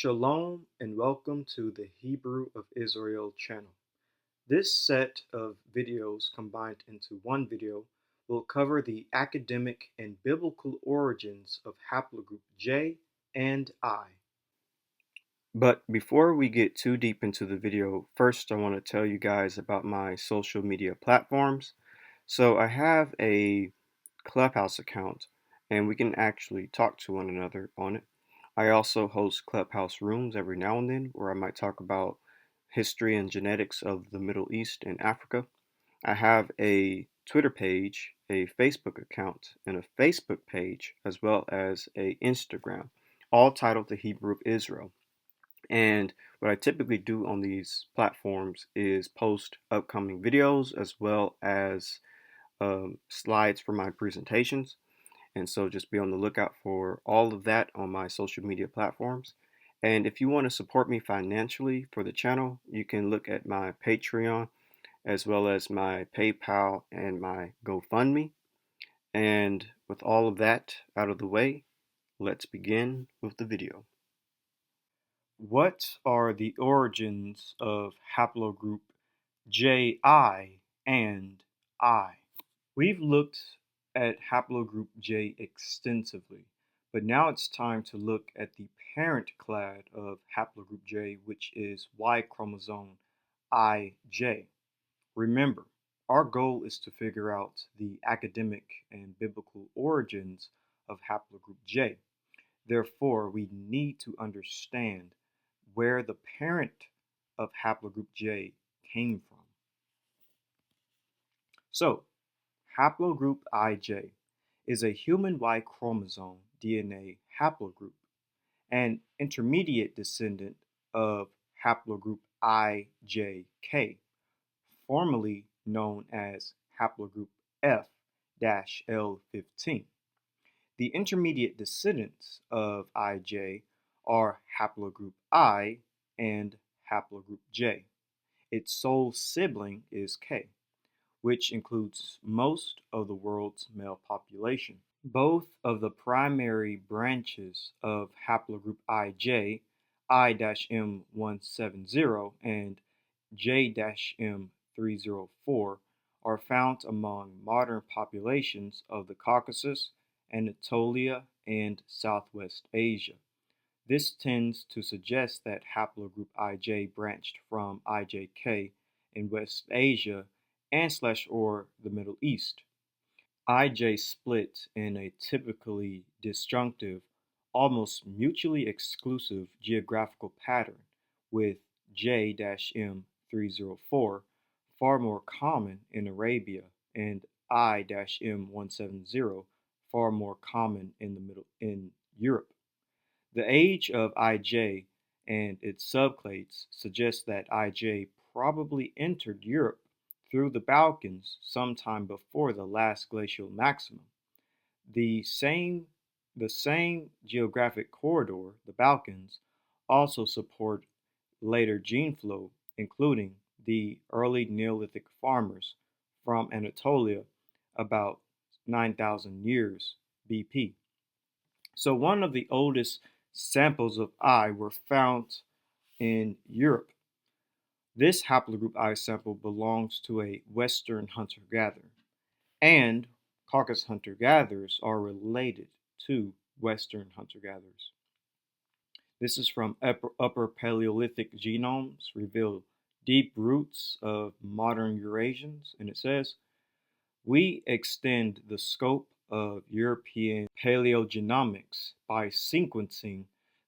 Shalom and welcome to the Hebrew of Israel channel. This set of videos combined into one video will cover the academic and biblical origins of haplogroup J and I. But before we get too deep into the video, first I want to tell you guys about my social media platforms. So I have a Clubhouse account and we can actually talk to one another on it. I also host Clubhouse rooms every now and then where I might talk about history and genetics of the Middle East and Africa. I have a Twitter page, a Facebook account, and a Facebook page, as well as a Instagram, all titled The Hebrew of Israel. And what I typically do on these platforms is post upcoming videos as well as slides for my presentations. And so just be on the lookout for all of that on my social media platforms. And if you want to support me financially for the channel, you can look at my Patreon as well as my PayPal and my GoFundMe. And with all of that out of the way, let's begin with the video. What are the origins of haplogroup Ji and I? We've looked at haplogroup J extensively, but now it's time to look at the parent clade of haplogroup J, which is Y chromosome IJ. Remember, our goal is to figure out the academic and biblical origins of haplogroup J. Therefore, we need to understand where the parent of haplogroup J came from. So, haplogroup IJ is a human Y chromosome DNA haplogroup, an intermediate descendant of haplogroup IJK, formerly known as haplogroup F-L15. The intermediate descendants of IJ are haplogroup I and haplogroup J. Its sole sibling is K, which includes most of the world's male population. Both of the primary branches of haplogroup IJ, I-M170 and J-M304, are found among modern populations of the Caucasus, Anatolia, and Southwest Asia. This tends to suggest that haplogroup IJ branched from IJK in West Asia and/or the Middle East. IJ split in a typically disjunctive, almost mutually exclusive geographical pattern, with J-M304 far more common in Arabia and I-M170 far more common in Europe. The age of IJ and its subclades suggests that IJ probably entered Europe through the Balkans sometime before the last glacial maximum. The same geographic corridor, the Balkans, also support later gene flow, including the early Neolithic farmers from Anatolia about 9,000 years BP. So one of the oldest samples of I were found in Europe. This haplogroup I sample belongs to a Western hunter-gatherer, and Caucasus hunter-gatherers are related to Western hunter-gatherers. This is from Upper Paleolithic genomes reveal deep roots of modern Eurasians, and it says, we extend the scope of European paleogenomics by sequencing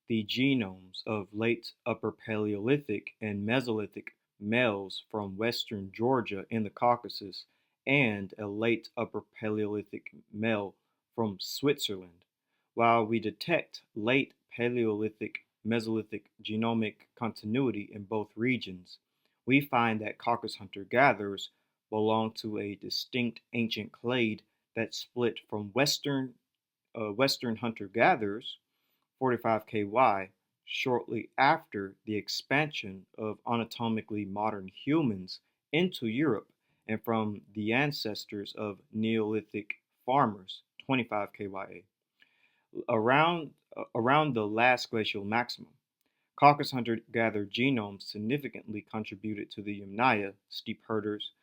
the genomes of late Upper Paleolithic and Mesolithic males from western Georgia in the Caucasus and a late Upper Paleolithic male from Switzerland. While we detect late Paleolithic Mesolithic genomic continuity in both regions, we find that Caucasus hunter-gatherers belong to a distinct ancient clade that split from Western hunter-gatherers, 45 KY, shortly after the expansion of anatomically modern humans into Europe, and from the ancestors of Neolithic farmers, 25 KYA, around the last glacial maximum. Caucasus hunter-gatherer genomes significantly contributed to the Yamnaya steppe herders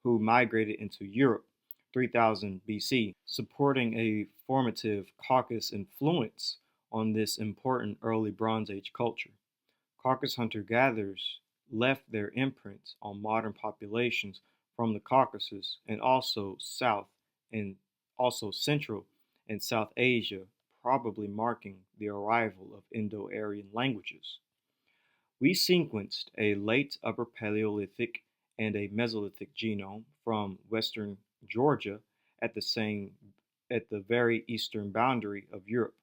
who migrated into Europe 3000 BC, supporting a formative Caucasus influence on this important early Bronze Age culture. Caucasus hunter-gatherers left their imprints on modern populations from the Caucasus and also Central and South Asia, probably marking the arrival of Indo-Aryan languages. We sequenced a late Upper Paleolithic and a Mesolithic genome from western Georgia at the very eastern boundary of Europe.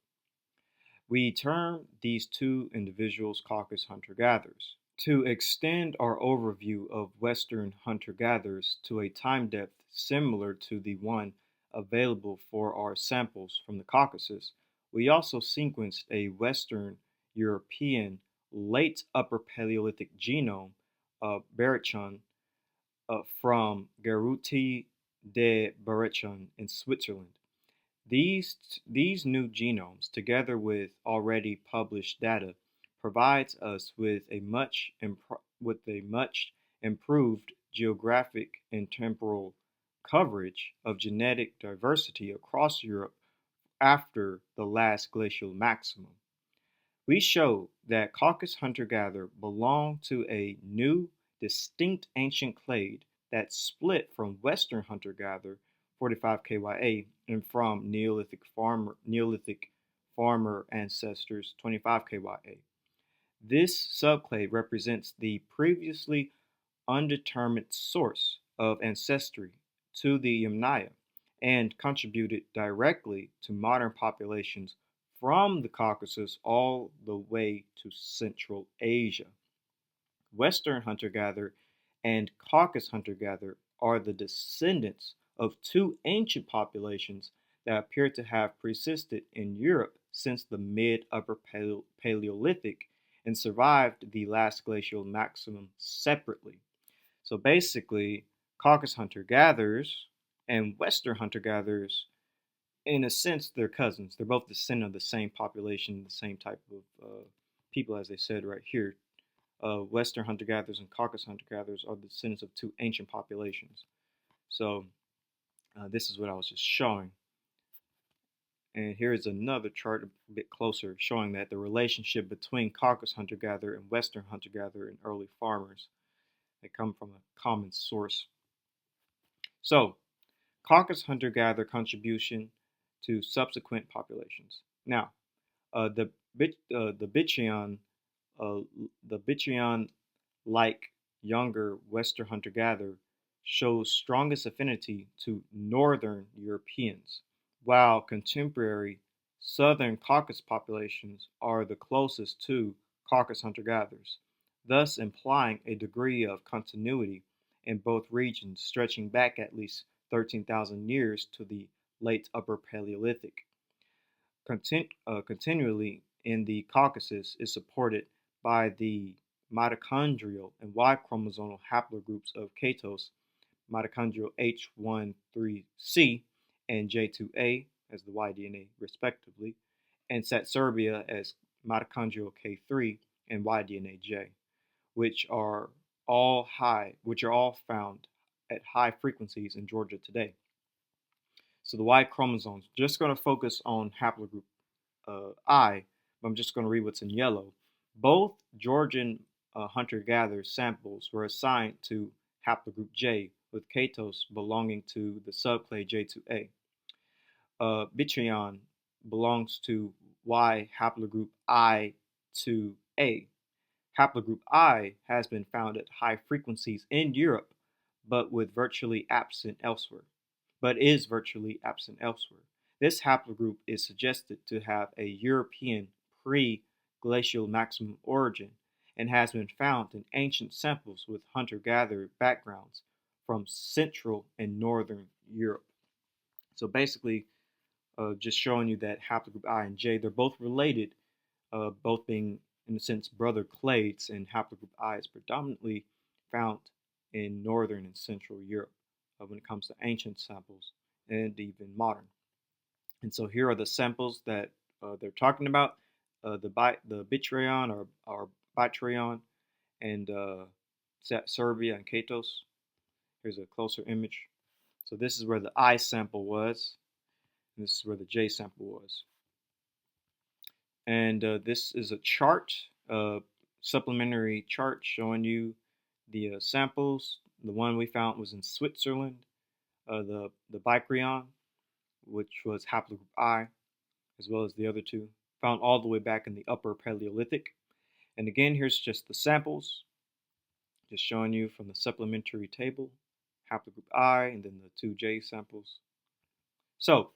We term these two individuals Caucasus hunter-gatherers. To extend our overview of Western hunter-gatherers to a time depth similar to the one available for our samples from the Caucasus, we also sequenced a Western European late Upper Paleolithic genome of Berrichon from Geruti de Berrichon in Switzerland. These new genomes, together with already published data, provides us with a much improved geographic and temporal coverage of genetic diversity across Europe after the last glacial maximum. We show that Caucasus hunter-gatherer belonged to a new, distinct ancient clade that split from Western hunter-gatherer 45 KYA and from Neolithic farmer ancestors 25 KYA. This subclade represents the previously undetermined source of ancestry to the Yamnaya and contributed directly to modern populations from the Caucasus all the way to Central Asia. Western hunter-gatherer and Caucasus hunter-gatherer are the descendants of two ancient populations that appear to have persisted in Europe since the mid-Upper Paleolithic and survived the last glacial maximum separately. So basically, Caucasus hunter-gatherers and Western hunter-gatherers, in a sense, they're cousins. They're both descendant of the same population, the same type of people, as they said right here. Western hunter-gatherers and Caucasus hunter-gatherers are the descendants of two ancient populations. So this is what I was just showing. And here is another chart a bit closer showing that the relationship between Caucasus hunter-gatherer and Western hunter-gatherer and early farmers, they come from a common source. So, Caucasus hunter-gatherer contribution to subsequent populations. Now, the Bichyan-like younger Western hunter-gatherer shows strongest affinity to Northern Europeans, while contemporary Southern Caucasus populations are the closest to Caucasus hunter-gatherers, thus implying a degree of continuity in both regions stretching back at least 13,000 years to the late Upper Paleolithic. Continually in the Caucasus is supported by the mitochondrial and Y chromosomal haplogroups of Katos, mitochondrial H13C and J2A as the Y DNA respectively, and Satsburia as mitochondrial K3 and Y DNA J, which are all found at high frequencies in Georgia today. So the Y chromosomes, just going to focus on haplogroup I, but I'm just going to read what's in yellow. Both Georgian hunter-gatherer samples were assigned to haplogroup J, with Katos belonging to the subclade J2A. Bichyan belongs to Y haplogroup I2A. Haplogroup I has been found at high frequencies in Europe, but is virtually absent elsewhere. This haplogroup is suggested to have a European pre-glacial maximum origin and has been found in ancient samples with hunter-gatherer backgrounds from Central and Northern Europe. So basically, just showing you that haplogroup I and J, they're both related, both being, in a sense, brother clades, and haplogroup I is predominantly found in Northern and Central Europe when it comes to ancient samples and even modern. And so here are the samples that they're talking about. The Bichyan or Bactrian and Serbia and Katos. Here's a closer image. So this is where the I sample was, and this is where the J sample was. And this is a chart, supplementary chart showing you the samples. The one we found was in Switzerland, the Bactrian, which was Haplogroup I, as well as the other two, found all the way back in the upper Paleolithic. And again, here's just the samples, just showing you from the supplementary table, Haplogroup I, and then the two J samples. So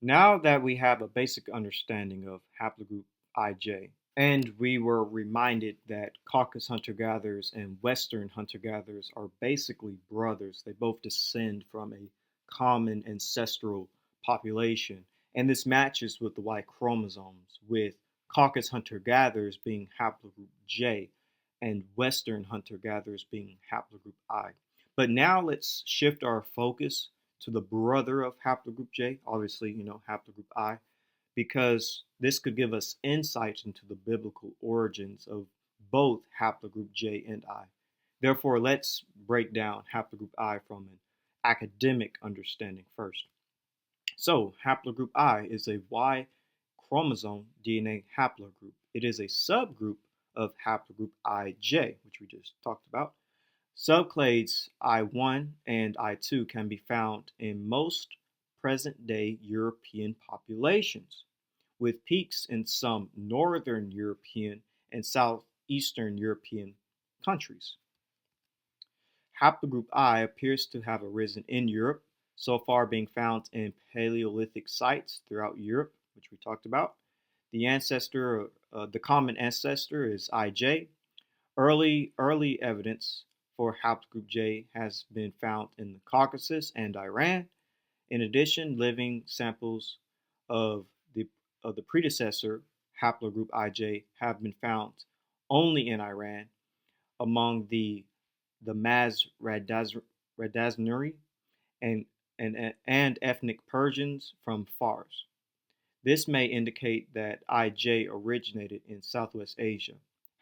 now that we have a basic understanding of Haplogroup IJ, and we were reminded that Caucasus hunter-gatherers and Western hunter-gatherers are basically brothers. They both descend from a common ancestral population. And this matches with the Y chromosomes, with Caucasus hunter-gatherers being haplogroup J and Western hunter-gatherers being haplogroup I. But now let's shift our focus to the brother of haplogroup J, obviously, haplogroup I, because this could give us insight into the biblical origins of both haplogroup J and I. Therefore, let's break down haplogroup I from an academic understanding first. So, haplogroup I is a Y chromosome DNA haplogroup. It is a subgroup of haplogroup IJ, which we just talked about. Subclades I1 and I2 can be found in most present-day European populations, with peaks in some northern European and southeastern European countries. Haplogroup I appears to have arisen in Europe, so far being found in Paleolithic sites throughout Europe, which we talked about. The common ancestor is IJ. Early evidence for haplogroup J has been found in the Caucasus and Iran. In addition, living samples of the predecessor haplogroup IJ have been found only in Iran among the Maz-Radaznuri and ethnic Persians from Fars. This may indicate that IJ originated in Southwest Asia.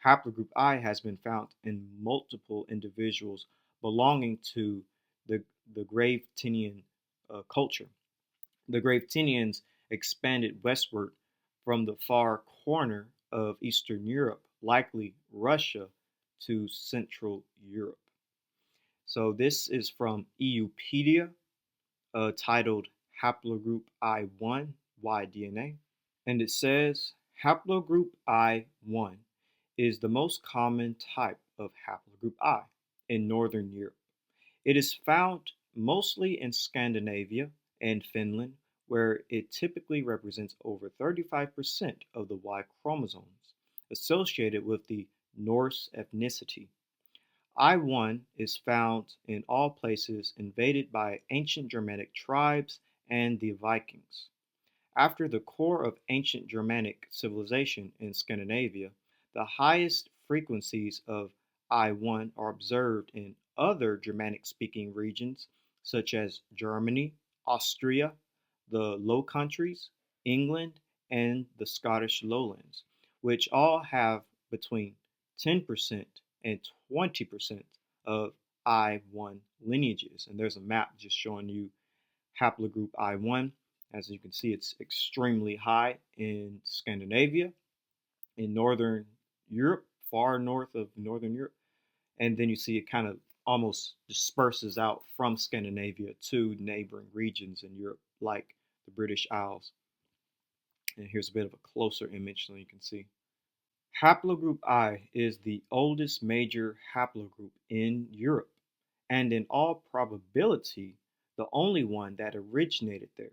Haplogroup I has been found in multiple individuals belonging to the Gravitinian culture. The Gravitinians expanded westward from the far corner of Eastern Europe, likely Russia, to Central Europe. So this is from EUpedia, titled Haplogroup I1 Y-DNA. And it says Haplogroup I1 is the most common type of haplogroup I in Northern Europe. It is found mostly in Scandinavia and Finland, where it typically represents over 35% of the Y chromosomes associated with the Norse ethnicity. I1 is found in all places invaded by ancient Germanic tribes and the Vikings. After the core of ancient Germanic civilization in Scandinavia, the highest frequencies of I1 are observed in other Germanic-speaking regions such as Germany, Austria, the Low Countries, England, and the Scottish Lowlands, which all have between 10% and 20% of I1 lineages. And there's a map just showing you haplogroup I1. As you can see, it's extremely high in Scandinavia, in Northern Europe, far north of Northern Europe. And then you see it kind of almost disperses out from Scandinavia to neighboring regions in Europe, like the British Isles. And here's a bit of a closer image so you can see. Haplogroup I is the oldest major haplogroup in Europe, and in all probability, the only one that originated there.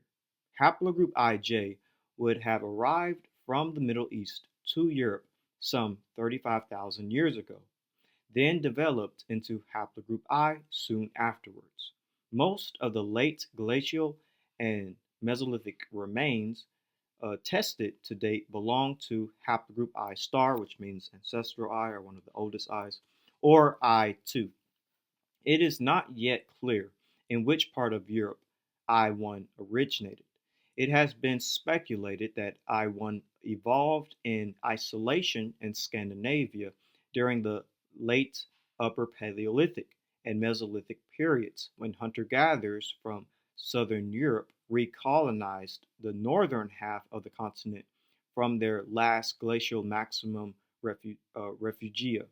Haplogroup IJ would have arrived from the Middle East to Europe some 35,000 years ago, then developed into haplogroup I soon afterwards. Most of the late glacial and Mesolithic remains tested to date belong to haplogroup I star, which means ancestral I or one of the oldest I's, or I2. It is not yet clear in which part of Europe I1 originated. It has been speculated that I1 evolved in isolation in Scandinavia during the late Upper Paleolithic and Mesolithic periods when hunter-gatherers from southern Europe recolonized the northern half of the continent from their last glacial maximum refugia.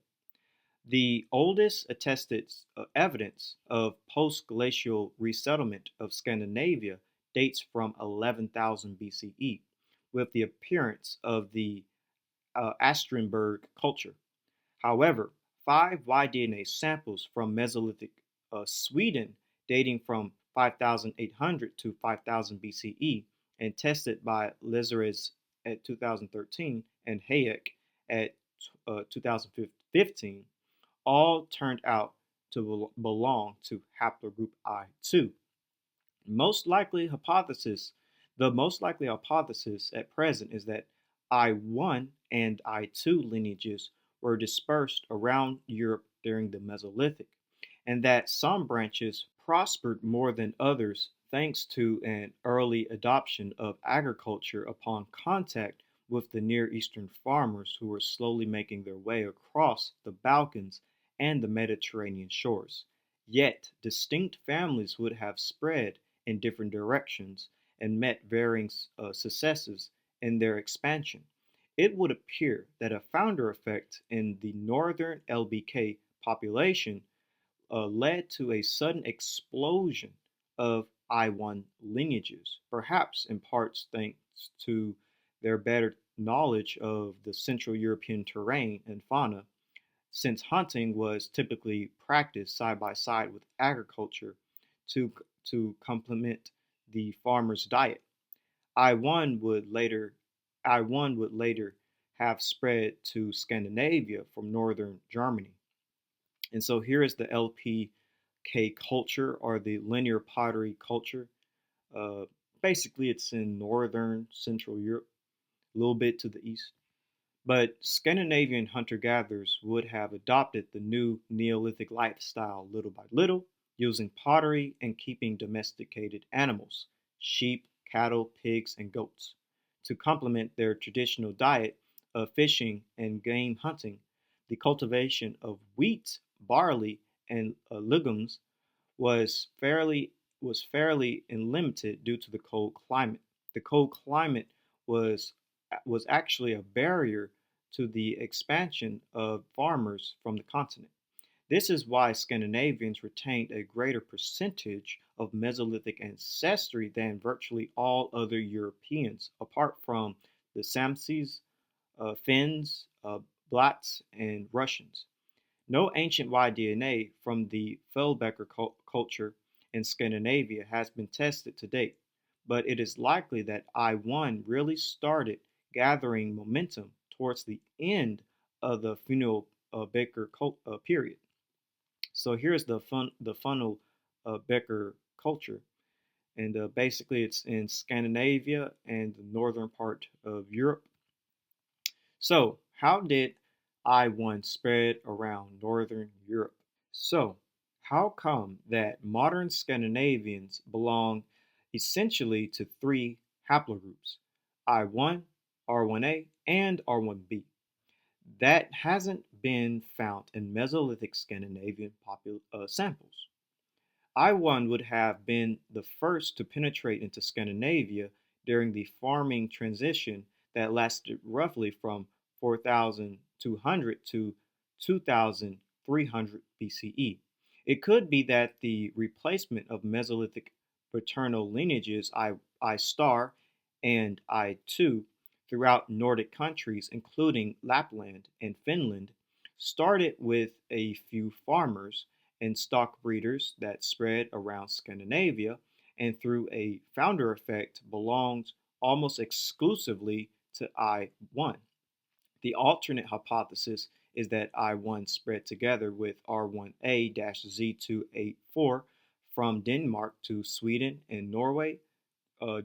The oldest attested evidence of post-glacial resettlement of Scandinavia dates from 11,000 BCE, with the appearance of the Astrenberg culture. However, 5 Y-DNA samples from Mesolithic Sweden dating from 5,800 to 5,000 BCE and tested by Lazarus at 2013 and Hayek at 2015 all turned out to belong to Haplogroup I2. The most likely hypothesis at present is that I1 and I2 lineages were dispersed around Europe during the Mesolithic, and that some branches prospered more than others thanks to an early adoption of agriculture upon contact with the Near Eastern farmers who were slowly making their way across the Balkans and the Mediterranean shores. Yet, distinct families would have spread in different directions and met varying successes in their expansion. It would appear that a founder effect in the northern LBK population led to a sudden explosion of I1 lineages, perhaps in parts thanks to their better knowledge of the Central European terrain and fauna, since hunting was typically practiced side by side with agriculture to, to complement the farmer's diet. I1 would later I1 would later have spread to Scandinavia from northern Germany. And so here is the LPK culture or the linear pottery culture. Uh, Basically, it's in northern Central Europe, a little bit to the east. But Scandinavian hunter gatherers would have adopted the new Neolithic lifestyle little by little, using pottery and keeping domesticated animals, sheep, cattle, pigs, and goats, to complement their traditional diet of fishing and game hunting. The cultivation of wheat, barley, and legumes was fairly limited due to the cold climate. The cold climate was was actually a barrier to the expansion of farmers from the continent. This is why Scandinavians retained a greater percentage of Mesolithic ancestry than virtually all other Europeans, apart from the Samsis, Finns, Blats, and Russians. No ancient Y-DNA from the Feldbecker culture in Scandinavia has been tested to date, but it is likely that I1 really started gathering momentum towards the end of the Funnel Becker period. So here's the Funnel Becker culture, and basically it's in Scandinavia and the northern part of Europe. So how did I1 spread around northern Europe? So how come that modern Scandinavians belong essentially to three haplogroups, I1, R1A, and R1B? That hasn't been found in Mesolithic Scandinavian samples. I1 would have been the first to penetrate into Scandinavia during the farming transition that lasted roughly from 4,200 to 2,300 BCE. It could be that the replacement of Mesolithic paternal lineages I star and I2 throughout Nordic countries, including Lapland and Finland, started with a few farmers and stock breeders that spread around Scandinavia, and through a founder effect belonged almost exclusively to I1. The alternate hypothesis is that I1 spread together with R1A-Z284 from Denmark to Sweden and Norway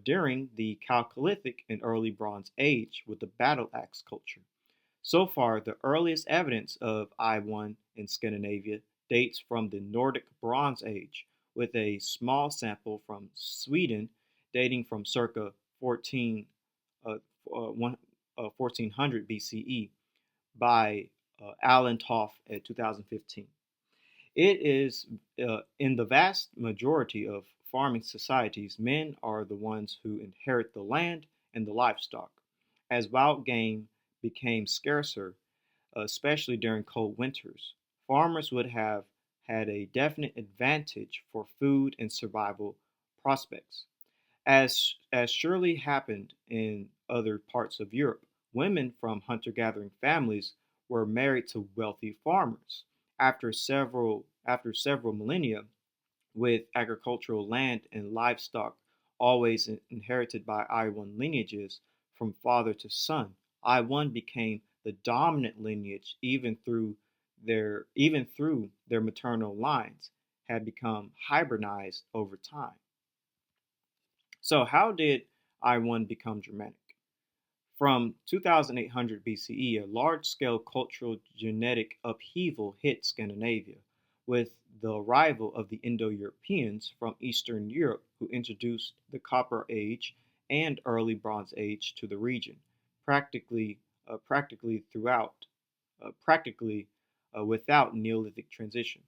during the Chalcolithic and early Bronze Age with the battle axe culture. So far, the earliest evidence of I1 in Scandinavia dates from the Nordic Bronze Age, with a small sample from Sweden dating from circa 1400 BCE by Alan Toff at 2015. It is in the vast majority of farming societies, men are the ones who inherit the land and the livestock. As wild game became scarcer, especially during cold winters, farmers would have had a definite advantage for food and survival prospects. As surely happened in other parts of Europe, women from hunter-gathering families were married to wealthy farmers. After several millennia, with agricultural land and livestock always inherited by I1 lineages from father to son, I1 became the dominant lineage even through their maternal lines had become hybridized over time. So how did I1 become Germanic? From 2800 BCE, a large-scale cultural genetic upheaval hit Scandinavia, with the arrival of the Indo-Europeans from Eastern Europe who introduced the Copper Age and early Bronze Age to the region, practically without Neolithic transition.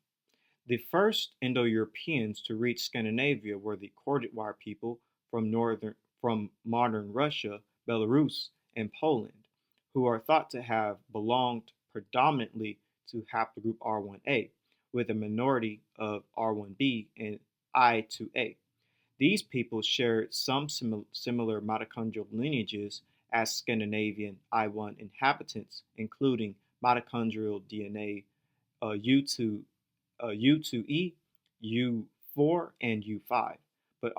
The first Indo-Europeans to reach Scandinavia were the Korditwar people from modern Russia, Belarus, and Poland, who are thought to have belonged predominantly to haplogroup R1A, with a minority of R1B and I2A. These people shared some similar mitochondrial lineages as Scandinavian I1 inhabitants, including mitochondrial DNA U2 U2E, U4, and U5, but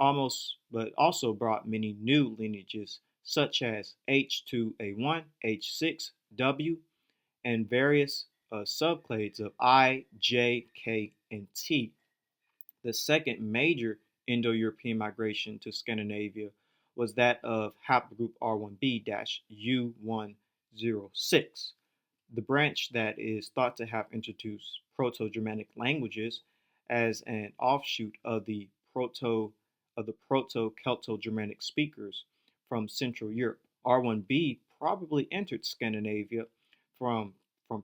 also brought many new lineages such as H2A1, H6W, and various subclades of I, J, K, and T. The second major Indo-European migration to Scandinavia was that of haplogroup R1b-U106, the branch that is thought to have introduced Proto-Germanic languages as an offshoot of the Proto-Celto-Germanic speakers from Central Europe. R1b probably entered Scandinavia from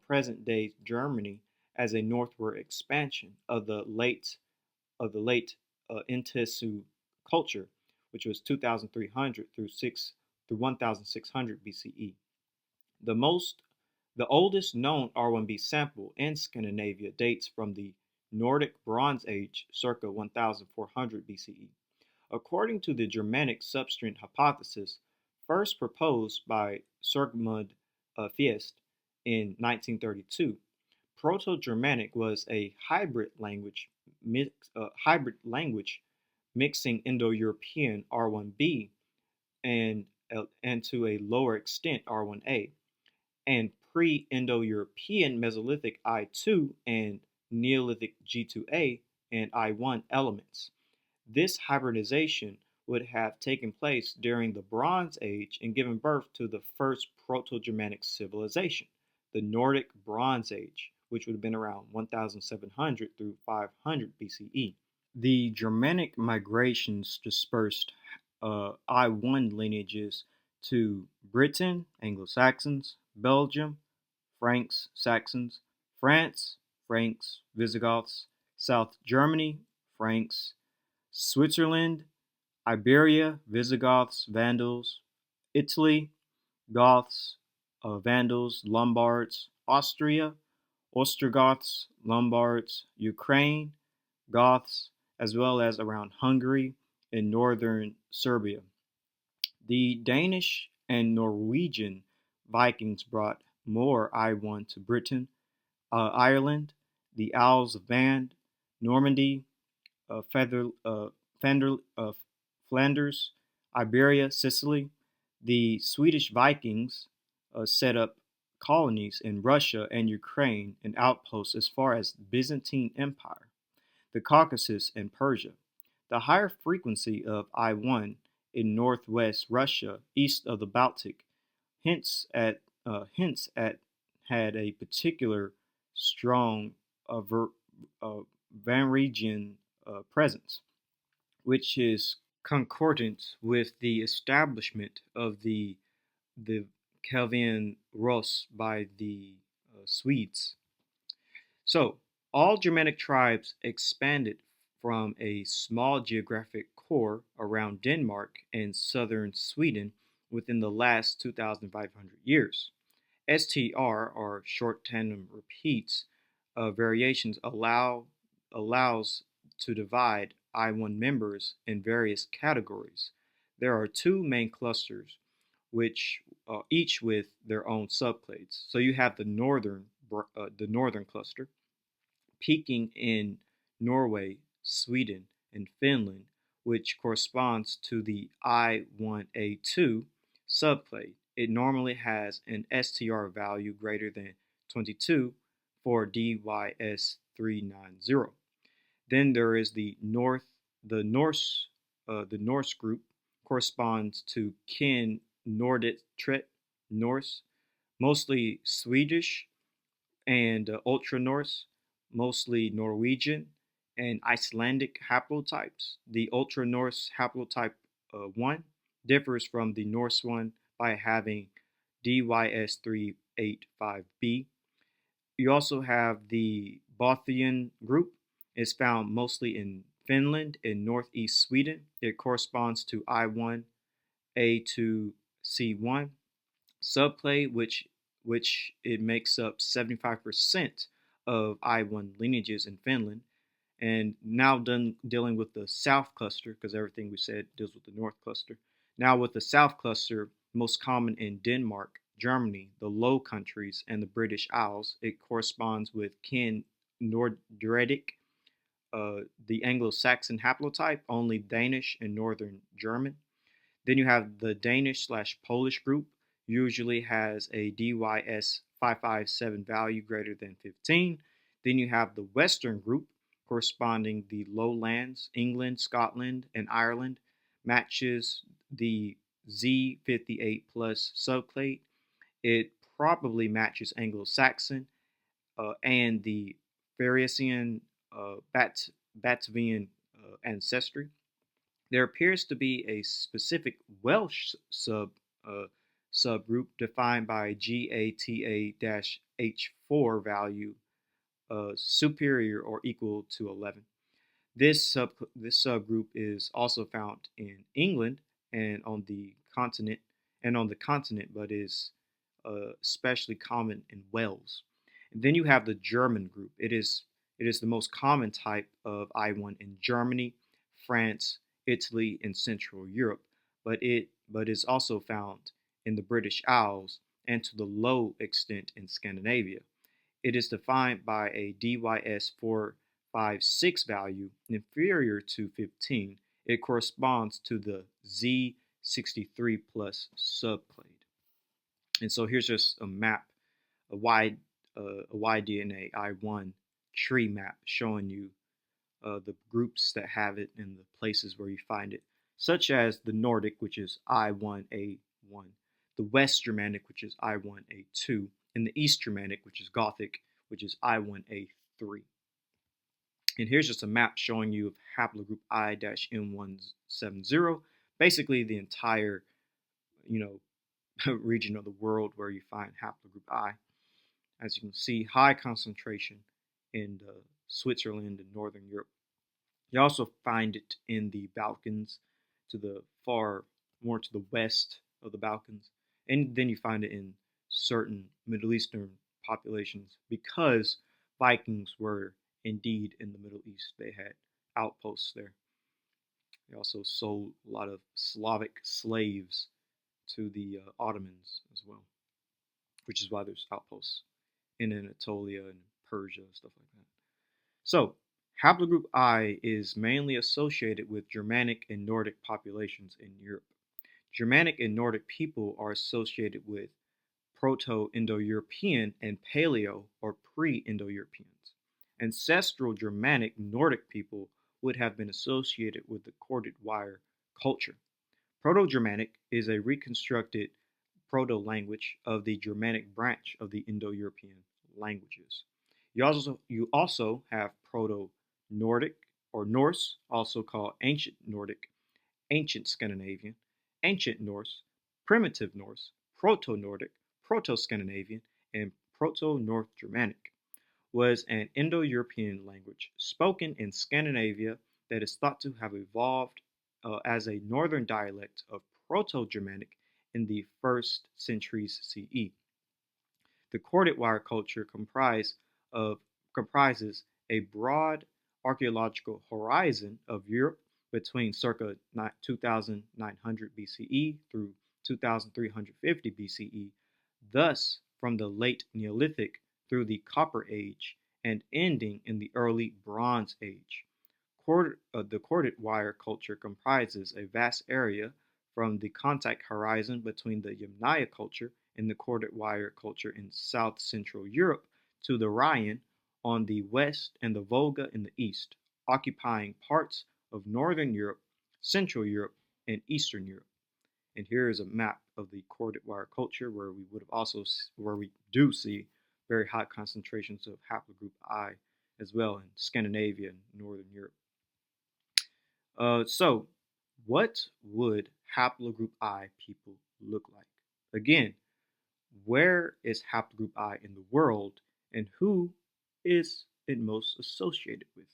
present-day Germany as a northward expansion of the late Intesu culture, which was 2300 through 1600 BCE. The oldest known R1b sample in Scandinavia dates from the Nordic Bronze Age, circa 1400 BCE. According to the Germanic substrate hypothesis, first proposed by Sigmund Fiest in 1932, Proto-Germanic was a hybrid language mixing Indo-European R1b and to a lower extent R1a, and pre-Indo-European Mesolithic I2 and Neolithic G2A and I1 elements. This hybridization would have taken place during the Bronze Age and given birth to the first Proto-Germanic civilization, the Nordic Bronze Age, which would have been around 1700 through 500 BCE. The Germanic migrations dispersed I1 lineages to Britain, Anglo-Saxons, Belgium, Franks, Saxons, France, Franks, Visigoths, South Germany, Franks, Switzerland, Iberia, Visigoths, Vandals, Italy, Goths, Vandals, Lombards, Austria, Ostrogoths, Lombards, Ukraine, Goths, as well as around Hungary and northern Serbia. The Danish and Norwegian Vikings brought more I1 to Britain, Ireland, the Isles of Man, Normandy, Flanders, Iberia, Sicily. The Swedish Vikings set up colonies in Russia and Ukraine and outposts as far as the Byzantine Empire, the Caucasus, and Persia. The higher frequency of I1 in northwest Russia, east of the Baltic, hints at had a particular strong Varangian presence, which is concordant with the establishment of the Kievan Rus by the Swedes. So, all Germanic tribes expanded from a small geographic core around Denmark and southern Sweden within the last 2,500 years. STR, or short tandem repeats, variations allows to divide I1 members in various categories. There are two main clusters, which each with their own subclades. So you have the northern cluster, peaking in Norway, Sweden, and Finland, which corresponds to the I1A2 subclade. It normally has an STR value greater than 22 for DYS390. Then there is the Norse group corresponds to kin Norditret Norse, mostly Swedish, and Ultra Norse, mostly Norwegian, and Icelandic haplotypes. The Ultra Norse haplotype 1 differs from the Norse one by having DYS385b. You also have the Bothian group. It's found mostly in Finland and northeast Sweden. It corresponds to I1A2C1 subclade, which it makes up 75% of I1 lineages in Finland. And now dealing with the South cluster, because everything we said deals with the North cluster. Now with the South cluster, most common in Denmark, Germany, the Low Countries, and the British Isles, it corresponds with kin Nordic, the Anglo-Saxon haplotype, only Danish and Northern German. Then you have the Danish/Polish group, usually has a DYS557 value greater than 15. Then you have the Western group, corresponding the lowlands, England, Scotland, and Ireland, matches the Z58 plus subclade. It probably matches Anglo-Saxon and the Pharisaian Batavian ancestry. There appears to be a specific Welsh subgroup defined by GATA-H4 value superior or equal to 11. This subgroup is also found in England and on the continent, but is especially common in Wales. And then you have the German group. It is the most common type of I1 in Germany, France, Italy, and Central Europe, but is also found in the British Isles and to the low extent in Scandinavia. It is defined by a DYS456 value inferior to 15. It corresponds to the Z63 plus subclade. And so here's just a map, a Y-DNA I1 tree map showing you the groups that have it and the places where you find it, such as the Nordic, which is I1A1, the West Germanic, which is I1A2, and the East Germanic, which is Gothic, which is I1A3. And here's just a map showing you of Haplogroup I-M170, basically the entire, region of the world where you find Haplogroup I. As you can see, high concentration in Switzerland and Northern Europe. You also find it in the Balkans, more to the west of the Balkans, and then you find it in certain Middle Eastern populations because Vikings were indeed in the Middle East. They had outposts there. They also sold a lot of Slavic slaves to the Ottomans as well, which is why there's outposts in Anatolia and Persia and stuff like that. So, Haplogroup I is mainly associated with Germanic and Nordic populations in Europe. Germanic and Nordic people are associated with Proto-Indo-European and Paleo or Pre-Indo-Europeans. Ancestral Germanic Nordic people would have been associated with the corded wire culture. Proto-Germanic is a reconstructed proto-language of the Germanic branch of the Indo-European languages. You also have Proto-Nordic or Norse, also called Ancient Nordic, Ancient Scandinavian, Ancient Norse, Primitive Norse, Proto-Nordic, Proto-Scandinavian, and Proto-North Germanic, was an Indo-European language spoken in Scandinavia that is thought to have evolved as a northern dialect of Proto-Germanic in the 1st centuries CE. The corded wire culture comprises a broad archaeological horizon of Europe between circa 2900 BCE through 2350 BCE, thus from the late Neolithic through the Copper Age and ending in the early Bronze Age. The corded wire culture comprises a vast area from the contact horizon between the Yamnaya culture and the corded wire culture in South Central Europe to the Rhine on the west and the Volga in the east, occupying parts of Northern Europe, Central Europe, and Eastern Europe. And here is a map of the corded wire culture where we do see very high concentrations of haplogroup I as well in Scandinavia and Northern Europe. So what would haplogroup I people look like? Again, where is haplogroup I in the world and who is it most associated with?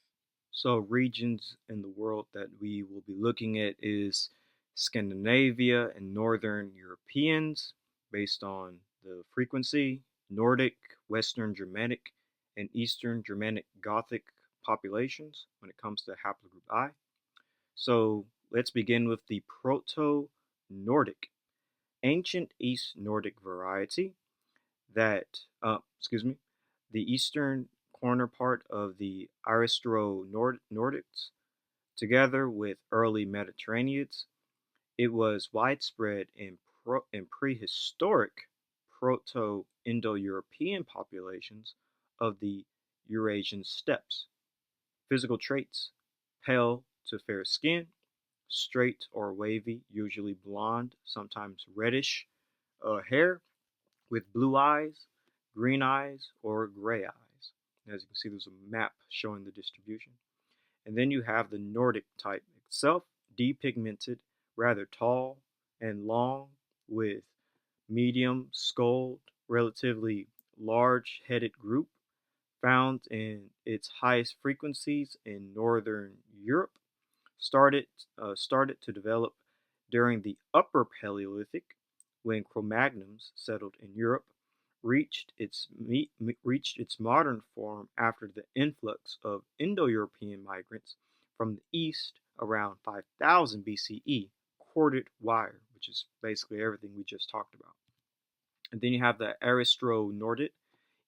So regions in the world that we will be looking at is Scandinavia and Northern Europeans based on the frequency, Nordic, Western Germanic, and Eastern Germanic Gothic populations when it comes to haplogroup I. So let's begin with the Proto-Nordic, ancient East Nordic variety that, the eastern corner part of the Aristro-Nordics, together with early Mediterraneans. It was widespread in prehistoric Proto-Indo-European populations of the Eurasian steppes. Physical traits: pale to fair skin, straight or wavy, usually blonde, sometimes reddish hair, with blue eyes, green eyes, or gray eyes. As you can see, there's a map showing the distribution. And then you have the Nordic type itself, depigmented, rather tall and long, with medium skulled, relatively large headed group, found in its highest frequencies in Northern Europe, started to develop during the Upper Paleolithic, when Cro-Magnons settled in Europe, reached its modern form after the influx of Indo-European migrants from the east around 5000 BCE, corded wire, which is basically everything we just talked about. And then you have the Aristro-Nordic,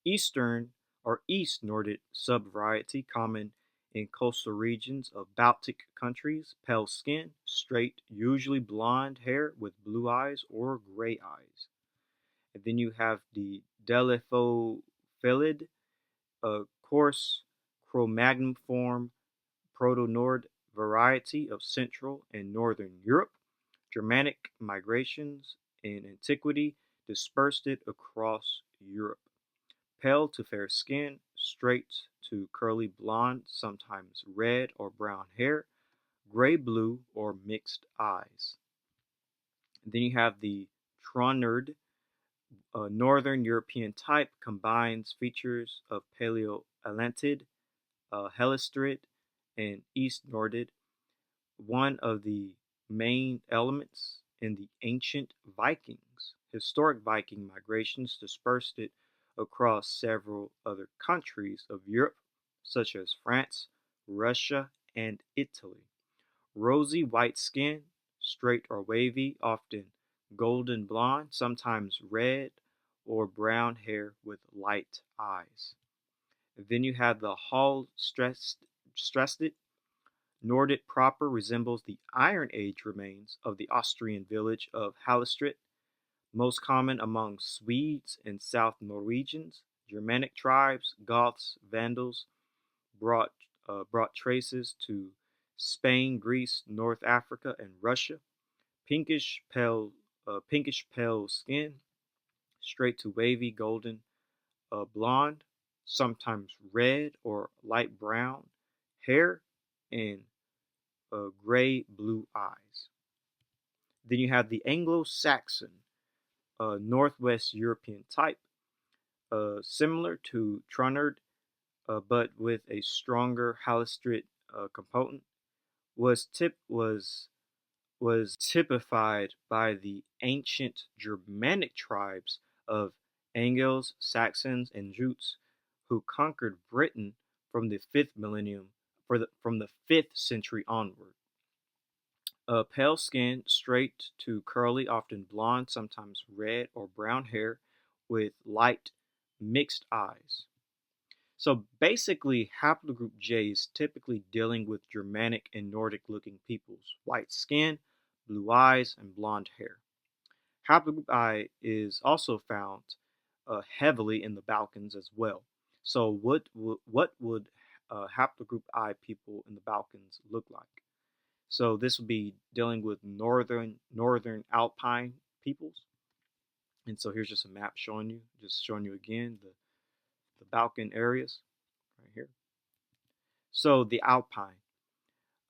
Eastern or East Nordic subvariety, common in coastal regions of Baltic countries, pale skin, straight, usually blonde hair with blue eyes or gray eyes. And then you have the Delaphophyllid, coarse Cro-Magnon form, Proto-Nord variety of Central and Northern Europe. Germanic migrations in antiquity dispersed it across Europe. Pale to fair skin, straight to curly blonde, sometimes red or brown hair, gray-blue or mixed eyes. And then you have the Tronerd, Northern European type, combines features of Paleo-Atlantid, Helistrid, and East Nordid. One of the main elements in the ancient Vikings. Historic Viking migrations dispersed it across several other countries of Europe, such as France, Russia, and Italy. Rosy white skin, straight or wavy, often golden blonde, sometimes red or brown hair with light eyes. And then you have the Hallstrested. Nordit proper resembles the Iron Age remains of the Austrian village of Hallestrit, most common among Swedes and South Norwegians. Germanic tribes, Goths, Vandals brought traces to Spain, Greece, North Africa, and Russia. Pinkish pale skin, straight to wavy golden blonde, sometimes red or light brown hair, and gray-blue eyes. Then you have the Anglo-Saxon, Northwest European type, similar to Trunard, but with a stronger halostrid component, was typified by the ancient Germanic tribes of Angles, Saxons, and Jutes, who conquered Britain from the fifth millennium, from the 5th century onward. Pale skin, straight to curly, often blonde, sometimes red or brown hair, with light mixed eyes. So basically, Haplogroup J is typically dealing with Germanic and Nordic looking peoples, white skin, blue eyes, and blonde hair. Haplogroup I is also found heavily in the Balkans as well. So what would Haplogroup I people in the Balkans look like? So this would be dealing with northern Alpine peoples. And so here's just a map showing you again the Balkan areas right here. So the Alpine,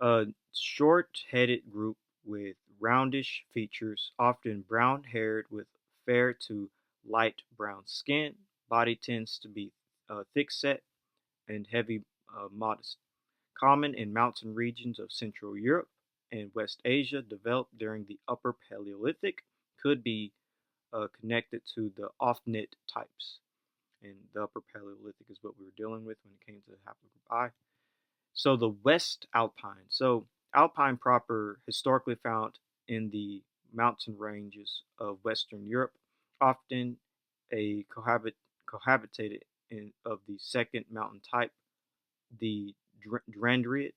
a short-headed group with roundish features, often brown-haired with fair to light brown skin. Body tends to be thick-set and heavy, modest. Common in mountain regions of Central Europe and West Asia, developed during the Upper Paleolithic, could be connected to the off-knit types. And the Upper Paleolithic is what we were dealing with when it came to Haplogroup I. So the West Alpine. So Alpine proper, historically found in the mountain ranges of Western Europe, often a cohabitated of the second mountain type, the Dendroid,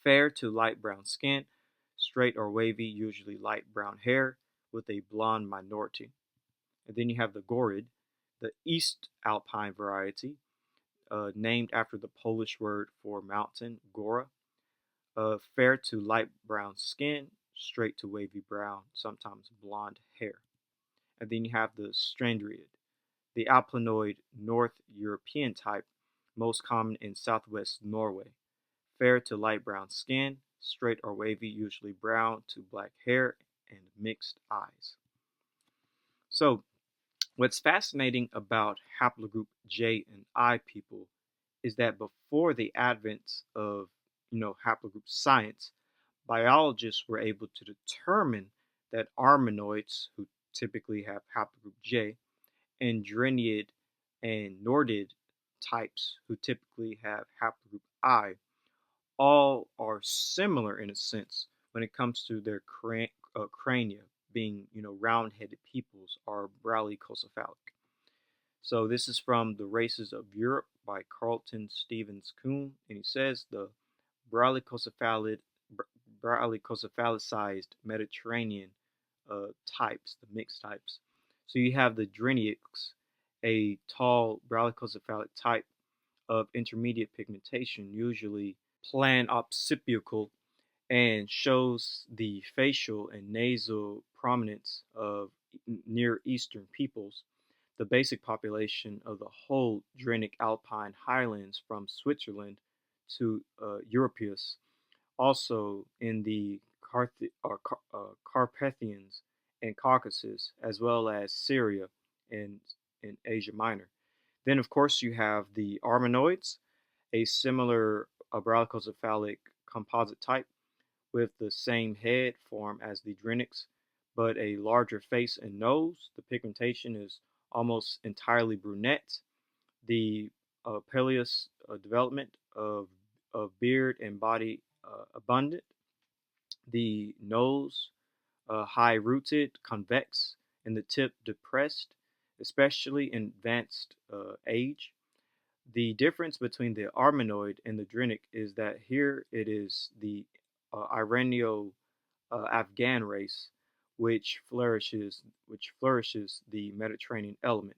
fair to light brown skin, straight or wavy, usually light brown hair, with a blonde minority. And then you have the Gorid, the East Alpine variety, named after the Polish word for mountain, Gora. Fair to light brown skin, straight to wavy brown, sometimes blonde hair. And then you have the Strandriid, the Alpinoid North European type, most common in southwest Norway. Fair to light brown skin, straight or wavy, usually brown to black hair, and mixed eyes. So, what's fascinating about Haplogroup J and I people is that before the advent of haplogroup science, biologists were able to determine that Armanoids, who typically have haplogroup J, and Drenid and Nordid types, who typically have haplogroup I, all are similar in a sense when it comes to their crania being, round-headed peoples or brachycephalic. So this is from The Races of Europe by Carlton Stevens Kuhn, and he says the brachycephalicized Mediterranean types, the mixed types. So you have the Drenics, a tall brachycephalic type of intermediate pigmentation, usually plan-occipital, and shows the facial and nasal prominence of Near Eastern peoples. The basic population of the whole Drenic Alpine highlands from Switzerland to Europeus, also in the Carpathians and Caucasus, as well as Syria and in Asia Minor. Then, of course, you have the Armanoids, a similar brachycephalic composite type with the same head form as the Drenics, but a larger face and nose. The pigmentation is almost entirely brunette. The Paleus development of beard and body abundant. The nose high-rooted, convex, and the tip depressed, especially in advanced age. The difference between the Armanoid and the Drenic is that here it is the Iranian-Afghan race which flourishes the Mediterranean element,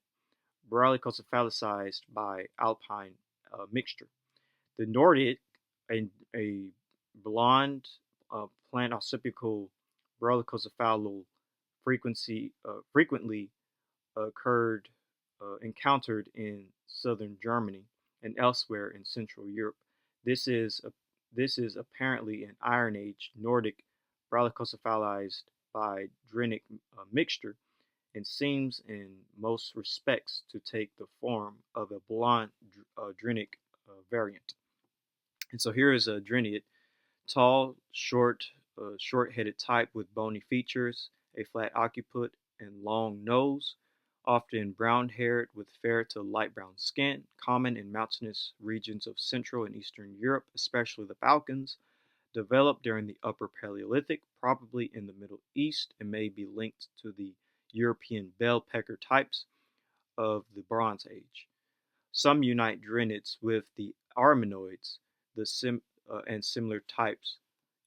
brachycephalicized by Alpine mixture. The Nordic, a blonde plant occipital brachycephalo frequently encountered in southern Germany and elsewhere in Central Europe. This is apparently an Iron Age Nordic brachycephalized by Drenic mixture, and seems in most respects to take the form of a blonde Drinic variant. And so here is a Drinid, tall, short-headed type with bony features, a flat occiput, and long nose, often brown-haired with fair to light brown skin, common in mountainous regions of Central and Eastern Europe, especially the Balkans, developed during the Upper Paleolithic, probably in the Middle East, and may be linked to the European bell pecker types of the Bronze Age. Some unite Drinids with the Armanoids and similar types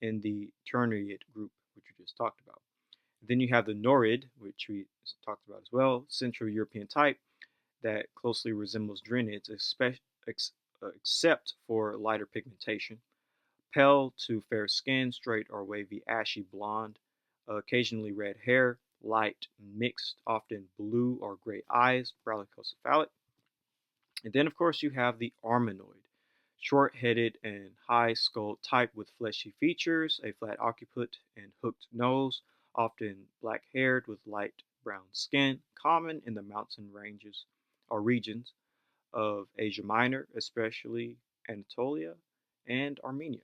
in the Terniid group, which we just talked about. Then you have the Norid, which we talked about as well, Central European type that closely resembles Drinids, except for lighter pigmentation. Pale to fair skin, straight or wavy ashy blonde, occasionally red hair, light mixed, often blue or gray eyes, brachycephalic. And then, of course, you have the Armanoid, short-headed and high-skulled type with fleshy features, a flat occiput and hooked nose, often black-haired with light brown skin, common in the mountain ranges or regions of Asia Minor, especially Anatolia and Armenia.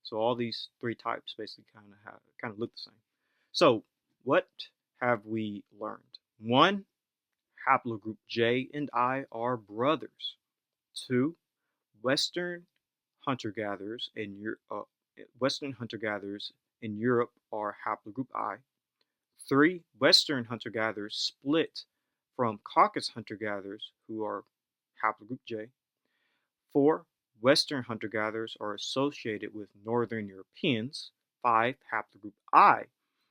So all these three types basically kind of look the same. So what have we learned? One, haplogroup J and I are brothers. Two, Western hunter-gatherers in Europe are haplogroup I. Three, Western hunter-gatherers split from Caucasus hunter-gatherers who are haplogroup J. Four, Western hunter-gatherers are associated with Northern Europeans. Five, haplogroup I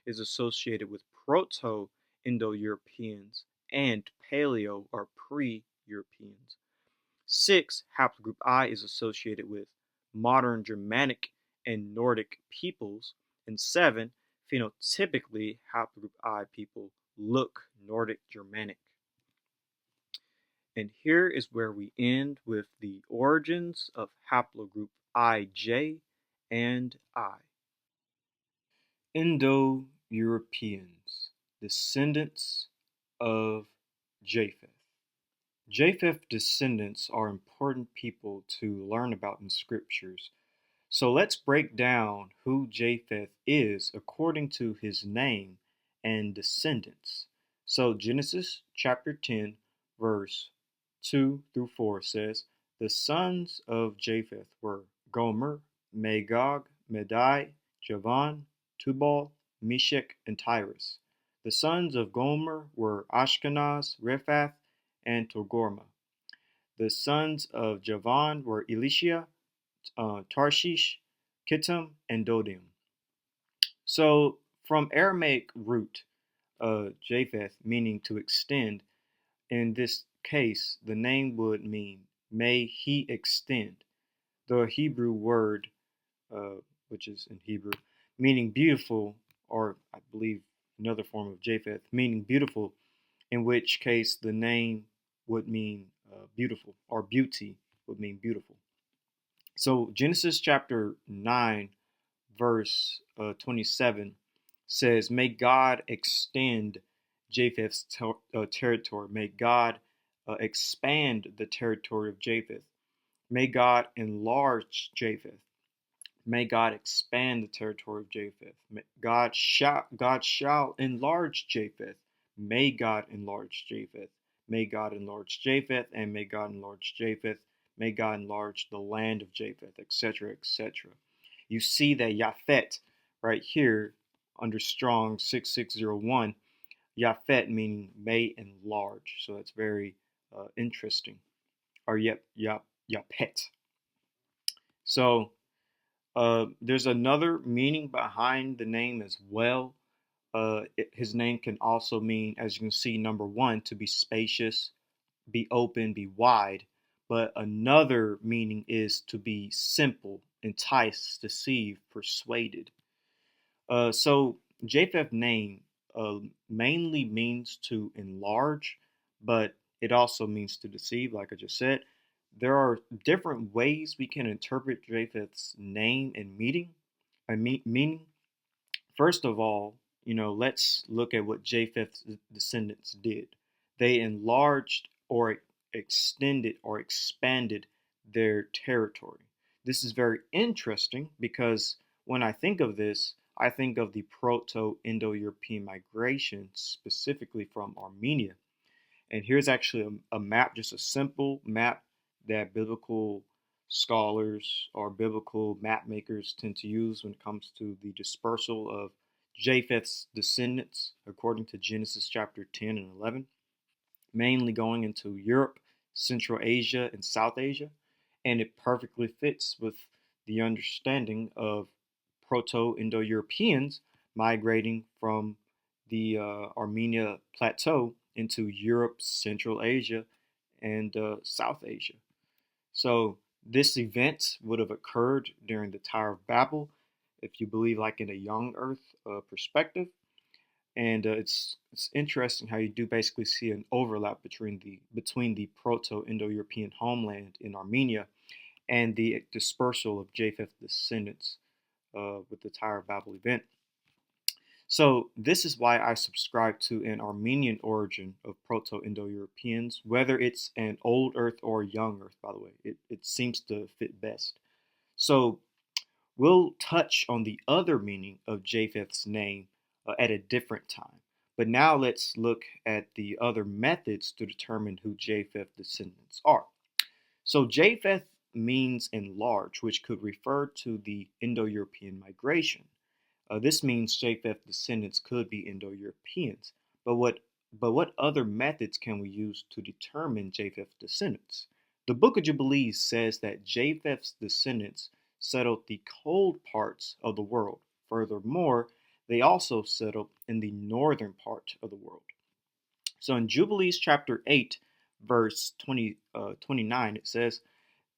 is associated with Proto-Indo-Europeans and Paleo or pre-Europeans. Six, haplogroup I is associated with modern Germanic and Nordic peoples. And seven, phenotypically, haplogroup I people look Nordic Germanic. And here is where we end with the origins of haplogroup IJ and I. Indo-Europeans, descendants of Japheth. Japheth descendants are important people to learn about in scriptures. So let's break down who Japheth is according to his name and descendants. So Genesis chapter 10, verse 2 through 4 says, the sons of Japheth were Gomer, Magog, Madai, Javan, Tubal, Meshech, and Tyrus. The sons of Gomer were Ashkenaz, Rephath, and Togarmah. The sons of Javan were Elishah, Tarshish, Kittim, and Dodim. So from Aramaic root, Japheth, meaning to extend, in this case, the name would mean, may he extend. The Hebrew word, which is in Hebrew, meaning beautiful, or I believe another form of Japheth, meaning beautiful, in which case the name would mean beautiful, or beauty would mean beautiful. So Genesis chapter 9, verse 27 says, may God extend Japheth's territory. May God expand the territory of Japheth. May God enlarge Japheth. May God expand the territory of Japheth. God shall enlarge Japheth. May God enlarge Japheth. May God enlarge Japheth, and may God enlarge Japheth. May God enlarge the land of Japheth, etc., etc. You see that Japhet right here under Strong 6601, Japhet meaning may enlarge. So that's very interesting. Or Japhet. So there's another meaning behind the name as well. His name can also mean, as you can see, number one, to be spacious, be open, be wide. But another meaning is to be simple, entice, deceive, persuaded. So Japheth name mainly means to enlarge, but it also means to deceive, like I just said. There are different ways we can interpret Japheth's name and meaning. First of all, let's look at what Japheth's descendants did. They enlarged or extended or expanded their territory. This is very interesting because when I think of this, I think of the Proto-Indo-European migration, specifically from Armenia. And here's actually a map, just a simple map that biblical scholars or biblical map makers tend to use when it comes to the dispersal of Japheth's descendants, according to Genesis chapter 10 and 11, mainly going into Europe, Central Asia, and South Asia. And it perfectly fits with the understanding of Proto-Indo-Europeans migrating from the Armenia Plateau into Europe, Central Asia, and South Asia. So this event would have occurred during the Tower of Babel, if you believe like in a young Earth perspective. And it's interesting how you do basically see an overlap between the Proto-Indo-European homeland in Armenia and the dispersal of Japheth's descendants with the Tower of Babel event. So this is why I subscribe to an Armenian origin of Proto-Indo-Europeans, whether it's an old Earth or young Earth, by the way. It seems to fit best. So we'll touch on the other meaning of Japheth's name at a different time. But now let's look at the other methods to determine who Japheth's descendants are. So Japheth means enlarge, which could refer to the Indo-European migration. This means Japheth's descendants could be Indo-Europeans. But what other methods can we use to determine Japheth's descendants? The Book of Jubilees says that Japheth's descendants settled the cold parts of the world. Furthermore, they also settled in the northern part of the world. So in Jubilees chapter 8, verse 29, it says,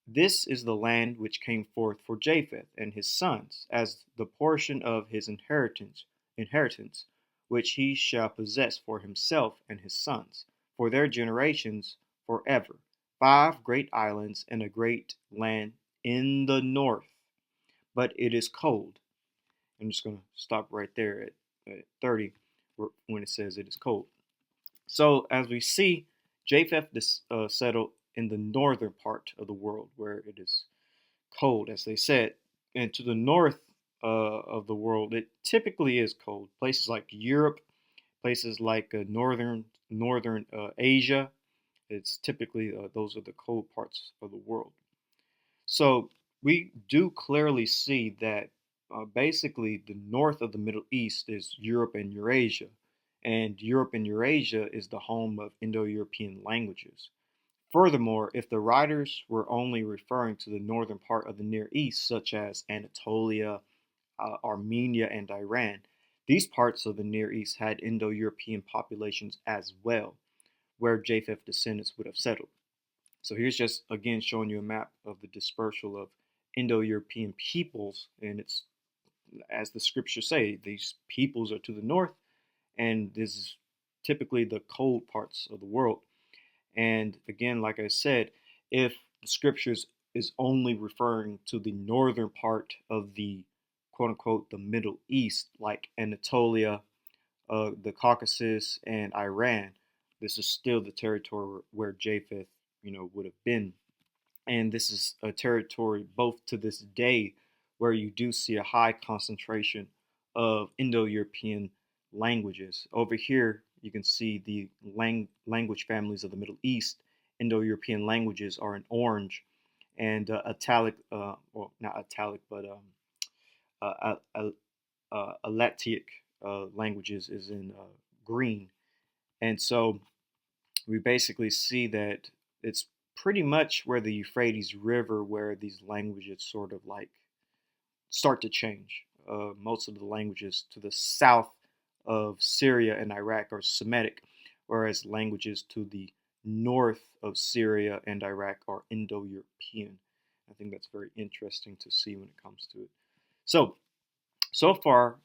"This is the land which came forth for Japheth and his sons, as the portion of his inheritance, which he shall possess for himself and his sons, for their generations forever. 5 great islands and a great land in the north, but it is cold." I'm just going to stop right there at 30 when it says it is cold. So as we see, Japheth settled in the northern part of the world where it is cold, as they said. And to the north of the world, it typically is cold. Places like Europe, places like northern Asia, it's typically those are the cold parts of the world. So we do clearly see that basically the north of the Middle East is Europe and Eurasia. And Europe and Eurasia is the home of Indo-European languages. Furthermore, if the writers were only referring to the northern part of the Near East, such as Anatolia, Armenia, and Iran, these parts of the Near East had Indo-European populations as well, where Japheth's descendants would have settled. So here's just again showing you a map of the dispersal of Indo-European peoples, and it's, as the scriptures say, these peoples are to the north, and this is typically the cold parts of the world. And again, like I said, if the scriptures is only referring to the northern part of the quote unquote the Middle East, like Anatolia, the Caucasus, and Iran, this is still the territory where Japheth, would have been. And this is a territory both to this day where you do see a high concentration of Indo-European languages. Over here, you can see the language families of the Middle East. Indo-European languages are in orange, and italic, well, not italic, but Alatic languages is in green. And so we basically see that it's pretty much where the Euphrates River where these languages sort of like start to change. Most of the languages to the south of Syria and Iraq are Semitic, whereas languages to the north of Syria and Iraq are Indo-European. I think that's very interesting to see when it comes to it. So far,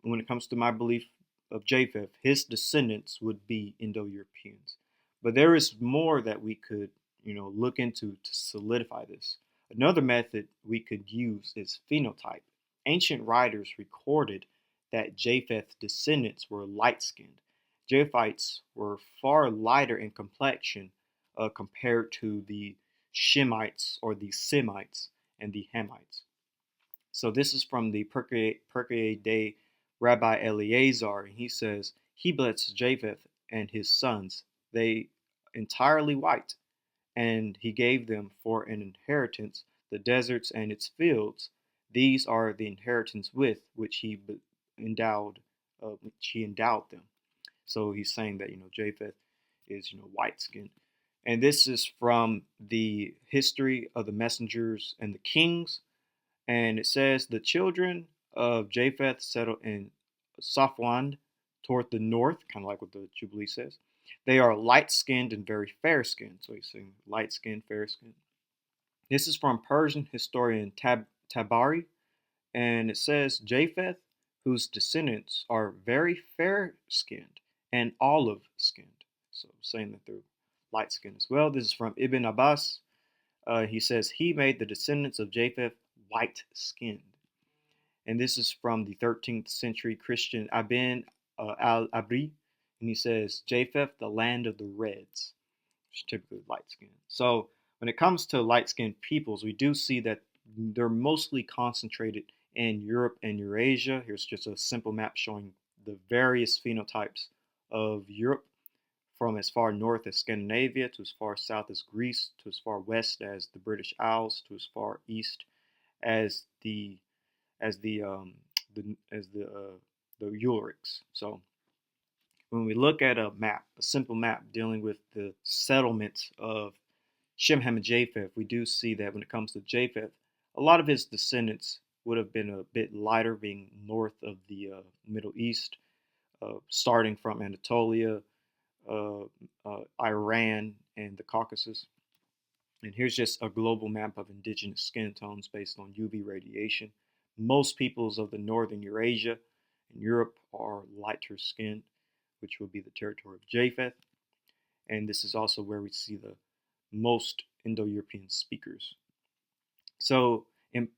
when it comes to my belief of Japheth, his descendants would be Indo-Europeans. But there is more that we could, look into to solidify this. Another method we could use is phenotype. Ancient writers recorded that Japheth's descendants were light-skinned. Japhethites were far lighter in complexion compared to the Shemites or the Semites and the Hamites. So this is from the Perkei de Rabbi Eleazar, and he says, he blessed Japheth and his sons, they entirely white, and he gave them for an inheritance the deserts and its fields. These are the inheritance with which he endowed them. So he's saying that Japheth is white skinned, and this is from the history of the messengers and the kings. And it says the children of Japheth settled in Safwan toward the north, kind of like what the Jubilee says. They are light skinned and very fair skinned. So he's saying light skinned, fair skinned. This is from Persian historian Tabari, and it says Japheth, whose descendants are very fair skinned and olive skinned. So saying that they're light skinned as well. This is from Ibn Abbas. He says he made the descendants of Japheth white skinned. And this is from the 13th century Christian Ibn al-Abri. And he says Japheth, the land of the reds, which is typically light skinned. So when it comes to light skinned peoples, we do see that they're mostly concentrated in Europe and Eurasia. Here's just a simple map showing the various phenotypes of Europe, from as far north as Scandinavia to as far south as Greece to as far west as the British Isles to as far east as the Ulrics. So when we look at a map, a simple map dealing with the settlements of Shem, Ham, and Japheth, we do see that when it comes to Japheth, a lot of his descendants would have been a bit lighter, being north of the Middle East, starting from Anatolia, Iran, and the Caucasus. And here's just a global map of indigenous skin tones based on UV radiation. Most peoples of the northern Eurasia and Europe are lighter skinned, which will be the territory of Japheth. And this is also where we see the most Indo-European speakers. So in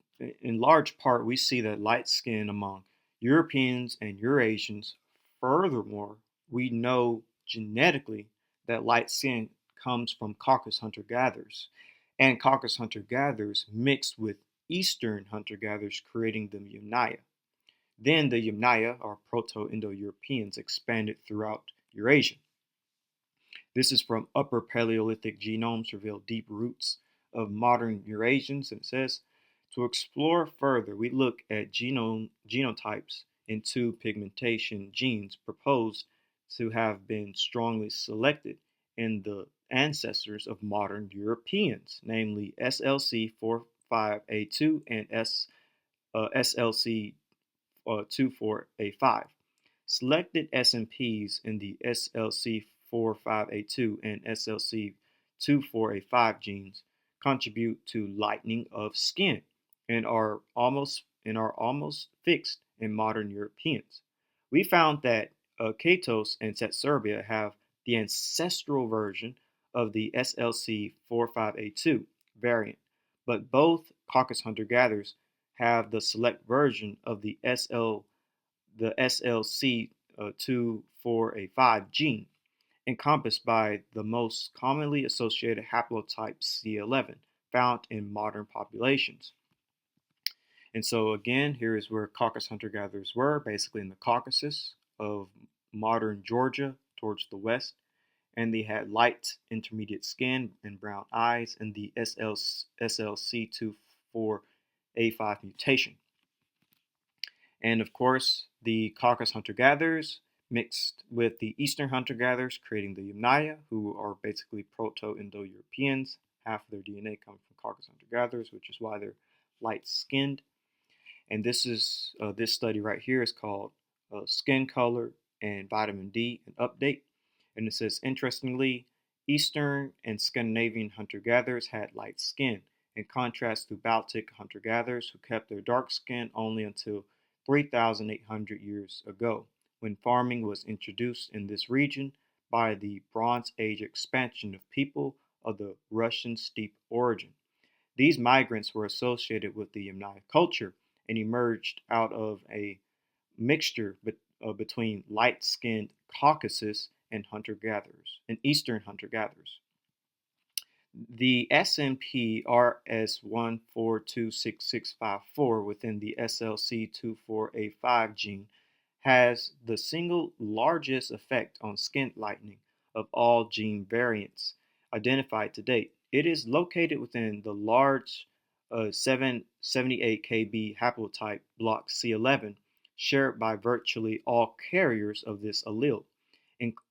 large part, we see that light skin among Europeans and Eurasians. Furthermore, we know genetically that light skin comes from Caucasus hunter-gatherers, and Caucasus hunter-gatherers mixed with Eastern hunter-gatherers, creating the Yamnaya. Then the Yamnaya, or Proto-Indo-Europeans, expanded throughout Eurasia. This is from Upper Paleolithic genomes reveal deep roots of modern Eurasians, and it says, to explore further, we look at genotypes in two pigmentation genes proposed to have been strongly selected in the ancestors of modern Europeans, namely SLC45A2 and SLC24A5. Selected SNPs in the SLC45A2 and SLC24A5 genes contribute to lightening of skin and are almost fixed in modern Europeans. We found that Katos and Setserbia have the ancestral version of the SLC45A2 variant, but both Caucasus hunter-gatherers have the select version of the SLC24A5 gene, encompassed by the most commonly associated haplotype C11 found in modern populations. And so again, here is where Caucasus hunter-gatherers were, basically in the Caucasus of modern Georgia towards the west. And they had light intermediate skin and brown eyes in the SLC24A5 mutation. And of course, the Caucasus hunter-gatherers mixed with the Eastern hunter-gatherers, creating the Yamnaya, who are basically Proto-Indo-Europeans. Half of their DNA comes from Caucasus hunter-gatherers, which is why they're light-skinned. And this is this study right here is called Skin Color and Vitamin D, an update. And it says, interestingly, Eastern and Scandinavian hunter-gatherers had light skin, in contrast to Baltic hunter-gatherers who kept their dark skin only until 3,800 years ago, when farming was introduced in this region by the Bronze Age expansion of people of the Russian steppe origin. These migrants were associated with the Yamnaya culture and emerged out of a mixture between light-skinned Caucasus and hunter-gatherers and Eastern hunter-gatherers. The SNP RS1426654 within the SLC24A5 gene has the single largest effect on skin lightening of all gene variants identified to date. It is located within the large 778 kb haplotype block C11, shared by virtually all carriers of this allele,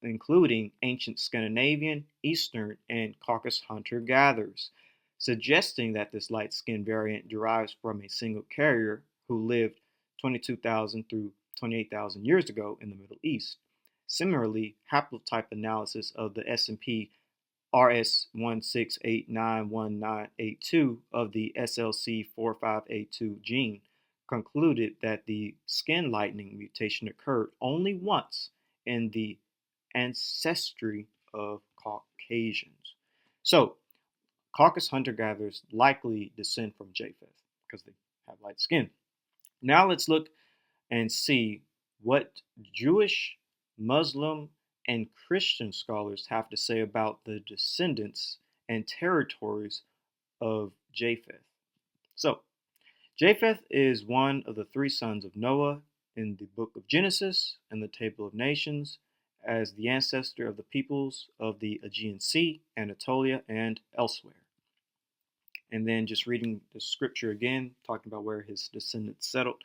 including ancient Scandinavian, Eastern, and Caucasus hunter-gatherers, suggesting that this light-skinned variant derives from a single carrier who lived 22,000 through 28,000 years ago in the Middle East. Similarly, haplotype analysis of the SNP RS16891982 of the SLC45A2 gene concluded that the skin lightening mutation occurred only once in the ancestry of Caucasians. So, Caucasus hunter-gatherers likely descend from Japheth because they have light skin. Now let's look and see what Jewish, Muslim, and Christian scholars have to say about the descendants and territories of Japheth. So, Japheth is one of the three sons of Noah in the book of Genesis and the Table of Nations, as the ancestor of the peoples of the Aegean Sea, Anatolia, and elsewhere. And then just reading the scripture again, talking about where his descendants settled.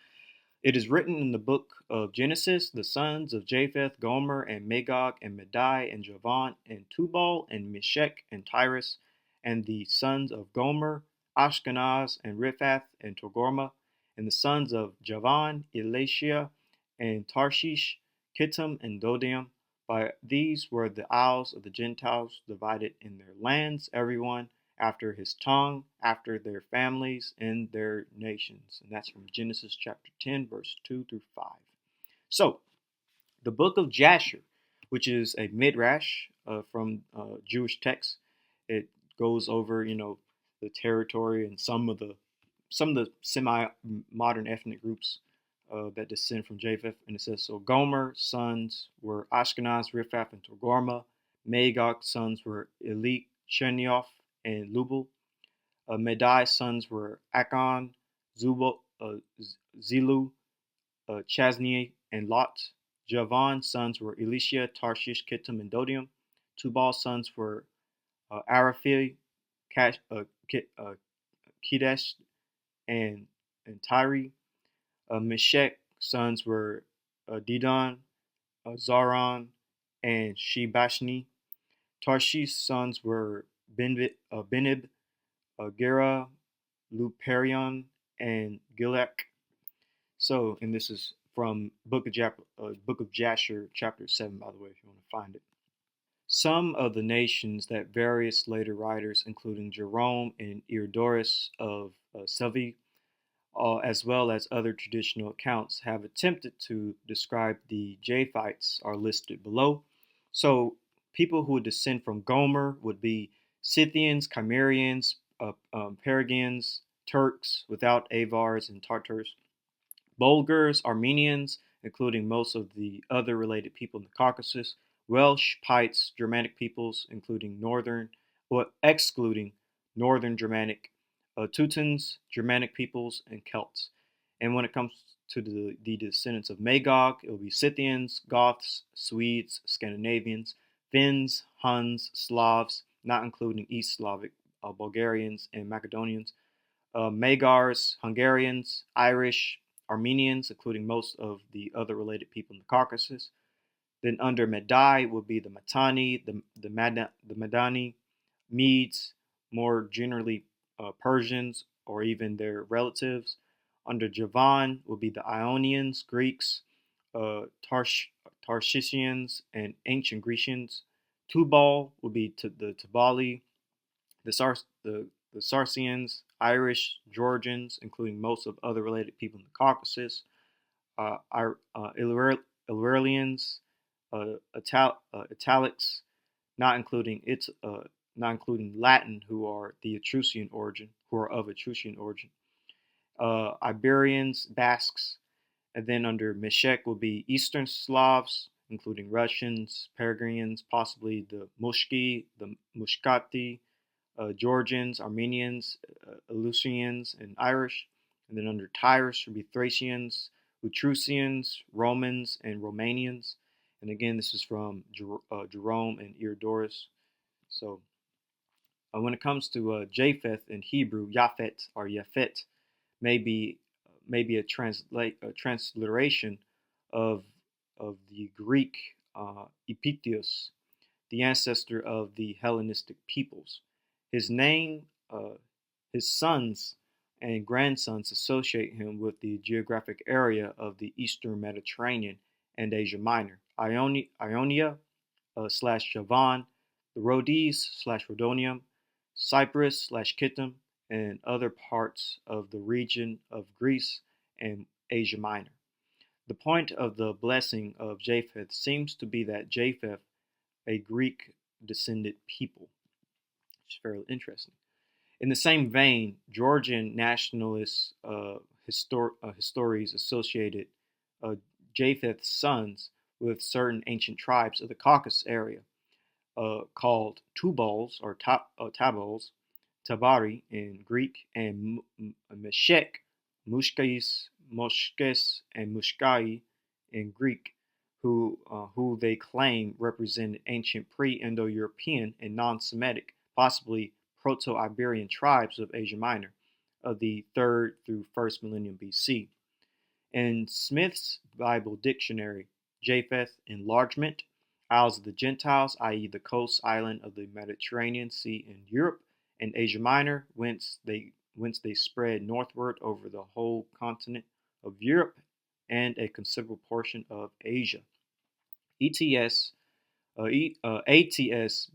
It is written in the book of Genesis, the sons of Japheth, Gomer, and Magog, and Madai, and Javan, and Tubal, and Meshech, and Tyrus, and the sons of Gomer, Ashkenaz, and Riphath, and Togarmah, and the sons of Javan, Elishah, and Tarshish, Kittim, and Dodium. By these were the isles of the Gentiles divided in their lands, everyone after his tongue, after their families, and their nations. And that's from Genesis chapter 10, verse 2 through 5. So, the book of Jasher, which is a midrash from Jewish texts, it goes over, the territory and some of the semi-modern ethnic groups that descend from Japheth. And it says, so Gomer's sons were Ashkenaz, Riphath, and Togarmah. Magog's sons were Eli, Chenioth, and Lubal. Madai's sons were Akon, Zubal, Zilu, Chazni, and Lot. Javan's sons were Elishah, Tarshish, Kittim, and Dodium. Tubal's sons were Araphi, Kedesh, and Tyre. Meshech's sons were Dedan, Zaran, and Shebashni. Tarshish's sons were Benib, Gera, Luperion, and Gilak. So, and this is from Book of Jasher, chapter 7, by the way, if you want to find it. Some of the nations that various later writers, including Jerome and Eudorus of Silvi, as well as other traditional accounts, have attempted to describe the Japhites are listed below. So, people who would descend from Gomer would be Scythians, Cimmerians, Perugians, Turks without Avars and Tartars, Bulgars, Armenians, including most of the other related people in the Caucasus, Welsh, Pites, Germanic peoples, excluding northern Germanic, Teutons, Germanic peoples, and Celts. And when it comes to the descendants of Magog, it will be Scythians, Goths, Swedes, Scandinavians, Finns, Huns, Slavs, not including East Slavic, Bulgarians, and Macedonians, Magyars, Hungarians, Irish, Armenians, including most of the other related people in the Caucasus. Then under Madai would be the Mitanni, the Madani, Medes, more generally Persians or even their relatives. Under Javan would be the Ionians, Greeks, Tarshishians, and ancient Grecians. Tubal would be the Tubali, the Sarcians, Irish, Georgians, including most of other related people in the Caucasus, Illyrians, Italics, not including Latin, who are of Etruscan origin, Iberians, Basques, And then under Meshech will be Eastern Slavs, including Russians, Peruvians, possibly the Mushki, the Mushkati, Georgians, Armenians, Eleusinians, and Irish. And then under Tyrus would be Thracians, Utrusians, Romans, and Romanians. And again, this is from Jerome and Eudorus. So when it comes to Japheth in Hebrew, Yaphet or Yaphet may be a transliteration of the Greek Epithetios, the ancestor of the Hellenistic peoples. His name, his sons and grandsons associate him with the geographic area of the Eastern Mediterranean and Asia Minor, Ionia slash Javan, the Rhodes slash Rhodonium, Cyprus slash Kittim, and other parts of the region of Greece and Asia Minor. The point of the blessing of Japheth seems to be that Japheth, a Greek descended people, which is fairly interesting. In the same vein, Georgian nationalist histories associated Japheth's sons with certain ancient tribes of the Caucasus area, called Tubals or Tabals, Tabari in Greek, and Meshech, Mushkes, and Mushkai in Greek, who they claim represented ancient pre-Indo-European and non-Semitic, possibly Proto-Iberian tribes of Asia Minor of the 3rd through 1st millennium BC. In Smith's Bible Dictionary, Japheth, enlargement, Isles of the Gentiles, i.e. the coast island of the Mediterranean Sea in Europe and Asia Minor, whence they spread northward over the whole continent of Europe and a considerable portion of Asia. ATS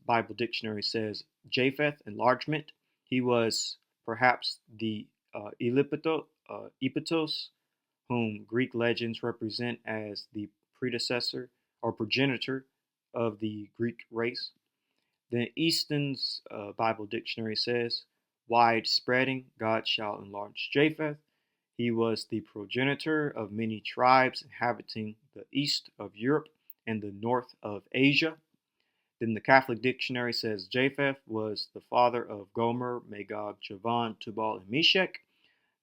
Bible Dictionary says Japheth, enlargement. He was perhaps the Epitos, whom Greek legends represent as the predecessor or progenitor of the Greek race. The Easton's Bible Dictionary says, wide spreading, God shall enlarge Japheth. He was the progenitor of many tribes inhabiting the east of Europe and the north of Asia. Then the Catholic Dictionary says Japheth was the father of Gomer, Magog, Javan, Tubal, and Meshech.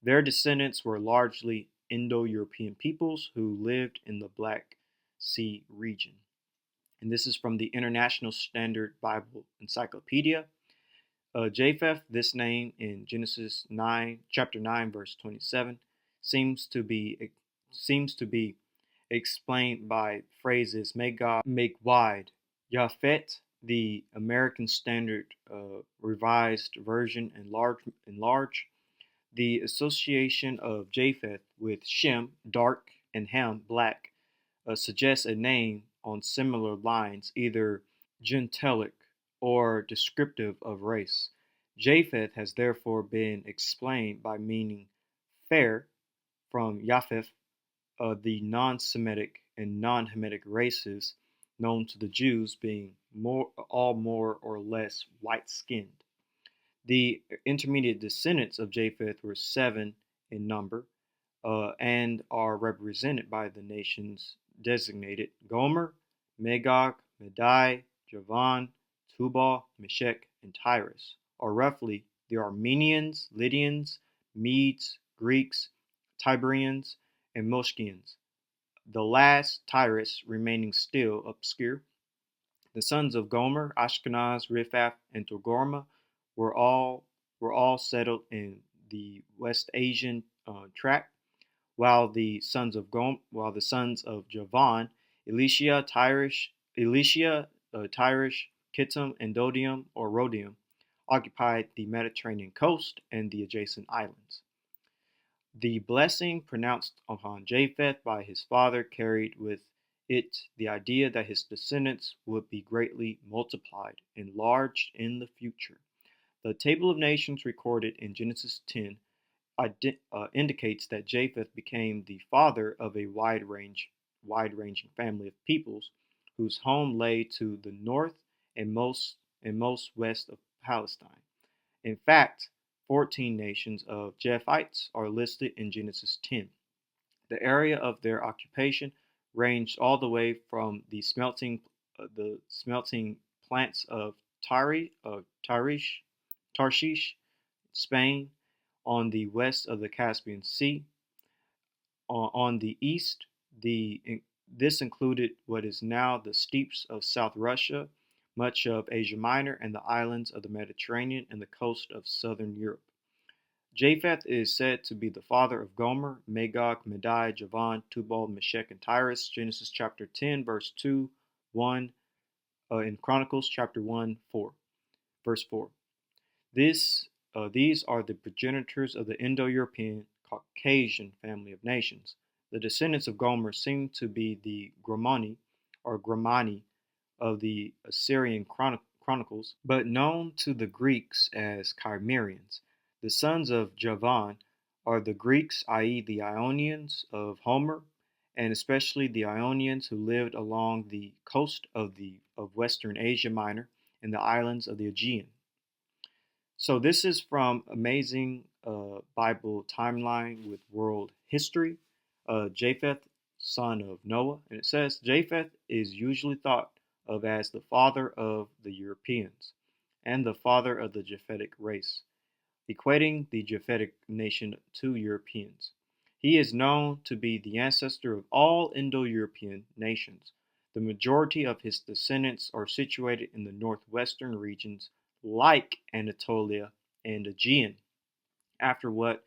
Their descendants were largely Indo-European peoples who lived in the Black Sea region. And this is from the International Standard Bible Encyclopedia. Japheth, this name in Genesis 9, chapter 9, verse 27, seems to be explained by phrases may God make wide. Yaphet, the American Standard Revised Version, enlarge. The association of Japheth with Shem, dark, and Ham, black, suggests a name on similar lines, either gentilic or descriptive of race. Japheth has therefore been explained by meaning fair from Japheth, the non-Semitic and non-Hamitic races known to the Jews being more or less white-skinned. The intermediate descendants of Japheth were 7 in number and are represented by the nations designated Gomer, Magog, Madai, Javan, Tubal, Meshech, and Tyrus, or roughly the Armenians, Lydians, Medes, Greeks, Tiberians, and Moschkians, the last Tyrus remaining still obscure. The sons of Gomer, Ashkenaz, Riphath, and Togarmah were all settled in the West Asian tract, while the sons of Javan, Elisha, Tyrish, Kittim, and Dodium or Rhodium, occupied the Mediterranean coast and the adjacent islands. The blessing pronounced upon Japheth by his father carried with it the idea that his descendants would be greatly multiplied, enlarged in the future. The table of nations recorded in Genesis 10 indicates that Japheth became the father of a wide-ranging family of peoples whose home lay to the north and most west of Palestine. In fact, 14 nations of Japhethites are listed in Genesis 10. The area of their occupation ranged all the way from the smelting plants of Tarshish, Spain, on the west of the Caspian Sea. On the east, this included what is now the steppes of South Russia, much of Asia Minor, and the islands of the Mediterranean and the coast of southern Europe. Japheth is said to be the father of Gomer, Magog, Madai, Javan, Tubal, Meshech, and Tyrus. Genesis chapter 10, verse 2, 1, in Chronicles chapter 1, 4, verse 4. These are the progenitors of the Indo-European Caucasian family of nations. The descendants of Gomer seem to be the Gramani of the Assyrian Chronicles, but known to the Greeks as Cimmerians. The sons of Javan are the Greeks, i.e., the Ionians of Homer, and especially the Ionians who lived along the coast of Western Asia Minor and the islands of the Aegean. So this is from Amazing Bible Timeline with World History. Japheth, son of Noah, and it says Japheth is usually thought of as the father of the Europeans and the father of the Japhetic race, equating the Japhetic nation to Europeans. He is known to be the ancestor of all Indo-European nations. The majority of his descendants are situated in the northwestern regions like Anatolia and Aegean. After what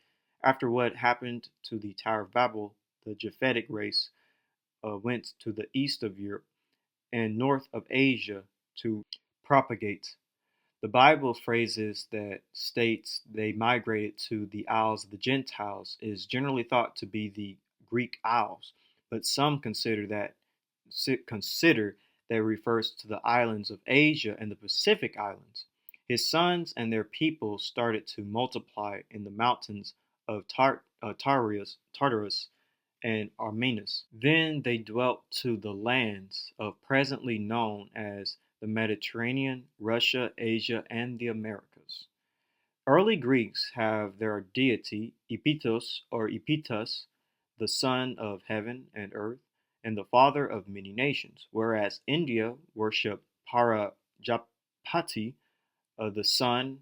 happened to the Tower of Babel, the Japhetic race went to the east of Europe and north of Asia to propagate. The Bible phrases that states they migrated to the Isles of the Gentiles is generally thought to be the Greek Isles, but some consider that refers to the islands of Asia and the Pacific Islands. His sons and their people started to multiply in the mountains of Tartarus and Armenius. Then they dwelt to the lands of presently known as the Mediterranean, Russia, Asia, and the Americas. Early Greeks have their deity Epitos or Epitas, the son of heaven and earth, and the father of many nations, whereas India worshipped Prajapati, the sun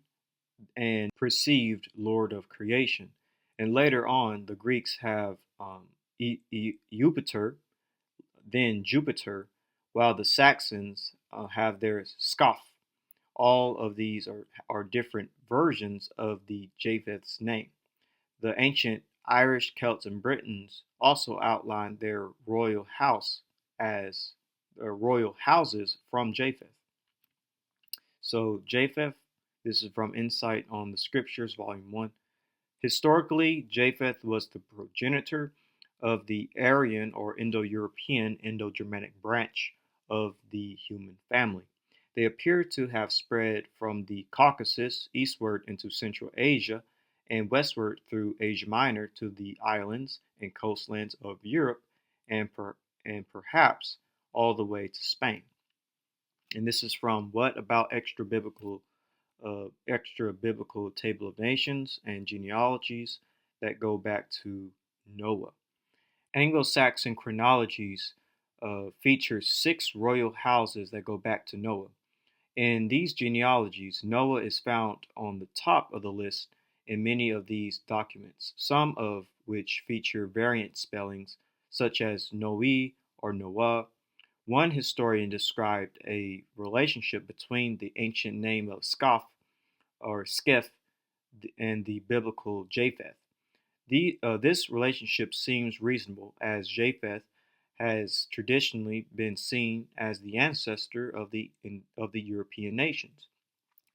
and perceived lord of creation. And later on, the Greeks have Jupiter, then Jupiter, while the Saxons have their Scaph. All of these are different versions of the Japheth's name. The ancient Irish, Celts, and Britons also outlined their royal house as royal houses from Japheth. So Japheth, this is from Insight on the Scriptures, Volume 1. Historically, Japheth was the progenitor of the Aryan or Indo-European, Indo-Germanic branch of the human family. They appear to have spread from the Caucasus eastward into Central Asia and westward through Asia Minor to the islands and coastlands of Europe and perhaps all the way to Spain. And this is from What About Extra Biblical Table of Nations and Genealogies that go back to Noah. Anglo-Saxon chronologies feature 6 royal houses that go back to Noah. In these genealogies, Noah is found on the top of the list in many of these documents, some of which feature variant spellings such as Noe or Noah. One historian described a relationship between the ancient name of Scaph or Skeph and the biblical Japheth. This relationship seems reasonable, as Japheth has traditionally been seen as the ancestor of the European nations.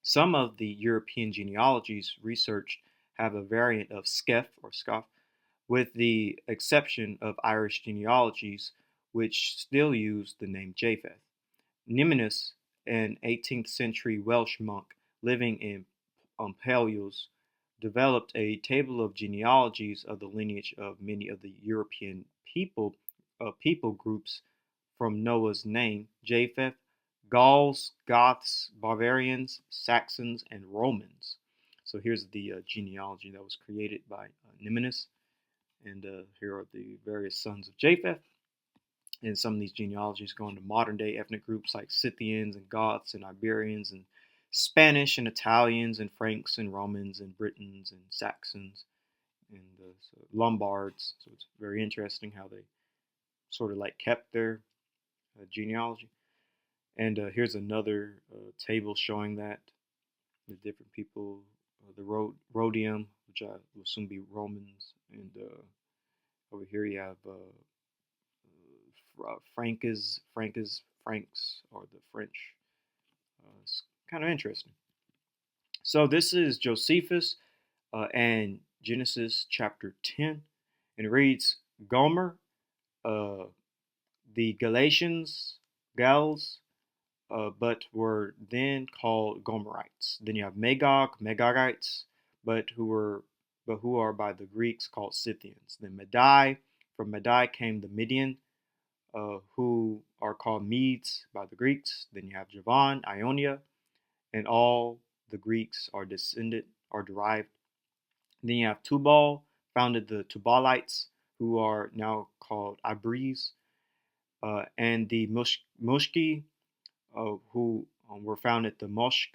Some of the European genealogies researched have a variant of Skeph or Scaph, with the exception of Irish genealogies, which still use the name Japheth. Neminus, an 18th century Welsh monk living in Paleolithic, developed a table of genealogies of the lineage of many of the European people groups from Noah's name: Japheth, Gauls, Goths, Bavarians, Saxons, and Romans. So here's the genealogy that was created by Neminus. And here are the various sons of Japheth. And some of these genealogies go into modern day ethnic groups like Scythians and Goths and Iberians and Spanish and Italians and Franks and Romans and Britons and Saxons and so Lombards. So it's very interesting how they sort of like kept their genealogy. And here's another table showing that the different people, the Rhodium, which will soon be Romans, and over here you have Franks, or the French. It's kind of interesting. So this is Josephus and Genesis chapter 10, and it reads, Gomer, the Gals, but were then called Gomerites. Then you have Magogites, but who are by the Greeks called Scythians. Then Madai, from Madai came the Midian, who are called Medes by the Greeks. Then you have Javan, Ionia, and all the Greeks are derived. Then you have Tubal, founded the Tubalites, who are now called Ibris, and the Mushki, who were founded the Moshk,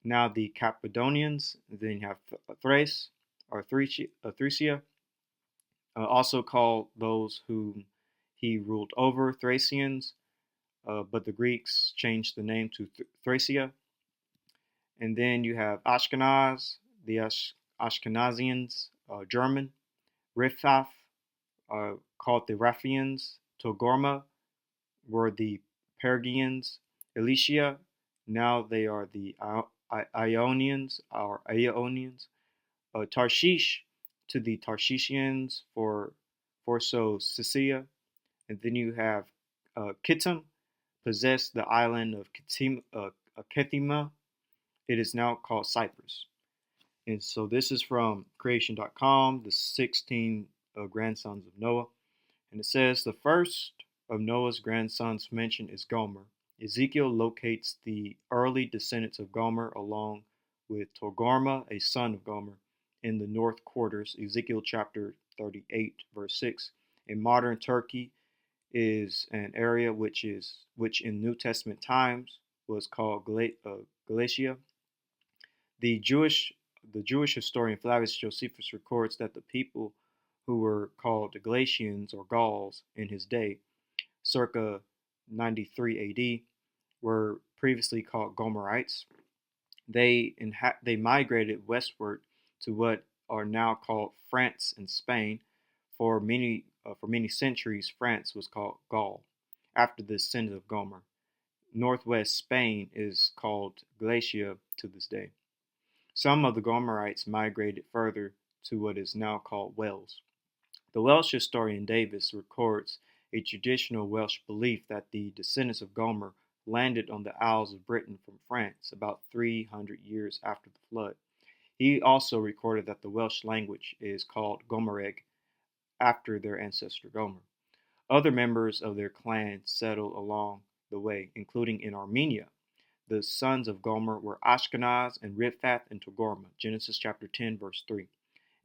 now the Cappadonians. Then you have Thrace, or Thracia, also called those whom he ruled over Thracians, but the Greeks changed the name to Thracia. And then you have Ashkenaz, the Ashkenazians, German, Rifaf, called the Raphians, Togorma were the Pergians, Elysia, now they are the Ionians, Tarshish to the Tarshishians for so Sicily, and then you have Kittim, possessed the island of Kithima. It is now called Cyprus. And so this is from creation.com, the 16 grandsons of Noah. And it says, the first of Noah's grandsons mentioned is Gomer. Ezekiel locates the early descendants of Gomer along with Togarma, a son of Gomer, in the north quarters. Ezekiel chapter 38, verse 6. In modern Turkey is an area which in New Testament times was called Galatia. The Jewish historian Flavius Josephus records that the people who were called the Galatians or Gauls in his day, circa 93 AD, were previously called Gomerites. They migrated westward to what are now called France and Spain. For many centuries, France was called Gaul, after the descendant of Gomer. Northwest Spain is called Galatia to this day. Some of the Gomerites migrated further to what is now called Wales. The Welsh historian Davis records a traditional Welsh belief that the descendants of Gomer landed on the Isles of Britain from France about 300 years after the flood. He also recorded that the Welsh language is called Gomereg, after their ancestor Gomer. Other members of their clan settled along the way, including in Armenia. The sons of Gomer were Ashkenaz and Riphath and Togarma, Genesis chapter 10, verse 3.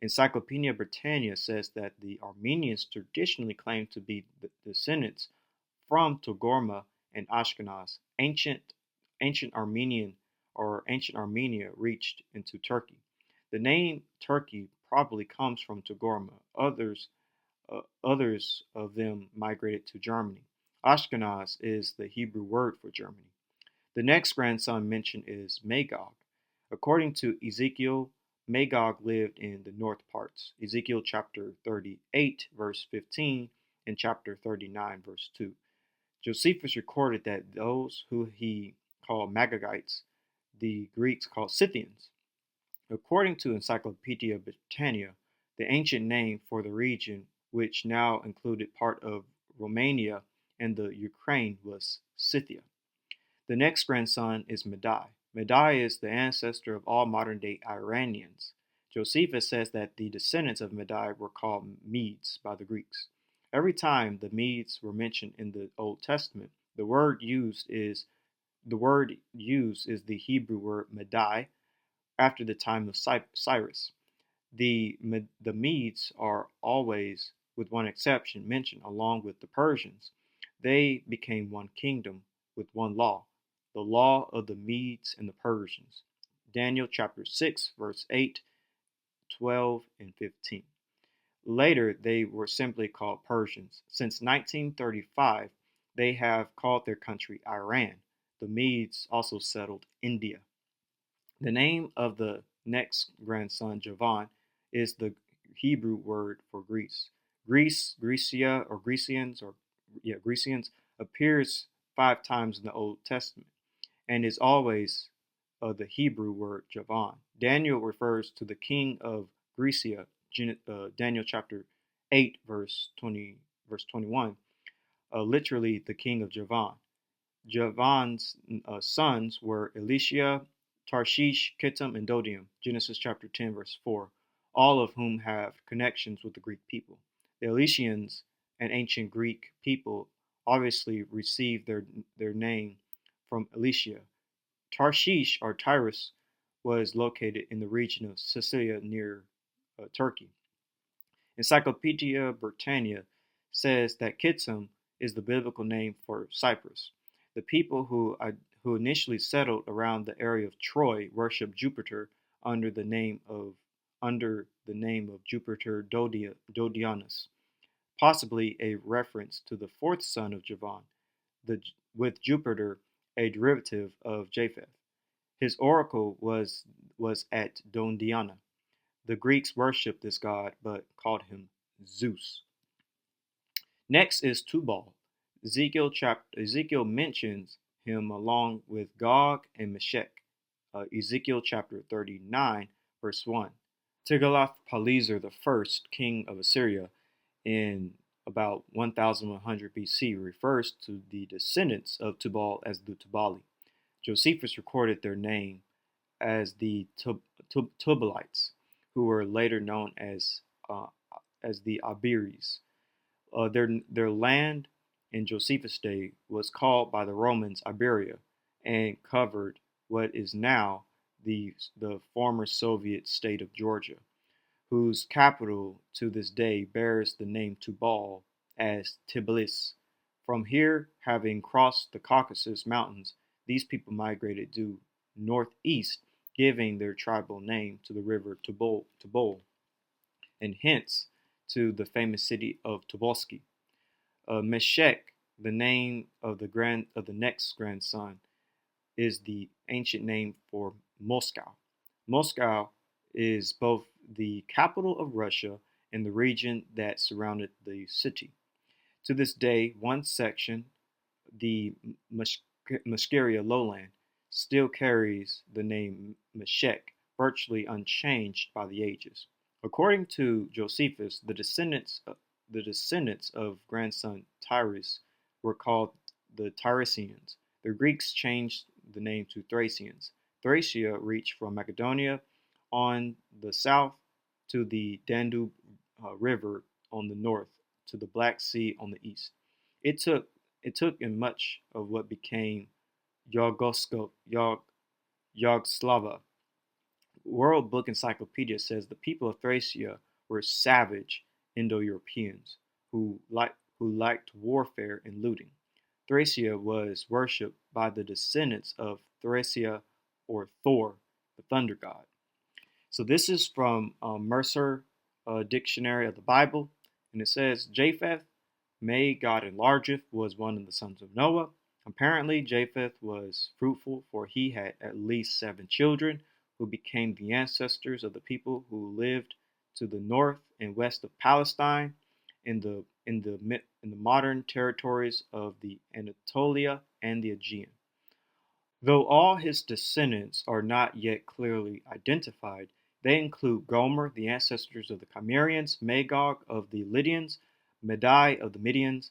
Encyclopedia Britannica says that the Armenians traditionally claim to be the descendants from Togarma and Ashkenaz. Ancient Armenia reached into Turkey. The name Turkey probably comes from Togarma. Others of them migrated to Germany. Ashkenaz is the Hebrew word for Germany. The next grandson mentioned is Magog. According to Ezekiel, Magog lived in the north parts. Ezekiel chapter 38, verse 15, and chapter 39, verse 2. Josephus recorded that those who he called Magogites, the Greeks called Scythians. According to Encyclopedia Britannica, the ancient name for the region, which now included part of Romania and the Ukraine, was Scythia. The next grandson is Madai. Madai is the ancestor of all modern-day Iranians. Josephus says that the descendants of Madai were called Medes by the Greeks. Every time the Medes were mentioned in the Old Testament, the word used is the Hebrew word Madai, after the time of Cyrus. The Medes are always, with one exception, mentioned along with the Persians. They became one kingdom with one law, the law of the Medes and the Persians. Daniel chapter 6, verse 8, 12, and 15. Later, they were simply called Persians. Since 1935, they have called their country Iran. The Medes also settled India. The name of the next grandson, Javan, is the Hebrew word for Greece. Grecia, or Grecians, appears 5 times in the Old Testament and is always the Hebrew word Javan. Daniel refers to the king of Grecia, Daniel chapter 8, verse 21, literally the king of Javan. Javan's sons were Elisha, Tarshish, Kittim, and Dodium, Genesis chapter 10, verse 4, all of whom have connections with the Greek people. The Elysians, an ancient Greek people, obviously received their name from Elisha. Tarshish, or Tyrus, was located in the region of Sicilia near Turkey. Encyclopedia Britannica says that Kittim is the biblical name for Cyprus. The people who initially settled around the area of Troy worshiped Jupiter under the name of Jupiter Dodianus, possibly a reference to the fourth son of Javan, with Jupiter a derivative of Japheth. His oracle was at Dodiana. The Greeks worshipped this god but called him Zeus. Next is Tubal. Ezekiel mentions him along with Gog and Meshech. Ezekiel chapter 39, verse 1. Tiglath-Pileser I, king of Assyria, in about 1100 BC, refers to the descendants of Tubal as the Tubali. Josephus recorded their name as the Tubalites, who were later known as the Iberes. Their land in Josephus' day was called by the Romans Iberia and covered what is now the former Soviet state of Georgia, whose capital to this day bears the name Tubal as Tbilisi. From here, having crossed the Caucasus Mountains, these people migrated due northeast, giving their tribal name to the river Tubol, and hence to the famous city of Tobolsky. Meshech, the name of the next grandson, is the ancient name for Moscow. Moscow is both the capital of Russia and the region that surrounded the city. To this day, one section, the Mashkaria lowland, still carries the name Meshech, virtually unchanged by the ages. According to Josephus, the descendants of grandson Tyrus were called the Tyresians. The Greeks changed the name to Thracians. Thracia reached from Macedonia on the south to the Danube River on the north to the Black Sea on the east. It took in much of what became Yugoslava. World Book Encyclopedia says the people of Thracia were savage Indo-Europeans who liked warfare and looting. Thracia was worshipped by the descendants of Thracia, or Thor, the thunder god. So this is from Mercer Dictionary of the Bible, and it says Japheth, may God enlargeth, was one of the sons of Noah. Apparently, Japheth was fruitful, for he had at least 7 children, who became the ancestors of the people who lived to the north and west of Palestine, in the modern territories of the Anatolia and the Aegean. Though all his descendants are not yet clearly identified, they include Gomer, the ancestors of the Cimmerians, Magog of the Lydians, Medai of the Medians,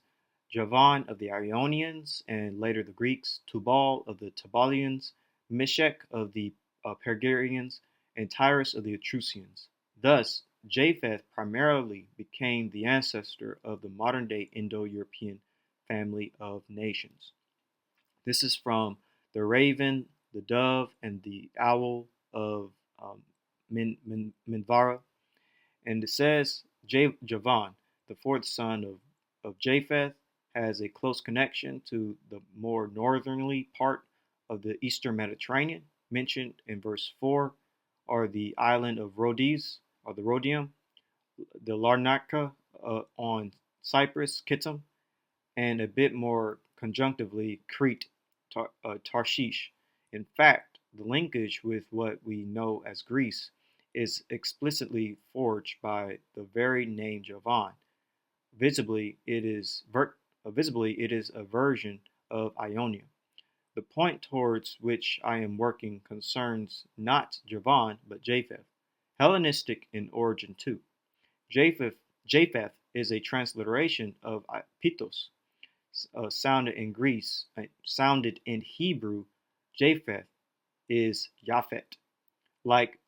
Javan of the Ionians, and later the Greeks, Tubal of the Tubalians, Meshech of the Pergarians, and Tyrus of the Etruscans. Thus, Japheth primarily became the ancestor of the modern-day Indo-European family of nations. This is from the Raven, the Dove, and the Owl of Minvara. And it says Javan, the fourth son of Japheth, has a close connection to the more northerly part of the eastern Mediterranean. Mentioned in verse 4 are the island of Rhodes, or the Rhodium, the Larnaca on Cyprus, Kittim, and a bit more conjunctively Crete, Tarshish. In fact, the linkage with what we know as Greece is explicitly forged by the very name Javan. Visibly, it is a version of Ionia. The point towards which I am working concerns not Javan, but Japheth, Hellenistic in origin too. Japheth is a transliteration of Pitos, sounded in Hebrew. Japheth is Yaphet. Like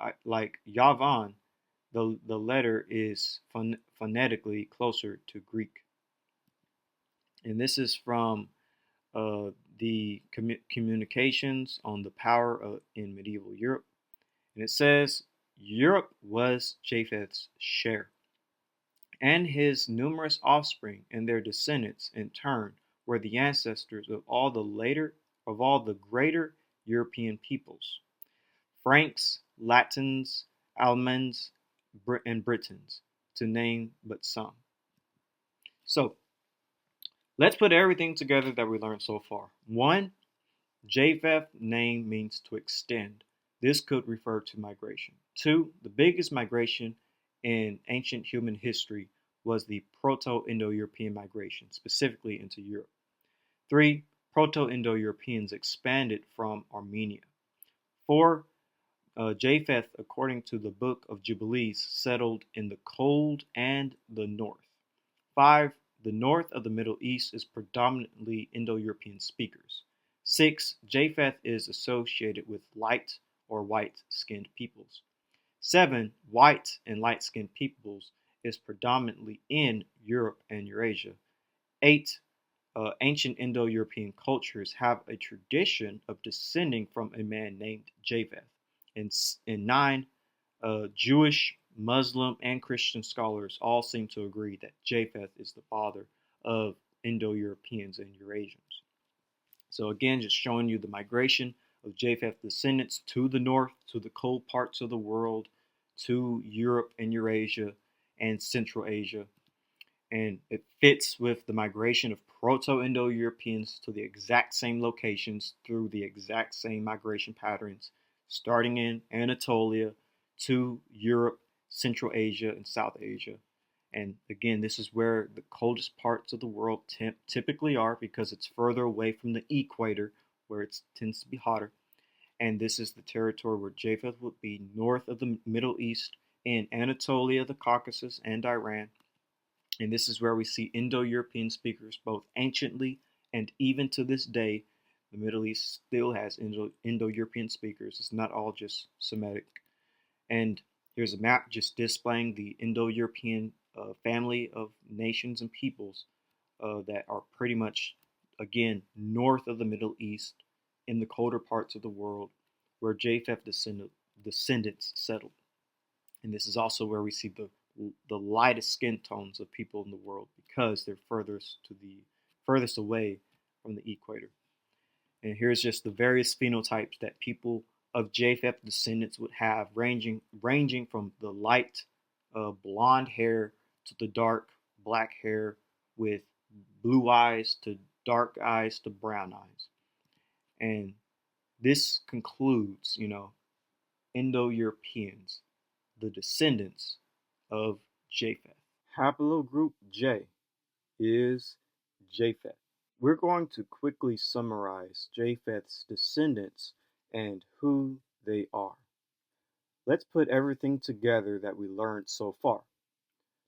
Yavan, the letter is phonetically closer to Greek. And this is from the communications on the power in medieval Europe. And it says, Europe was Japheth's share, and his numerous offspring and their descendants in turn were the ancestors of all the greater European peoples, Franks, Latins, Almans, and Britons, to name but some. So, let's put everything together that we learned so far. 1. Japheth name means to extend. This could refer to migration. 2. The biggest migration in ancient human history was the Proto-Indo-European migration, specifically into Europe. 3. Proto-Indo-Europeans expanded from Armenia. 4. Japheth, according to the Book of Jubilees, settled in the cold and the north. 5. The north of the Middle East is predominantly Indo-European speakers. 6. Japheth is associated with light or white-skinned peoples. 7. White and light-skinned peoples is predominantly in Europe and Eurasia. 8. Ancient Indo-European cultures have a tradition of descending from a man named Japheth. And 9. Jewish, Muslim, and Christian scholars all seem to agree that Japheth is the father of Indo-Europeans and Eurasians. So again, just showing you the migration of Japheth descendants to the north, to the cold parts of the world, to Europe and Eurasia and Central Asia. And it fits with the migration of Proto-Indo-Europeans to the exact same locations through the exact same migration patterns, starting in Anatolia to Europe, Central Asia, and South Asia. And again, this is where the coldest parts of the world typically are, because it's further away from the equator, where it tends to be hotter. And this is the territory where Japheth would be north of the Middle East, in Anatolia, the Caucasus, and Iran. And this is where we see Indo-European speakers, both anciently and even to this day. The Middle East still has Indo-European speakers. It's not all just Semitic. And here's a map just displaying the Indo-European family of nations and peoples that are pretty much, again, north of the Middle East, in the colder parts of the world, where Japheth descendants settled. And this is also where we see the lightest skin tones of people in the world, because they're furthest away from the equator. And here's just the various phenotypes that people of Japheth descendants would have, ranging from the light blonde hair to the dark black hair with blue eyes to dark eyes to brown eyes. And this concludes, Indo-Europeans, the descendants of Japheth. Haplogroup J is Japheth. We're going to quickly summarize Japheth's descendants and who they are. Let's put everything together that we learned so far.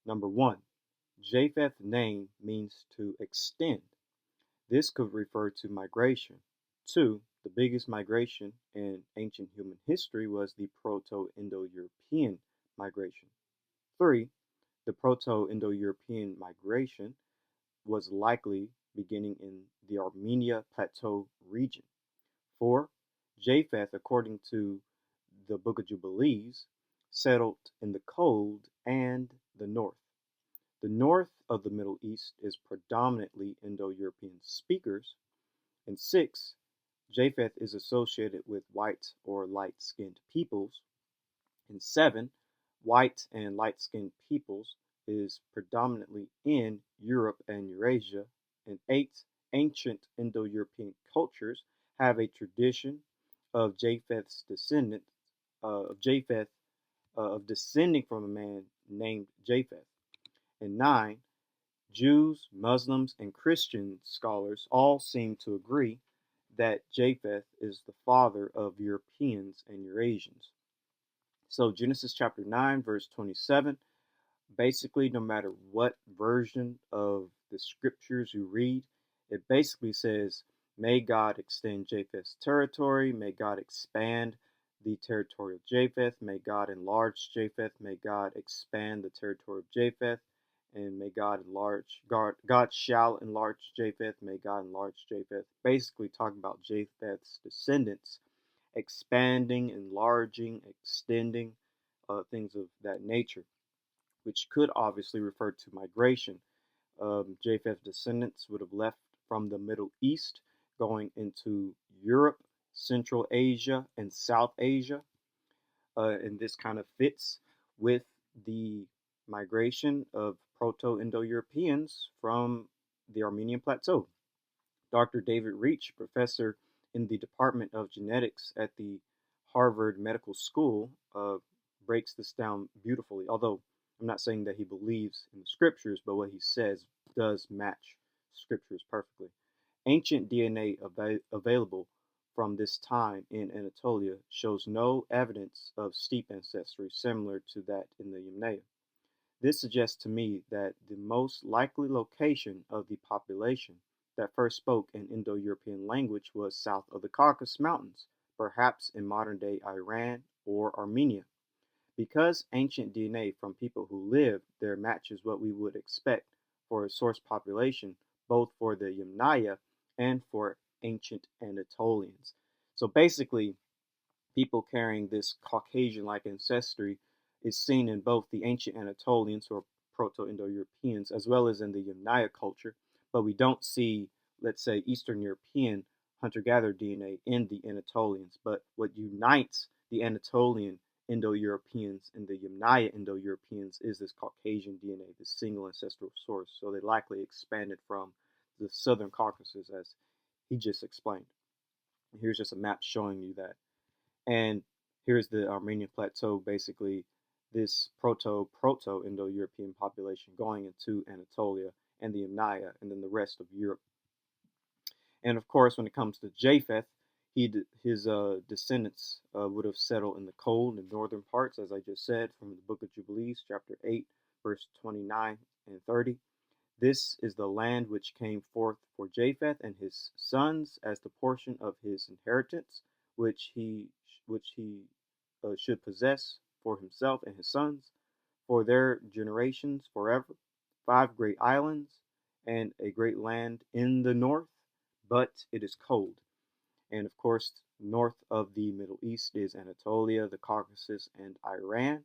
Number 1, Japheth's name means to extend. This could refer to migration. 2, the biggest migration in ancient human history was the Proto-Indo-European migration. 3, the Proto-Indo-European migration was likely beginning in the Armenia Plateau region. 4, Japheth, according to the Book of Jubilees, settled in the cold and the north. The north of the Middle East is predominantly Indo-European speakers. And 6, Japheth is associated with white or light-skinned peoples. And 7, white and light-skinned peoples is predominantly in Europe and Eurasia. And 8, ancient Indo-European cultures have a tradition of Japheth's descendant of Japheth of descending from a man named Japheth. And 9, Jews, Muslims, and Christian scholars all seem to agree that Japheth is the father of Europeans and Eurasians. So Genesis chapter 9, verse 27, basically no matter what version of the scriptures you read, it basically says, may God extend Japheth's territory, may God expand the territory of Japheth, may God enlarge Japheth, may God expand the territory of Japheth, and may God God shall enlarge Japheth, may God enlarge Japheth. Basically talking about Japheth's descendants expanding, enlarging, extending, things of that nature, which could obviously refer to migration. Japheth's descendants would have left from the Middle East, going into Europe, Central Asia, and South Asia. And this kind of fits with the migration of Proto-Indo-Europeans from the Armenian Plateau. Dr. David Reach, professor in the Department of Genetics at the Harvard Medical School, breaks this down beautifully. Although I'm not saying that he believes in the scriptures, but what he says does match scriptures perfectly. Ancient DNA available from this time in Anatolia shows no evidence of steep ancestry similar to that in the Yamnaya. This suggests to me that the most likely location of the population that first spoke an Indo-European language was south of the Caucasus Mountains, perhaps in modern-day Iran or Armenia. Because ancient DNA from people who lived there matches what we would expect for a source population, both for the Yamnaya and for ancient Anatolians. So basically, people carrying this Caucasian-like ancestry is seen in both the ancient Anatolians, or Proto-Indo-Europeans, as well as in the Yamnaya culture, but we don't see, let's say, Eastern European hunter-gatherer DNA in the Anatolians. But what unites the Anatolian Indo-Europeans and the Yamnaya Indo-Europeans is this Caucasian DNA, this single ancestral source. So they likely expanded from the southern Caucasus, as he just explained. Here's just a map showing you that. And here's the Armenian Plateau, basically this Proto-Indo-European population going into Anatolia and the Yamnaya and then the rest of Europe. And of course, when it comes to Japheth, his descendants would have settled in the cold and northern parts, as I just said, from the book of Jubilees, chapter 8, verse 29 and 30. This is the land which came forth for Japheth and his sons as the portion of his inheritance, which he should possess for himself and his sons, for their generations forever. 5 great islands and a great land in the north, but it is cold. And of course, north of the Middle East is Anatolia, the Caucasus, and Iran,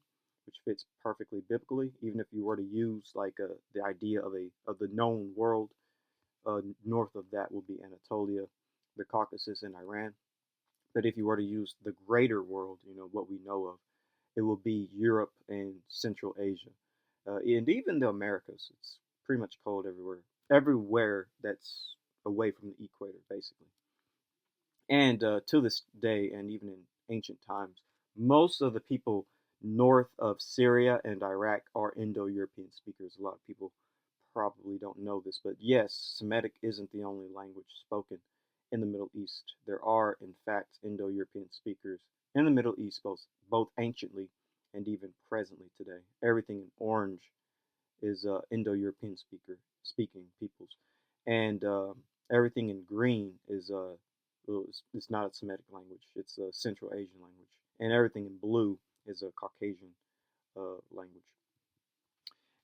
which fits perfectly biblically. Even if you were to use like the idea of the known world, north of that will be Anatolia, the Caucasus, and Iran. But if you were to use the greater world, what we know of, it will be Europe and Central Asia, and even the Americas. It's pretty much cold everywhere that's away from the equator, basically. And to this day, and even in ancient times, most of the people north of Syria and Iraq are Indo-European speakers. A lot of people probably don't know this, but yes, Semitic isn't the only language spoken in the Middle East. There are, in fact, Indo-European speakers in the Middle East, both anciently and even presently today. Everything in orange is Indo-European speaking peoples, and everything in green is it's not a Semitic language; it's a Central Asian language, and everything in blue is a Caucasian language.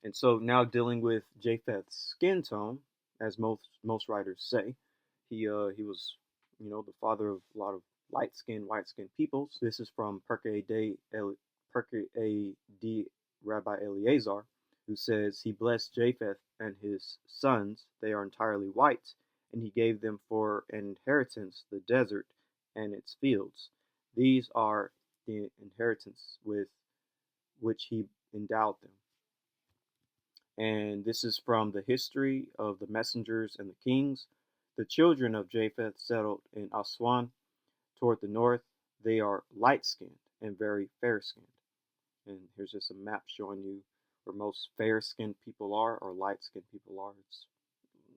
And so now dealing with Japheth's skin tone, as most writers say, he was the father of a lot of light skinned, white skinned peoples. This is from Perke de Perkei D. Rabbi Eleazar, who says he blessed Japheth and his sons. They are entirely white, and he gave them for an inheritance the desert and its fields. These are the inheritance with which he endowed them. And this is from the history of the messengers and the kings. The children of Japheth settled in Aswan toward the north. They are light-skinned and very fair-skinned. And here's just a map showing you where most fair-skinned people are or light-skinned people are. It's,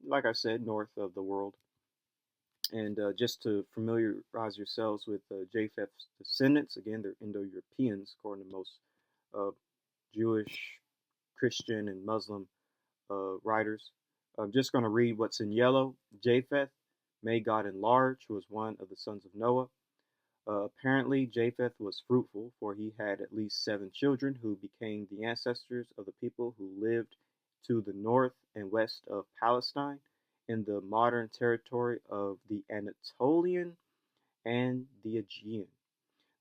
like I said, north of the world. And just to familiarize yourselves with Japheth's descendants, again, they're Indo-Europeans, according to most Jewish, Christian, and Muslim writers. I'm just going to read what's in yellow. Japheth, may God enlarge, who was one of the sons of Noah. Apparently, Japheth was fruitful, for he had at least 7 children who became the ancestors of the people who lived to the north and west of Palestine in the modern territory of the Anatolian and the Aegean.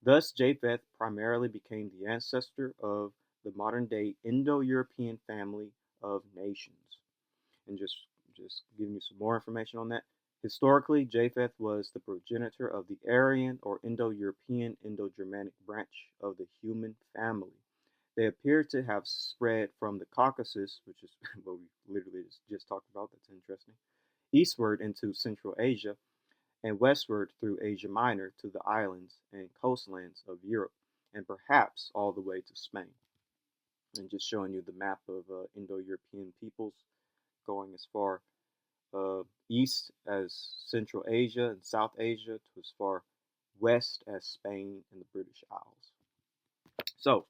Thus, Japheth primarily became the ancestor of the modern-day Indo-European family of nations. And just giving you some more information on that. Historically, Japheth was the progenitor of the Aryan or Indo-European Indo-Germanic branch of the human family. They appear to have spread from the Caucasus, which is what we literally just talked about, that's interesting, eastward into Central Asia, and westward through Asia Minor to the islands and coastlands of Europe, and perhaps all the way to Spain. And just showing you the map of Indo-European peoples going as far east as Central Asia and South Asia to as far west as Spain and the British Isles. So,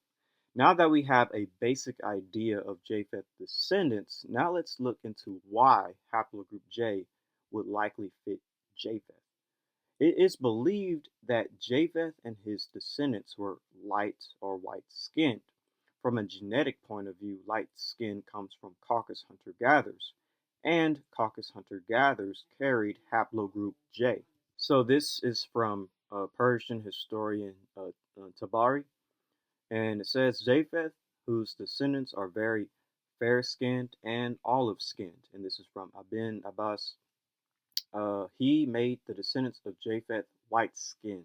now that we have a basic idea of Japheth's descendants, now let's look into why Haplogroup J would likely fit Japheth. It is believed that Japheth and his descendants were light or white-skinned. From a genetic point of view, light skin comes from Caucasus hunter-gatherers, and Caucasus hunter-gatherers carried haplogroup J. So this is from Persian historian Tabari, and it says Japheth, whose descendants are very fair-skinned and olive-skinned, and this is from Ibn Abbas. He made the descendants of Japheth white-skinned.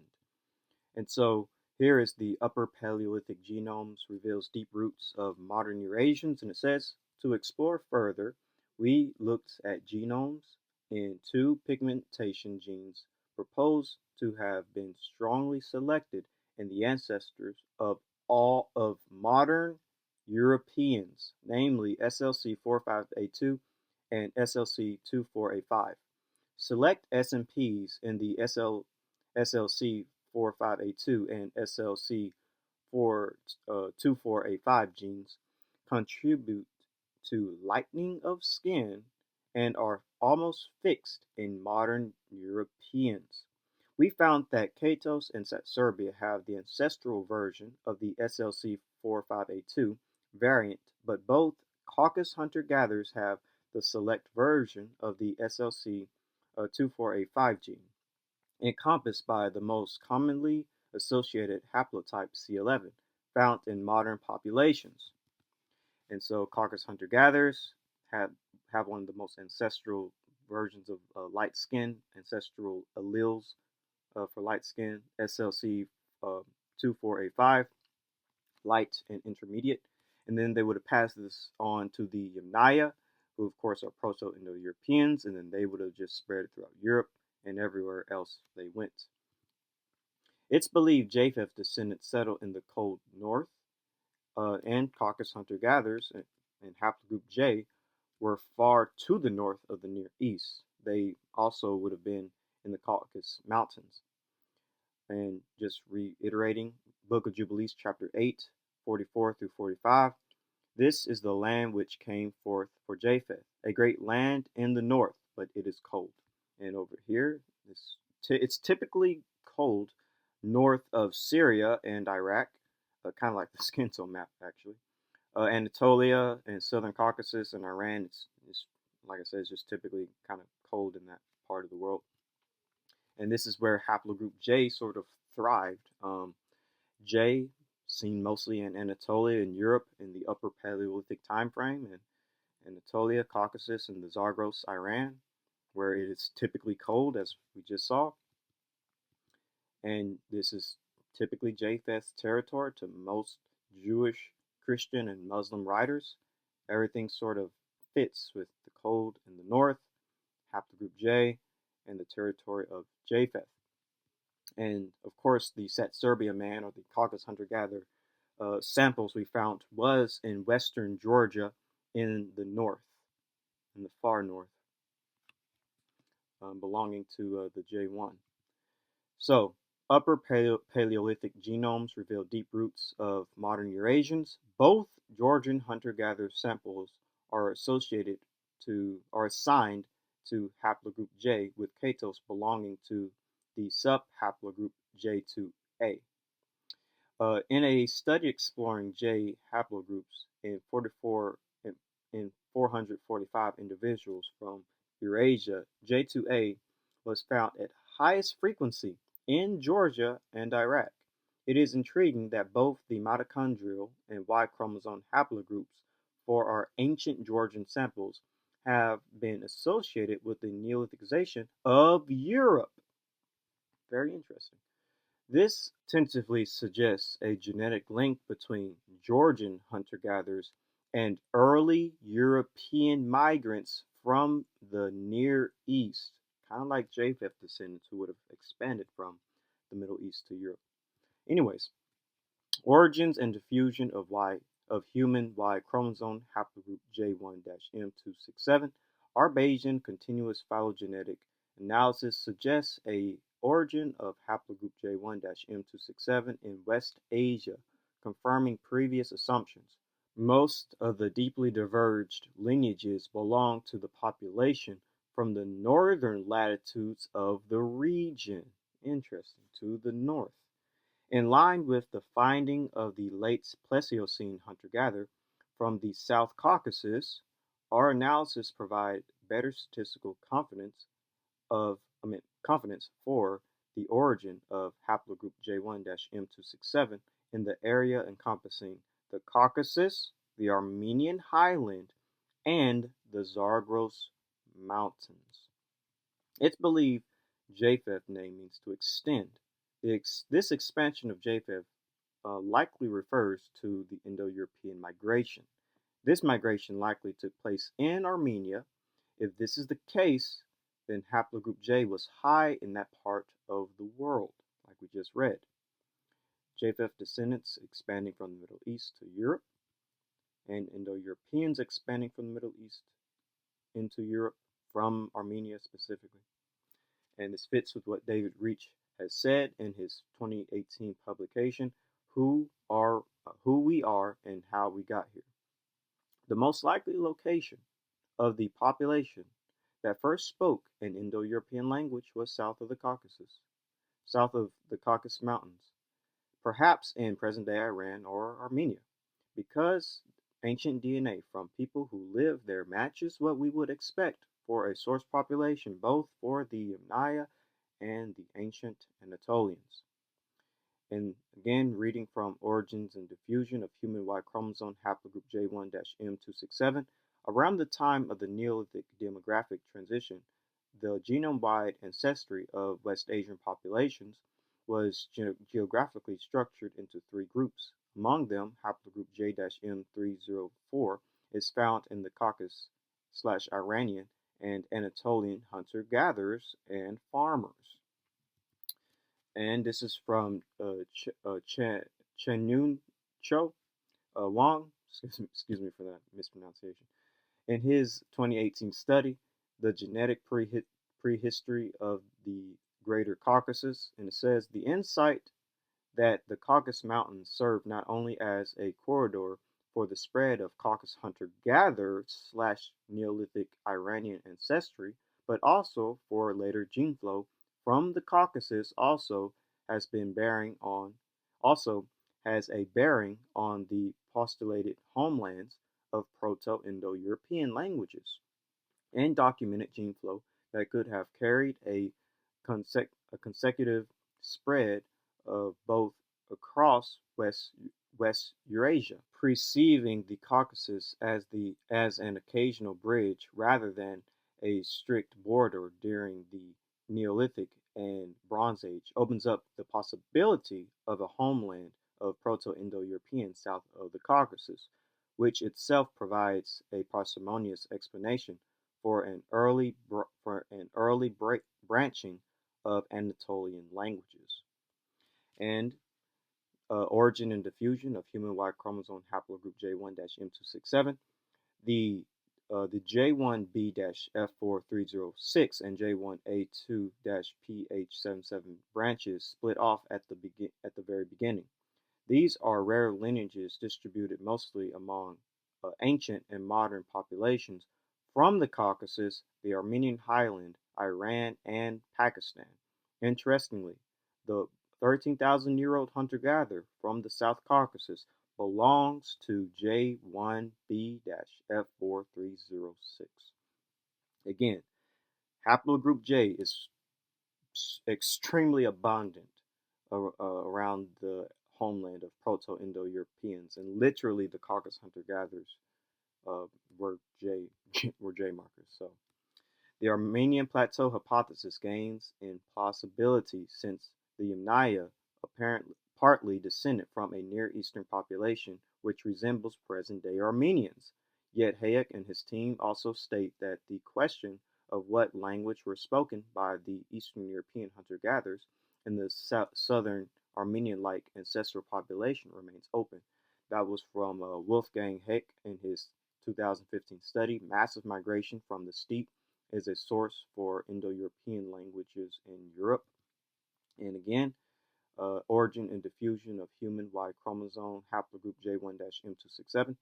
And so here is the Upper Paleolithic Genomes reveals deep roots of modern Eurasians, and it says, to explore further, we looked at genomes in 2 pigmentation genes proposed to have been strongly selected in the ancestors of all of modern Europeans, namely SLC45A2 and SLC24A5. Select SNPs in the SLC45A2 and SLC24A5 genes contribute to lightening of skin and are almost fixed in modern Europeans. We found that Katos and Serbia have the ancestral version of the SLC45A2 variant, but both Caucasus hunter-gatherers have the select version of the SLC24A5 gene, encompassed by the most commonly associated haplotype C11 found in modern populations. And so Caucasus hunter-gatherers have one of the most ancestral versions of light skin, ancestral alleles for light skin, SLC24A5, light and intermediate. And then they would have passed this on to the Yamnaya, who of course are Proto-Indo-Europeans, and then they would have just spread it throughout Europe and everywhere else they went. It's believed Japheth descendants settled in the cold north, and Caucasus hunter-gatherers and haplogroup J were far to the north of the Near East. They also would have been in the Caucasus Mountains. And just reiterating, Book of Jubilees, chapter 8, 44 through 45. This is the land which came forth for Japheth, a great land in the north, but it is cold. And over here, it's typically cold north of Syria and Iraq, kind of like the skin tone map, actually. Anatolia and southern Caucasus and Iran, it's like I said, it's just typically kind of cold in that part of the world. And this is where haplogroup J sort of thrived. J seen mostly in Anatolia and Europe in the Upper Paleolithic time frame, and Anatolia, Caucasus, and the Zagros, Iran, where it is typically cold, as we just saw. And this is typically Japheth's territory to most Jewish, Christian, and Muslim writers. Everything sort of fits with the cold in the north, Haplogroup J, and the territory of Japheth. And of course, the Satsserbia man, or the Caucasus hunter-gatherer samples we found was in western Georgia in the north, in the far north, belonging to the J1. So, Upper Paleolithic genomes reveal deep roots of modern Eurasians. Both Georgian hunter-gatherer samples are associated to, are assigned to haplogroup J, with Katos belonging to the subhaplogroup J2A. In a study exploring J haplogroups in 445 individuals from Eurasia, J2A was found at highest frequency in Georgia and Iraq. It is intriguing that both the mitochondrial and Y chromosome haplogroups for our ancient Georgian samples have been associated with the Neolithicization of Europe. Very interesting. This tentatively suggests a genetic link between Georgian hunter-gatherers and early European migrants from the Near East, kind of like Japheth descendants who would have expanded from the Middle East to Europe. Anyways, origins and diffusion of human Y chromosome haplogroup J1-M267. Our Bayesian continuous phylogenetic analysis suggests a origin of haplogroup J1-M267 in West Asia, confirming previous assumptions. Most of the deeply diverged lineages belong to the population from the northern latitudes of the region. Interesting, to the north. In line with the finding of the late Pleistocene hunter-gatherer from the South Caucasus, our analysis provides better statistical confidence for the origin of haplogroup J1-M267 in the area encompassing the Caucasus, the Armenian highland, and the Zagros Mountains. It's believed Japheth name means to extend. This expansion of Japheth likely refers to the Indo-European migration. This migration likely took place in Armenia. If this is the case, then haplogroup J was high in that part of the world, like we just read. Japheth descendants expanding from the Middle East to Europe, and Indo-Europeans expanding from the Middle East into Europe, from Armenia specifically. And this fits with what David Reich has said in his 2018 publication, Who We Are and How We Got Here. The most likely location of the population that first spoke an Indo-European language was south of the Caucasus, south of the Caucasus Mountains, perhaps in present-day Iran or Armenia, because ancient DNA from people who live there matches what we would expect for a source population both for the Yamnaya and the ancient Anatolians. And again, reading from Origins and Diffusion of Human Y Chromosome Haplogroup J1-M267, around the time of the Neolithic demographic transition, the genome-wide ancestry of West Asian populations was geographically structured into three groups. Among them, haplogroup J-M304 is found in the Caucasus/Iranian and Anatolian hunter-gatherers and farmers. And this is from Chenun Cho Wang, excuse me for that mispronunciation. In his 2018 study, The Genetic Prehistory of the Greater Caucasus, and it says the insight that the Caucasus Mountains served not only as a corridor for the spread of Caucasus hunter-gatherer/Neolithic Iranian ancestry, but also for later gene flow from the Caucasus also has a bearing on the postulated homelands of Proto-Indo-European languages, and documented gene flow that could have carried a consecutive spread of both across West West Eurasia, perceiving the Caucasus as an occasional bridge rather than a strict border during the Neolithic and Bronze Age, opens up the possibility of a homeland of Proto-Indo-Europeans south of the Caucasus, which itself provides a parsimonious explanation for an early branching of Anatolian languages. And origin and diffusion of human Y chromosome haplogroup J1-M267. The J1B-F4306 and J1A2-PH77 branches split off at the very beginning. These are rare lineages distributed mostly among ancient and modern populations from the Caucasus, the Armenian highland, Iran, and Pakistan. Interestingly, the 13,000-year-old hunter-gatherer from the South Caucasus belongs to J1B-F4306. Again, haplogroup J is extremely abundant around the homeland of Proto-Indo-Europeans, and literally the Caucasus hunter-gatherers were J markers. So the Armenian Plateau hypothesis gains in plausibility since the Yamnaya apparently partly descended from a Near Eastern population which resembles present-day Armenians. Yet Hayek and his team also state that the question of what language were spoken by the Eastern European hunter-gatherers in the southern Armenian-like ancestral population remains open. That was from Wolfgang Hayek in his 2015 study, Massive Migration from the Steppe is a source for Indo-European languages in Europe. And again, origin and diffusion of human Y chromosome haplogroup J1-M267.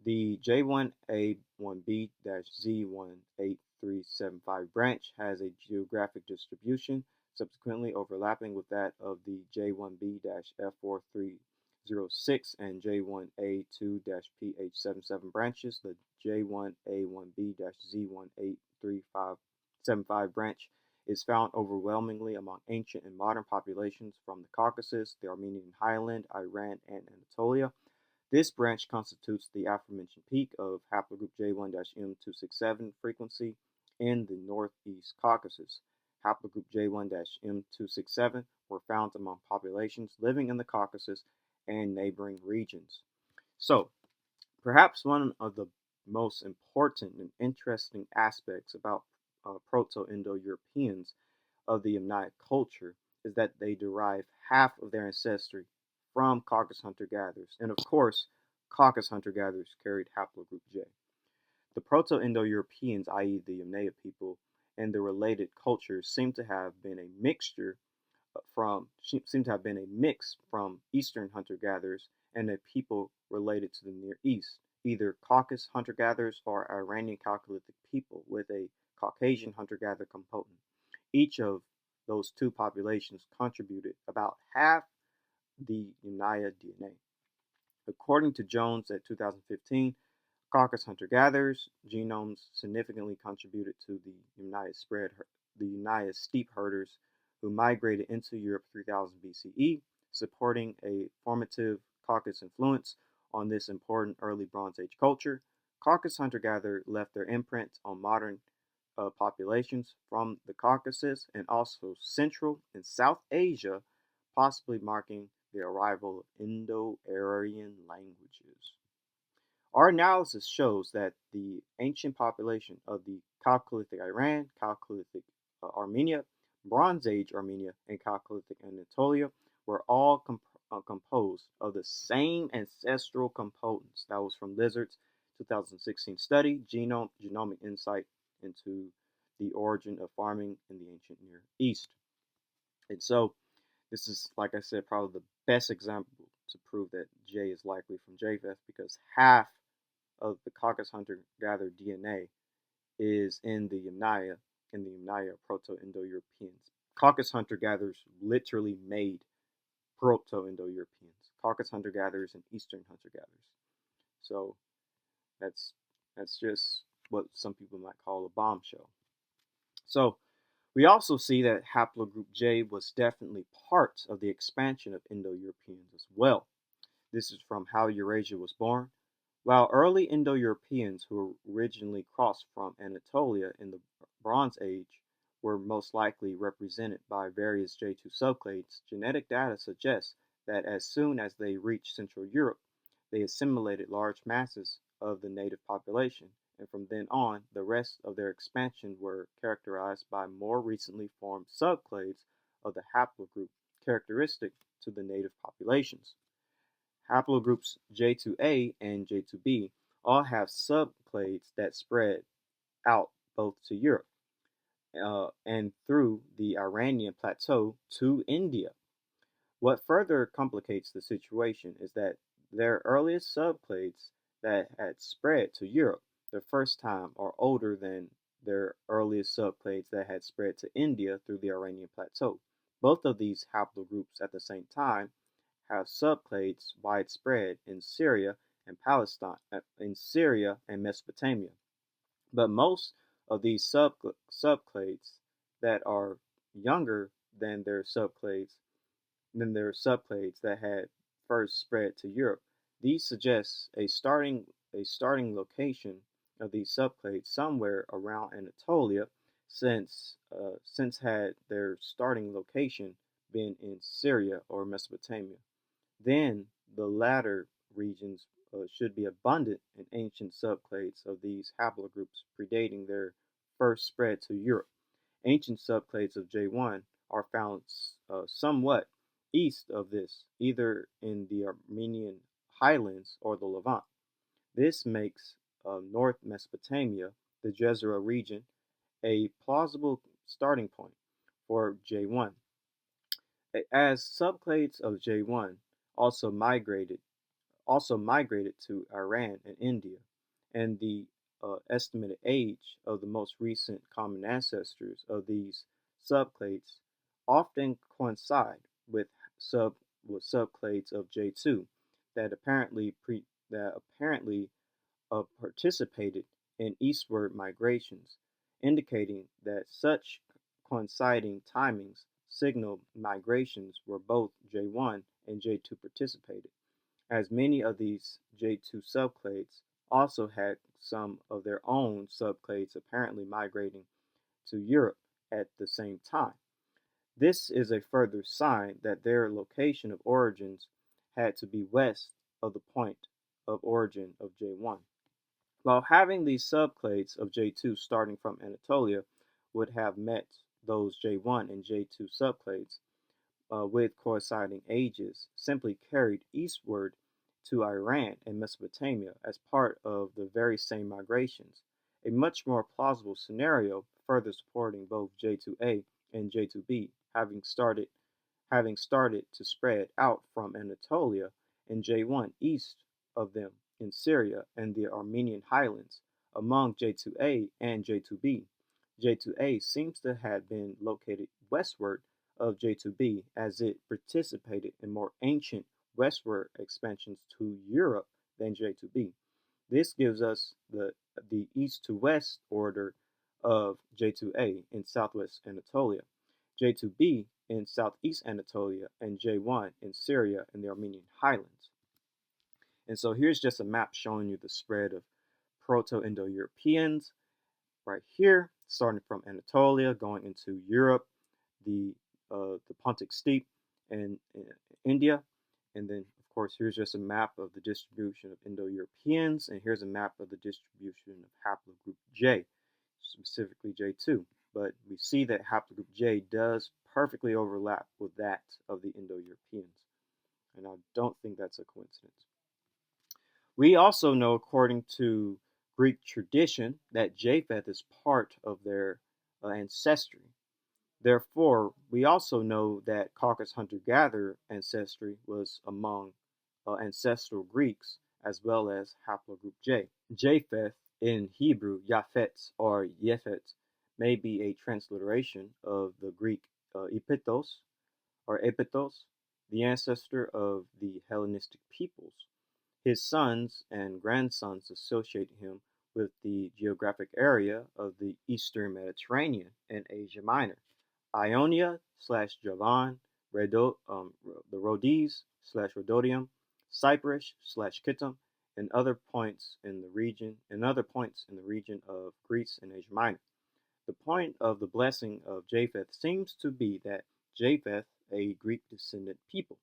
The J1A1B-Z18375 branch has a geographic distribution subsequently overlapping with that of the J1B-F4306 and J1A2-PH77 branches. The J1A1B-Z18375 branch is found overwhelmingly among ancient and modern populations from the Caucasus, the Armenian highland, Iran, and Anatolia. This branch constitutes the aforementioned peak of haplogroup J1-M267 frequency in the northeast Caucasus. Haplogroup J1-M267 were found among populations living in the Caucasus and neighboring regions. So, perhaps one of the most important and interesting aspects about Proto-Indo-Europeans of the Yamnaya culture is that they derive half of their ancestry from Caucasus hunter-gatherers, and of course, Caucasus hunter-gatherers carried haplogroup J. The Proto-Indo-Europeans, i.e. the Yamnaya people, and the related cultures seem to have been a mix from Eastern hunter-gatherers and a people related to the Near East, either Caucasus hunter-gatherers or Iranian Chalcolithic people with a Caucasian hunter-gatherer component. Each of those two populations contributed about half the Yamnaya DNA. According to Jones at 2015, Caucasus hunter-gatherers' genomes significantly contributed to the Yamnaya steppe herders who migrated into Europe 3000 BCE, supporting a formative Caucasus influence on this important early Bronze Age culture. Caucasus hunter-gatherer left their imprint on modern populations from the Caucasus and also Central and South Asia, possibly marking the arrival of Indo-Aryan languages. Our analysis shows that the ancient population of the Chalcolithic Iran, Chalcolithic Armenia, Bronze Age Armenia, and Chalcolithic Anatolia were all composed of the same ancestral components. That was from Lizard's 2016 study, Genomic Insight into the Origin of Farming in the Ancient Near East. And so, this is, like I said, probably the best example to prove that J is likely from Japheth, because half of the Caucasus hunter-gatherer DNA is in the Yamnaya Proto-Indo-Europeans. Caucasus hunter-gatherers literally made Proto-Indo-Europeans. Caucasus hunter-gatherers and Eastern hunter-gatherers. So that's just what some people might call a bombshell. So we also see that haplogroup J was definitely part of the expansion of Indo-Europeans as well. This is from How Eurasia Was Born. While early Indo-Europeans who originally crossed from Anatolia in the Bronze Age were most likely represented by various J2 subclades, genetic data suggests that as soon as they reached Central Europe, they assimilated large masses of the native population, and from then on, the rest of their expansion were characterized by more recently formed subclades of the haplogroup characteristic to the native populations. Haplogroups J2A and J2B all have subclades that spread out both to Europe and through the Iranian Plateau to India. What further complicates the situation is that their earliest subclades that had spread to Europe the first time are older than their earliest subclades that had spread to India through the Iranian Plateau. Both of these haplogroups at the same time have subclades widespread in Syria and Palestine, in Syria and Mesopotamia. But most of these subclades that are younger than their subclades that had first spread to Europe. These suggest a starting location of these subclades somewhere around Anatolia, since had their starting location been in Syria or Mesopotamia. Then the latter regions should be abundant in ancient subclades of these haplogroups predating their first spread to Europe. Ancient subclades of J1 are found somewhat east of this, either in the Armenian highlands or the Levant. This makes North Mesopotamia, the Jezreel region, a plausible starting point for J1. As subclades of J1 also migrated to Iran and India, and the estimated age of the most recent common ancestors of these subclades often coincide with subclades of J2 that apparently participated in eastward migrations, indicating that such coinciding timings signal migrations where both J1 and J2 participated, as many of these J2 subclades also had some of their own subclades apparently migrating to Europe at the same time. This is a further sign that their location of origins had to be west of the point of origin of J1. While having these subclades of J2 starting from Anatolia would have met those J1 and J2 subclades with coinciding ages simply carried eastward to Iran and Mesopotamia as part of the very same migrations, a much more plausible scenario further supporting both J2A and J2B having started to spread out from Anatolia, and J1 east of them in Syria and the Armenian highlands. Among J2A and J2B, J2A seems to have been located westward of J2B as it participated in more ancient westward expansions to Europe than J2B. This gives us the east to west order of J2A in southwest Anatolia, J2B in southeast Anatolia, and J1 in Syria and the Armenian highlands. And so here's just a map showing you the spread of Proto-Indo-Europeans right here, starting from Anatolia, going into Europe, the Pontic Steppe, and India. And then, of course, here's just a map of the distribution of Indo-Europeans, and here's a map of the distribution of haplogroup J, specifically J2. But we see that haplogroup J does perfectly overlap with that of the Indo-Europeans, and I don't think that's a coincidence. We also know, according to Greek tradition, that Japheth is part of their ancestry. Therefore, we also know that Caucasus hunter-gatherer ancestry was among ancestral Greeks as well as haplogroup J. Japheth, in Hebrew, Japhet or Yephet, may be a transliteration of the Greek Epitos or Epitos, the ancestor of the Hellenistic peoples. His sons and grandsons associate him with the geographic area of the Eastern Mediterranean and Asia Minor, Ionia / Javan, the Rhodes / Rhododium Cyprus/Kittim, and other points in the region of Greece and Asia Minor. The point of the blessing of Japheth seems to be that Japheth, a Greek descendant people.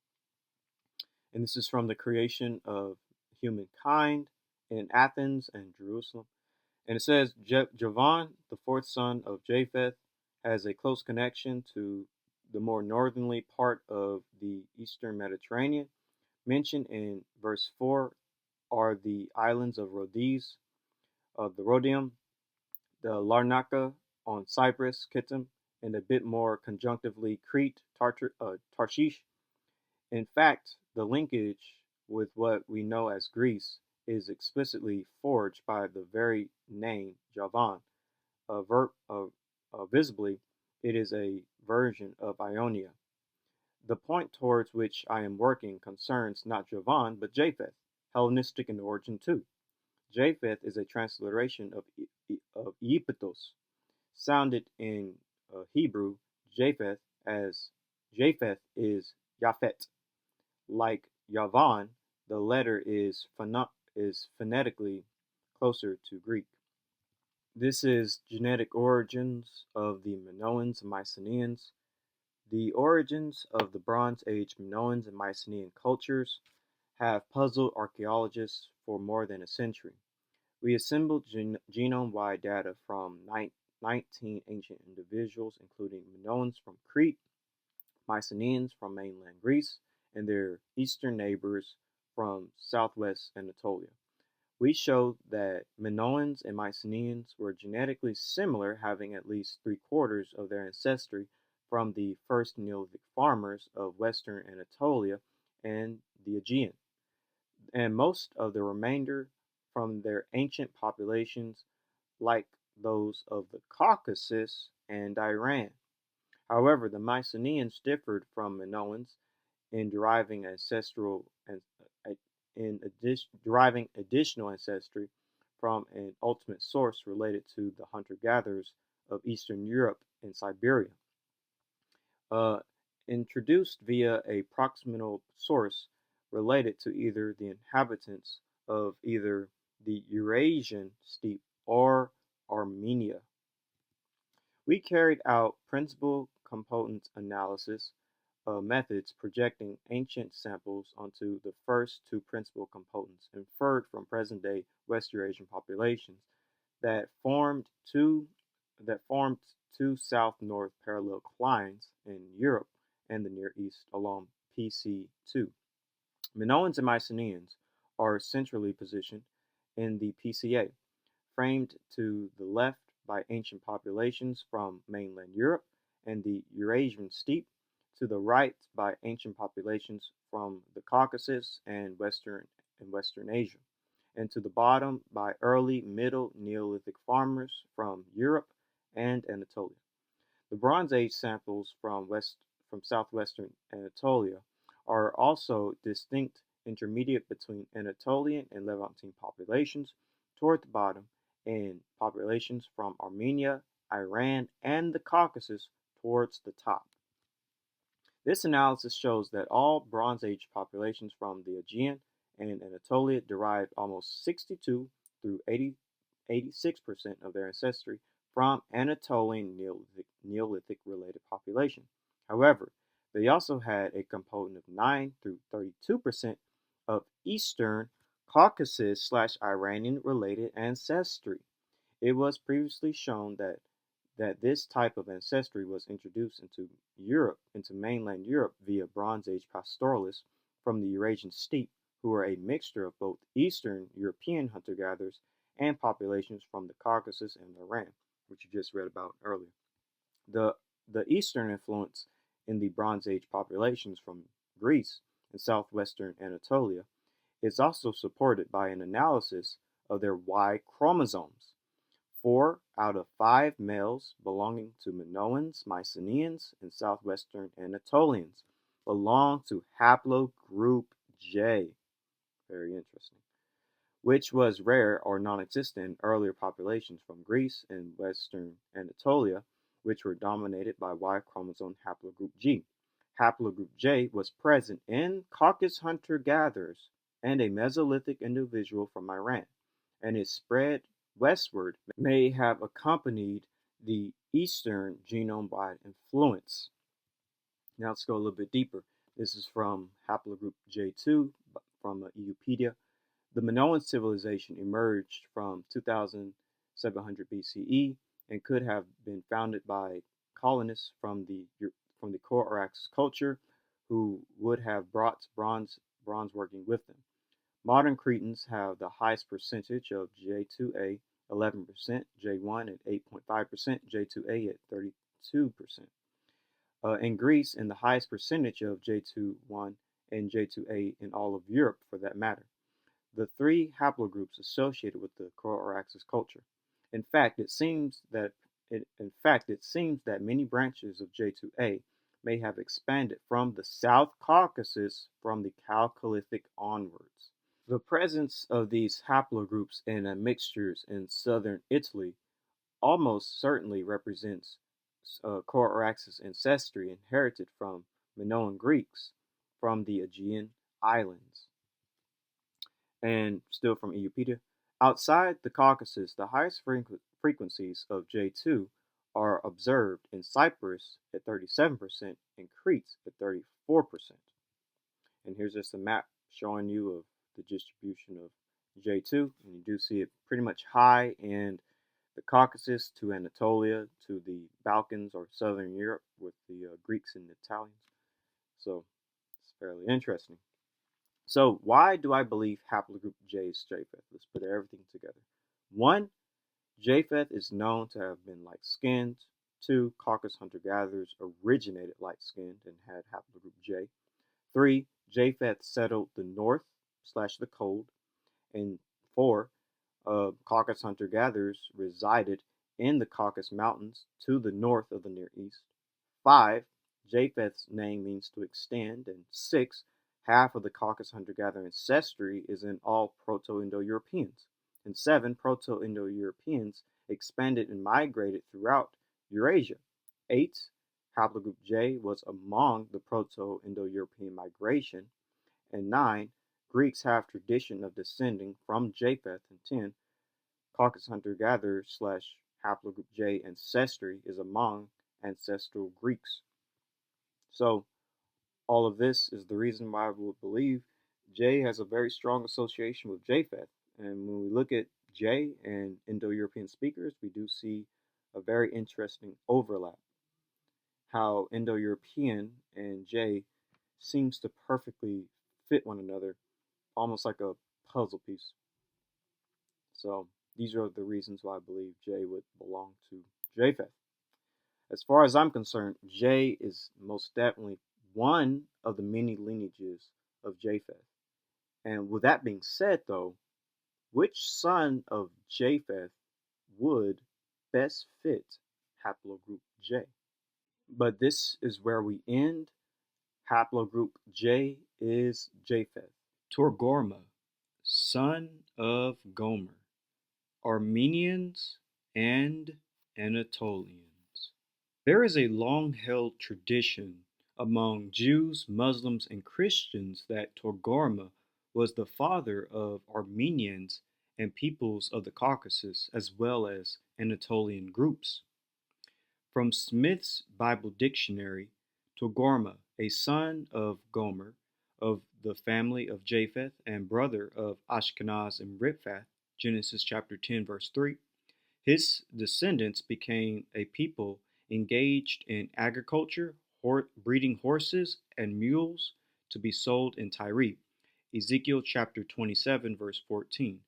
And this is from the creation of humankind in Athens and Jerusalem. And it says Javan, the fourth son of Japheth, has a close connection to the more northerly part of the eastern Mediterranean. Mentioned in verse 4 are the islands of Rhodes, of the Rhodium, the Larnaca on Cyprus, Kittim, and a bit more conjunctively Crete, Tarshish. In fact, the linkage with what we know as Greece is explicitly forged by the very name Javan. Visibly, it is a version of Ionia. The point towards which I am working concerns not Javan, but Japheth, Hellenistic in origin too. Japheth is a transliteration of Iepetos, sounded in Hebrew Japheth as Japheth is Yaphet. Like Yavan, the letter is phonetically closer to Greek. This is genetic origins of the Minoans and Mycenaeans. The origins of the Bronze Age Minoans and Mycenaean cultures have puzzled archaeologists for more than a century. We assembled genome-wide data from 19 ancient individuals, including Minoans from Crete, Mycenaeans from mainland Greece, and their eastern neighbors from southwest Anatolia. We showed that Minoans and Mycenaeans were genetically similar, having at least 3/4 of their ancestry from the first Neolithic farmers of western Anatolia and the Aegean, and most of the remainder from their ancient populations like those of the Caucasus and Iran. However, the Mycenaeans differed from Minoans in deriving additional ancestry from an ultimate source related to the hunter-gatherers of Eastern Europe and Siberia. Introduced via a proximal source related to either the inhabitants of either the Eurasian steppe or Armenia. We carried out principal component analysis methods projecting ancient samples onto the first two principal components inferred from present-day West Eurasian populations that formed two south-north parallel lines in Europe and the Near East along PC2. Minoans and Mycenaeans are centrally positioned in the PCA, framed to the left by ancient populations from mainland Europe and the Eurasian steppe, to the right by ancient populations from the Caucasus and Western Asia, and to the bottom by early Middle Neolithic farmers from Europe and Anatolia. The Bronze Age samples from southwestern Anatolia are also distinct intermediate between Anatolian and Levantine populations toward the bottom, and populations from Armenia, Iran, and the Caucasus towards the top. This analysis shows that all Bronze Age populations from the Aegean and Anatolia derived almost 62 through 86% of their ancestry from Anatolian Neolithic-related population. However, they also had a component of 9 through 32% of Eastern Caucasus/Iranian-related ancestry. It was previously shown that this type of ancestry was introduced into mainland Europe via Bronze Age pastoralists from the Eurasian steppe, who were a mixture of both Eastern European hunter-gatherers and populations from the Caucasus and Iran, which you just read about earlier. The Eastern influence in the Bronze Age populations from Greece and southwestern Anatolia is also supported by an analysis of their Y chromosomes. 4 out of 5 males belonging to Minoans, Mycenaeans, and southwestern Anatolians belong to Haplogroup J. Very interesting. Which was rare or non-existent in earlier populations from Greece and western Anatolia, which were dominated by Y chromosome haplogroup G. Haplogroup J was present in Caucasus hunter-gatherers and a Mesolithic individual from Iran, and its spread westward may have accompanied the Eastern genome-wide influence. Now let's go a little bit deeper. This is from Haplogroup J2 from Wikipedia. The Minoan Civilization emerged from 2700 BCE and could have been founded by colonists from the Araxes culture who would have brought bronze working with them. Modern Cretans have the highest percentage of J2A, 11%, J1 at 8.5%, J2A at 32%. In Greece, and the highest percentage of J21 and J2A in all of Europe for that matter. The three haplogroups associated with the Araxes culture. In fact, it seems that many branches of J2A may have expanded from the South Caucasus from the Chalcolithic onwards. The presence of these haplogroups and mixtures in southern Italy almost certainly represents Araxes ancestry inherited from Minoan Greeks from the Aegean Islands. And still from Wikipedia, outside the Caucasus, the highest frequencies of J2 are observed in Cyprus at 37% and Crete at 34%. And here's just a map showing you of the distribution of J2, and you do see it pretty much high in the Caucasus to Anatolia to the Balkans or Southern Europe with the Greeks and Italians. So it's fairly interesting. So why do I believe haplogroup J is Japheth? Let's put everything together. 1. Japheth is known to have been light-skinned. 2. Caucasus hunter-gatherers originated light-skinned and had haplogroup J. 3. Japheth settled the north / the cold. And 4. Caucasus hunter-gatherers resided in the Caucasus Mountains to the north of the Near East. 5. Japheth's name means to extend. And 6. Half of the Caucasus hunter-gatherer ancestry is in all Proto-Indo-Europeans. And 7. Proto-Indo-Europeans expanded and migrated throughout Eurasia. 8. Haplogroup J was among the Proto-Indo-European migration. And 9. Greeks have tradition of descending from Japheth. And 10. Caucasus hunter-gatherer / haplogroup J ancestry is among ancestral Greeks. So all of this is the reason why we would believe J has a very strong association with Japheth. And when we look at J and Indo-European speakers, we do see a very interesting overlap. How Indo-European and J seems to perfectly fit one another, almost like a puzzle piece. So these are the reasons why I believe J would belong to Japheth. As far as I'm concerned, J is most definitely one of the many lineages of Japheth. And with that being said, though, which son of Japheth would best fit haplogroup J? But this is where we end. Haplogroup J is Japheth. Togarmah, son of Gomer, Armenians and Anatolians. There is a long-held tradition among Jews, Muslims, and Christians that Togarmah was the father of Armenians and peoples of the Caucasus, as well as Anatolian groups. From Smith's Bible Dictionary, Togarmah, a son of Gomer, of the family of Japheth and brother of Ashkenaz and Riphath, Genesis chapter 10, verse 3. His descendants became a people engaged in agriculture, breeding horses and mules to be sold in Tyre, Ezekiel chapter 27, verse 14.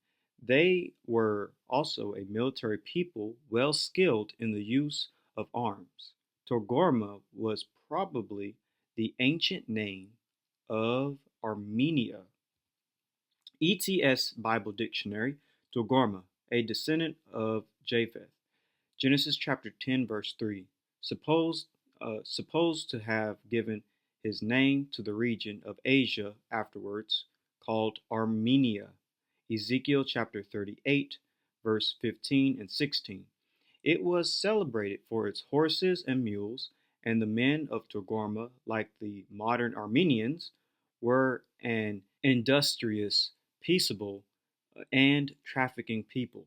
They were also a military people well skilled in the use of arms. Togarmah was probably the ancient name of Armenia. ETS Bible Dictionary, Togarmah, a descendant of Japheth. Genesis chapter 10, verse 3. Supposed to have given his name to the region of Asia afterwards, called Armenia. Ezekiel chapter 38, verse 15 and 16. It was celebrated for its horses and mules, and the men of Togarmah, like the modern Armenians, were an industrious, peaceable, and trafficking people.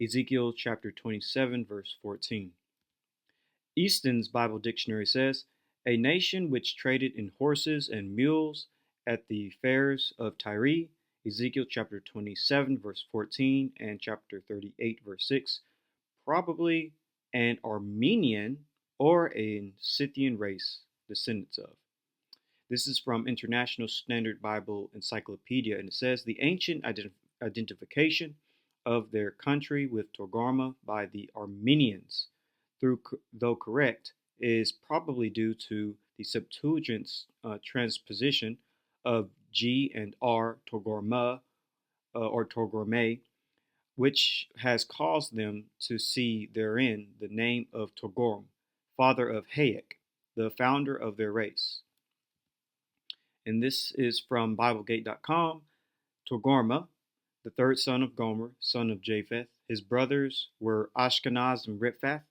Ezekiel chapter 27, verse 14. Easton's Bible Dictionary says, a nation which traded in horses and mules at the fairs of Tyre, Ezekiel chapter 27, verse 14, and chapter 38, verse 6, probably an Armenian or a Scythian race, descendants of. This is from International Standard Bible Encyclopedia, and it says the ancient identification of their country with Togarmah by the Armenians, though correct, is probably due to the Septuagint's transposition of G and R Togarmah or Togarmeh, which has caused them to see therein the name of Togorm, father of Hayek, the founder of their race. And this is from BibleGate.com. Togarmah, the third son of Gomer, son of Japheth. His brothers were Ashkenaz and Riphath.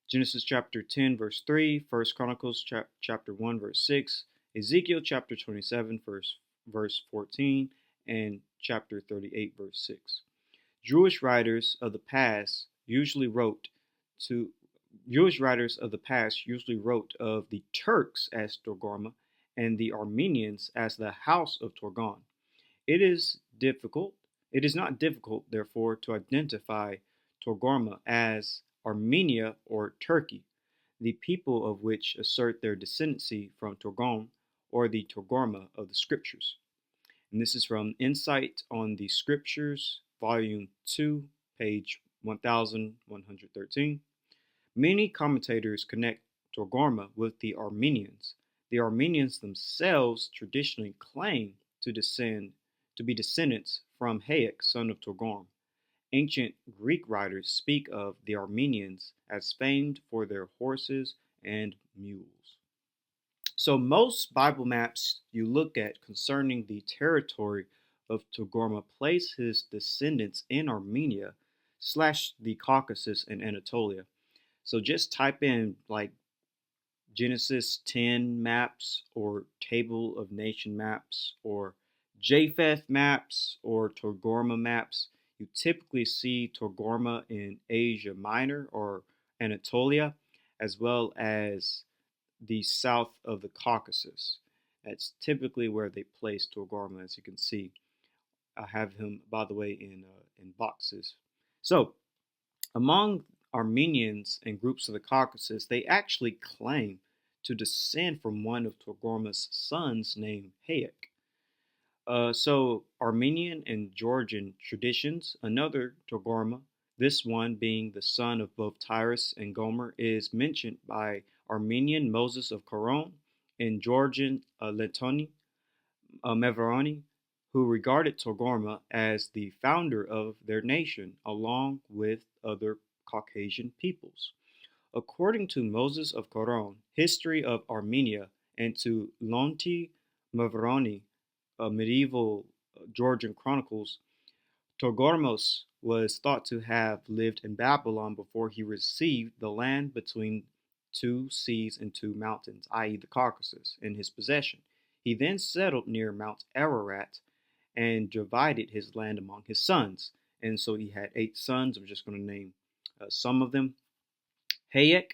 Genesis chapter 10, verse 3, 1 Chronicles chapter 1, verse 6, Ezekiel chapter 27, verse 14, and chapter 38, verse 6. Jewish writers of the past usually wrote of the Turks as Togarmah and the Armenians as the house of Torgon. It is not difficult, therefore, to identify Togarmah as Armenia or Turkey, the people of which assert their descendancy from Torgon or the Togarmah of the Scriptures. And this is from Insight on the Scriptures, Volume 2, page 1113. Many commentators connect Togarmah with the Armenians. The Armenians themselves traditionally claim to be descendants from Hayek, son of Togarmah. Ancient Greek writers speak of the Armenians as famed for their horses and mules. So most Bible maps you look at concerning the territory of Togarmah place his descendants in Armenia / the Caucasus and Anatolia. So just type in like Genesis 10 maps or Table of Nation maps or Japheth maps or Togarmah maps. You typically see Togarmah in Asia Minor or Anatolia, as well as the south of the Caucasus. That's typically where they place Togarmah, as you can see. I have him, by the way, in boxes. So, among Armenians and groups of the Caucasus, they actually claim to descend from one of Togarmah's sons named Hayek. So Armenian and Georgian traditions, another Togarmah, this one being the son of both Tyrus and Gomer, is mentioned by Armenian Moses of Coron and Georgian Letoni Mevaroni, who regarded Togarmah as the founder of their nation, along with other Caucasian peoples. According to Moses of Coron, History of Armenia, and to Lonti Mevaroni, medieval Georgian chronicles, Togarmos was thought to have lived in Babylon before he received the land between two seas and two mountains, i.e. the Caucasus, in his possession. He then settled near Mount Ararat and divided his land among his sons. And so he had 8 sons. I'm just going to name some of them. Hayek,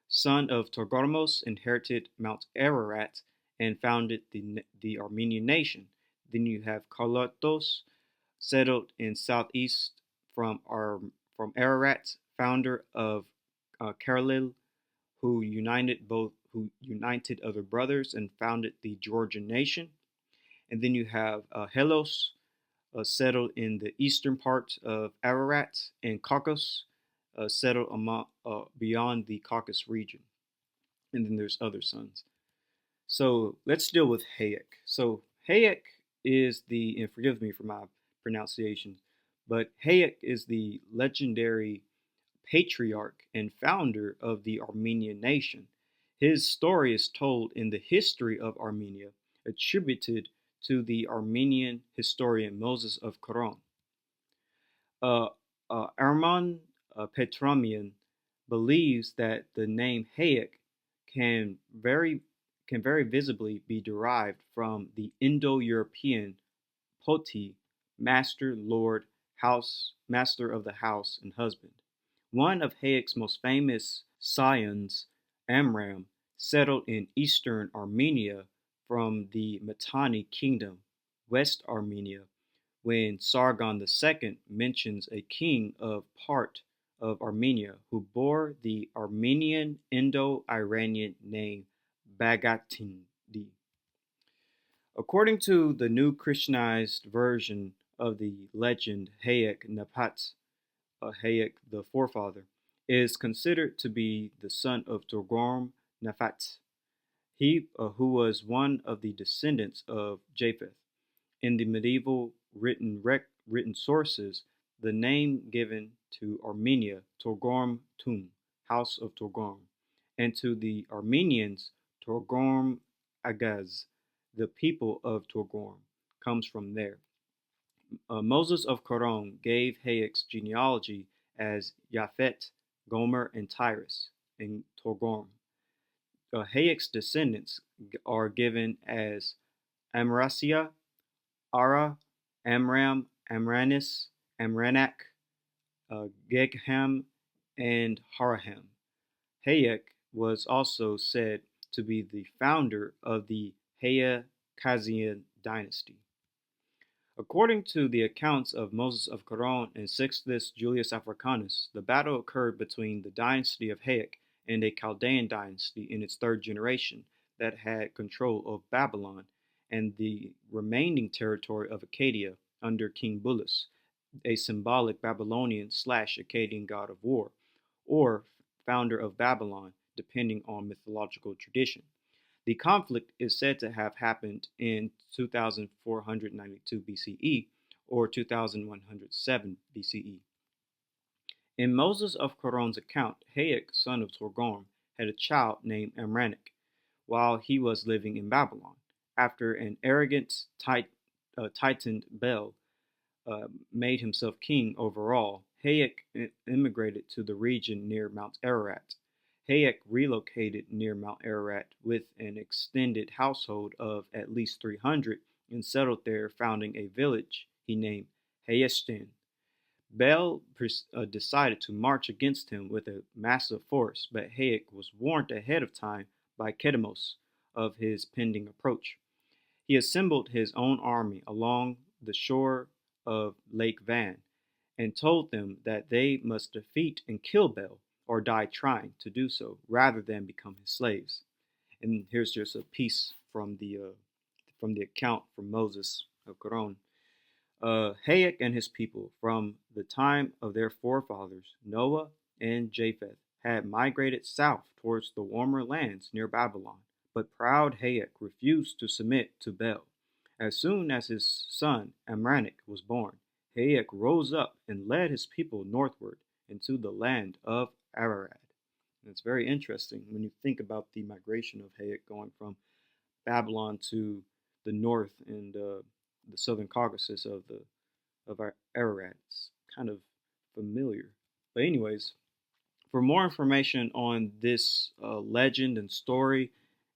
son of Togarmos, inherited Mount Ararat and founded the Armenian nation. Then you have Carlotos, settled in southeast from Ararat, founder of Karlil, who united other brothers and founded the Georgian nation. And then you have Helos, settled in the eastern part of Ararat, and Caucasus, settled beyond the Caucasus region. And then there's other sons. So let's deal with Hayek. So Hayek is and forgive me for my pronunciation, but Hayek is the legendary patriarch and founder of the Armenian nation. His story is told in the History of Armenia, attributed to the Armenian historian Moses of Coron. Armand Petromian believes that the name Hayek can can very visibly be derived from the Indo-European poti, master, lord, house, master of the house, and husband. One of Hayek's most famous scions, Amram, settled in eastern Armenia from the Mitanni kingdom, West Armenia, when Sargon II mentions a king of part of Armenia who bore the Armenian Indo-Iranian name Bagatindi. According to the new Christianized version of the legend, Hayek Napat, Hayek the forefather, is considered to be the son of Torgorm Nafat, he who was one of the descendants of Japheth. In the medieval written sources, the name given to Armenia, Torgorm Tum, House of Torgorm, and to the Armenians, Torgorm Agaz, the people of Torgorm, comes from there. Moses of Coron gave Hayek's genealogy as Japhet, Gomer, and Tyrus in Torgorm. Hayek's descendants are given as Amrasia, Ara, Amram, Amranis, Amranak, Gegham, and Haraham. Hayek was also said to be the founder of the Hayakazian dynasty. According to the accounts of Moses of Coron and Sixtus Julius Africanus, the battle occurred between the dynasty of Hayek and a Chaldean dynasty in its third generation that had control of Babylon and the remaining territory of Acadia under King Bulus, a symbolic Babylonian/Akkadian god of war, or founder of Babylon, depending on mythological tradition. The conflict is said to have happened in 2492 BCE or 2107 BCE. In Moses of Coron's account, Hayek, son of Torgorm, had a child named Amranik while he was living in Babylon. After an arrogant, tightened Bel made himself king over all, Hayek immigrated to the region near Mount Ararat. Hayek relocated near Mount Ararat with an extended household of at least 300 and settled there, founding a village he named Hayestin. Bel decided to march against him with a massive force, but Hayek was warned ahead of time by Kedemos of his pending approach. He assembled his own army along the shore of Lake Van and told them that they must defeat and kill Bel or die trying to do so, rather than become his slaves. And here's just a piece from the account from Moses of Coron. Hayek and his people, from the time of their forefathers, Noah and Japheth, had migrated south towards the warmer lands near Babylon, but proud Hayek refused to submit to Bel. As soon as his son Amranik was born, Hayek rose up and led his people northward into the land of Ararat. And it's very interesting when you think about the migration of Hayek going from Babylon to the north and the southern Caucasus of Ararat. It's kind of familiar. But anyways, for more information on this legend and story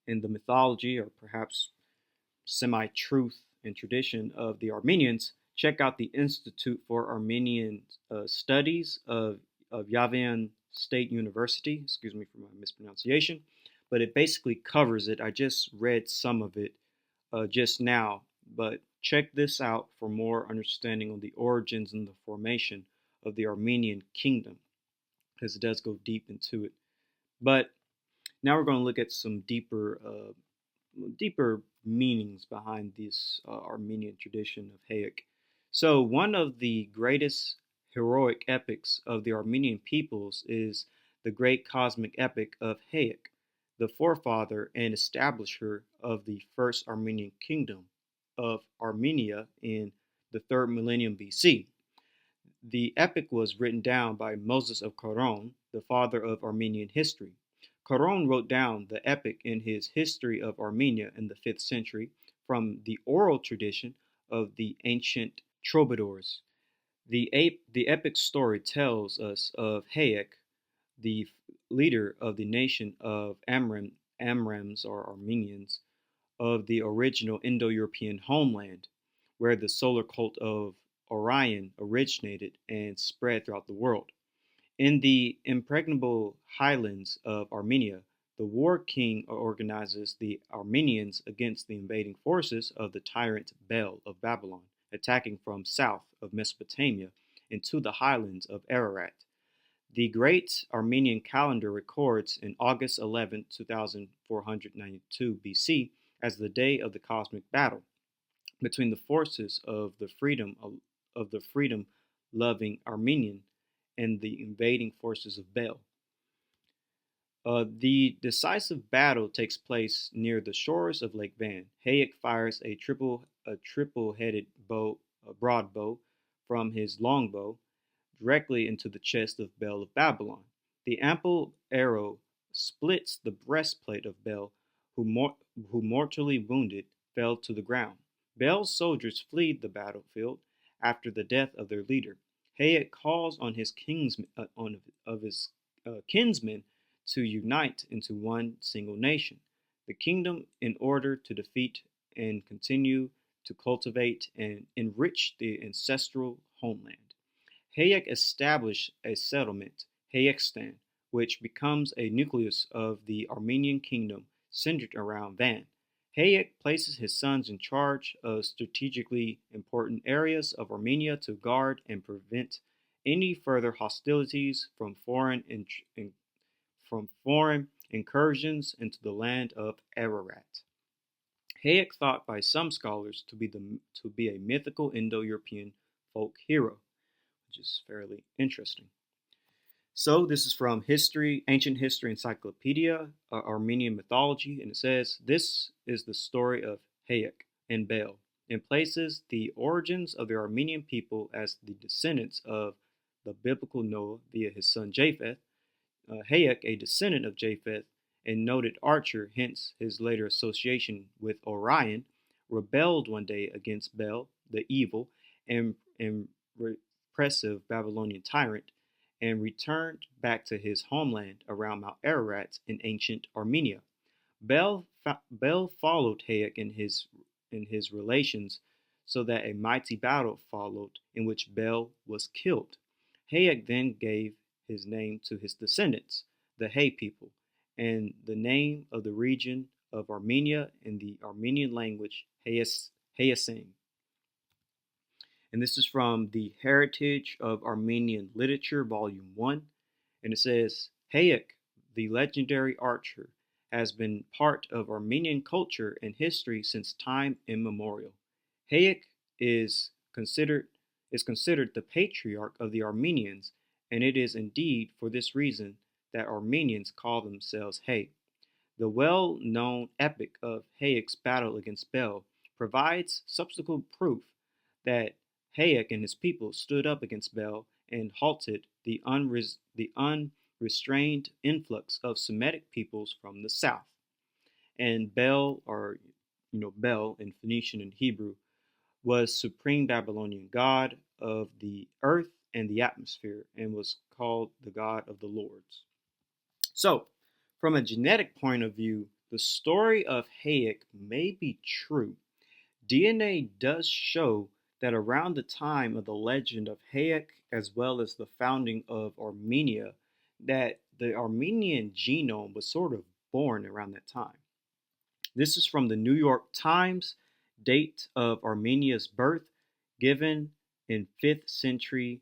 and the mythology, or perhaps semi-truth and tradition of the Armenians, check out the Institute for Armenian Studies of Yavan State University. Excuse me for my mispronunciation, but it basically covers it. I just read some of it just now, but check this out for more understanding on the origins and the formation of the Armenian kingdom, because it does go deep into it. But now we're going to look at some deeper meanings behind this Armenian tradition of Hayek. So one of the greatest heroic epics of the Armenian peoples is the great cosmic epic of Hayek, the forefather and establisher of the first Armenian kingdom of Armenia in the 3rd millennium BC. The epic was written down by Moses of Coron, the father of Armenian history. Coron wrote down the epic in his History of Armenia in the 5th century from the oral tradition of the ancient troubadours. The epic story tells us of Hayek, the leader of the nation of Amram Amrams or Armenians of the original Indo-European homeland, where the solar cult of Orion originated and spread throughout the world. In the impregnable highlands of Armenia, the war king organizes the Armenians against the invading forces of the tyrant Bel of Babylon, attacking from south of Mesopotamia into the highlands of Ararat. The Great Armenian calendar records in August 11, 2492 BC as the day of the cosmic battle between the forces of the freedom-loving Armenian and the invading forces of Bel. The decisive battle takes place near the shores of Lake Van. Hayek fires a triple-headed broadbow from his longbow directly into the chest of Bel of Babylon. The ample arrow splits the breastplate of Bel, who mortally wounded fell to the ground. Bel's soldiers flee the battlefield after the death of their leader. Hayek calls on his kinsmen to unite into one single nation, the kingdom, in order to defeat and continue to cultivate and enrich the ancestral homeland. Hayek established a settlement, Hayekistan, which becomes a nucleus of the Armenian kingdom centered around Van. Hayek places his sons in charge of strategically important areas of Armenia to guard and prevent any further hostilities from foreign incursions into the land of Ararat. Hayek thought by some scholars to be a mythical Indo-European folk hero, which is fairly interesting. So this is from Ancient History Encyclopedia, Armenian Mythology, and it says, this is the story of Hayek and Bel, and places the origins of the Armenian people as the descendants of the biblical Noah via his son Japheth. Hayek, a descendant of Japheth and noted archer, hence his later association with Orion, rebelled one day against Bel, the evil and repressive Babylonian tyrant, and returned back to his homeland around Mount Ararat in ancient Armenia. Bel followed Hayek in his relations, so that a mighty battle followed in which Bel was killed. Hayek then gave his name to his descendants, the Hay people, and the name of the region of Armenia in the Armenian language, Hayasane. And this is from the Heritage of Armenian Literature, Volume 1. And it says, Hayek, the legendary archer, has been part of Armenian culture and history since time immemorial. Hayek is considered the patriarch of the Armenians, and it is indeed for this reason that Armenians call themselves Hay. The well-known epic of Hayek's battle against Bel provides subsequent proof that Hayek and his people stood up against Bel and halted the unrestrained influx of Semitic peoples from the south. And Bel, or Bel in Phoenician and Hebrew, was supreme Babylonian god of the earth and the atmosphere, and was called the god of the lords. So, from a genetic point of view, the story of Hayek may be true. DNA does show that around the time of the legend of Hayek, as well as the founding of Armenia, that the Armenian genome was sort of born around that time. This is from the New York Times, date of Armenia's birth, given in 5th century,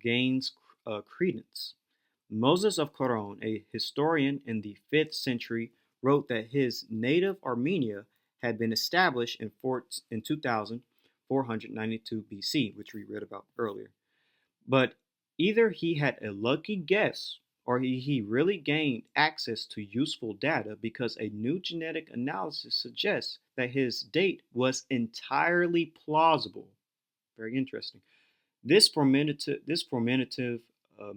gains credence. Moses of Coron, a historian in the 5th century, wrote that his native Armenia had been established in 2492 BC, which we read about earlier. But either he had a lucky guess or he really gained access to useful data, because a new genetic analysis suggests that his date was entirely plausible. Very interesting. This formative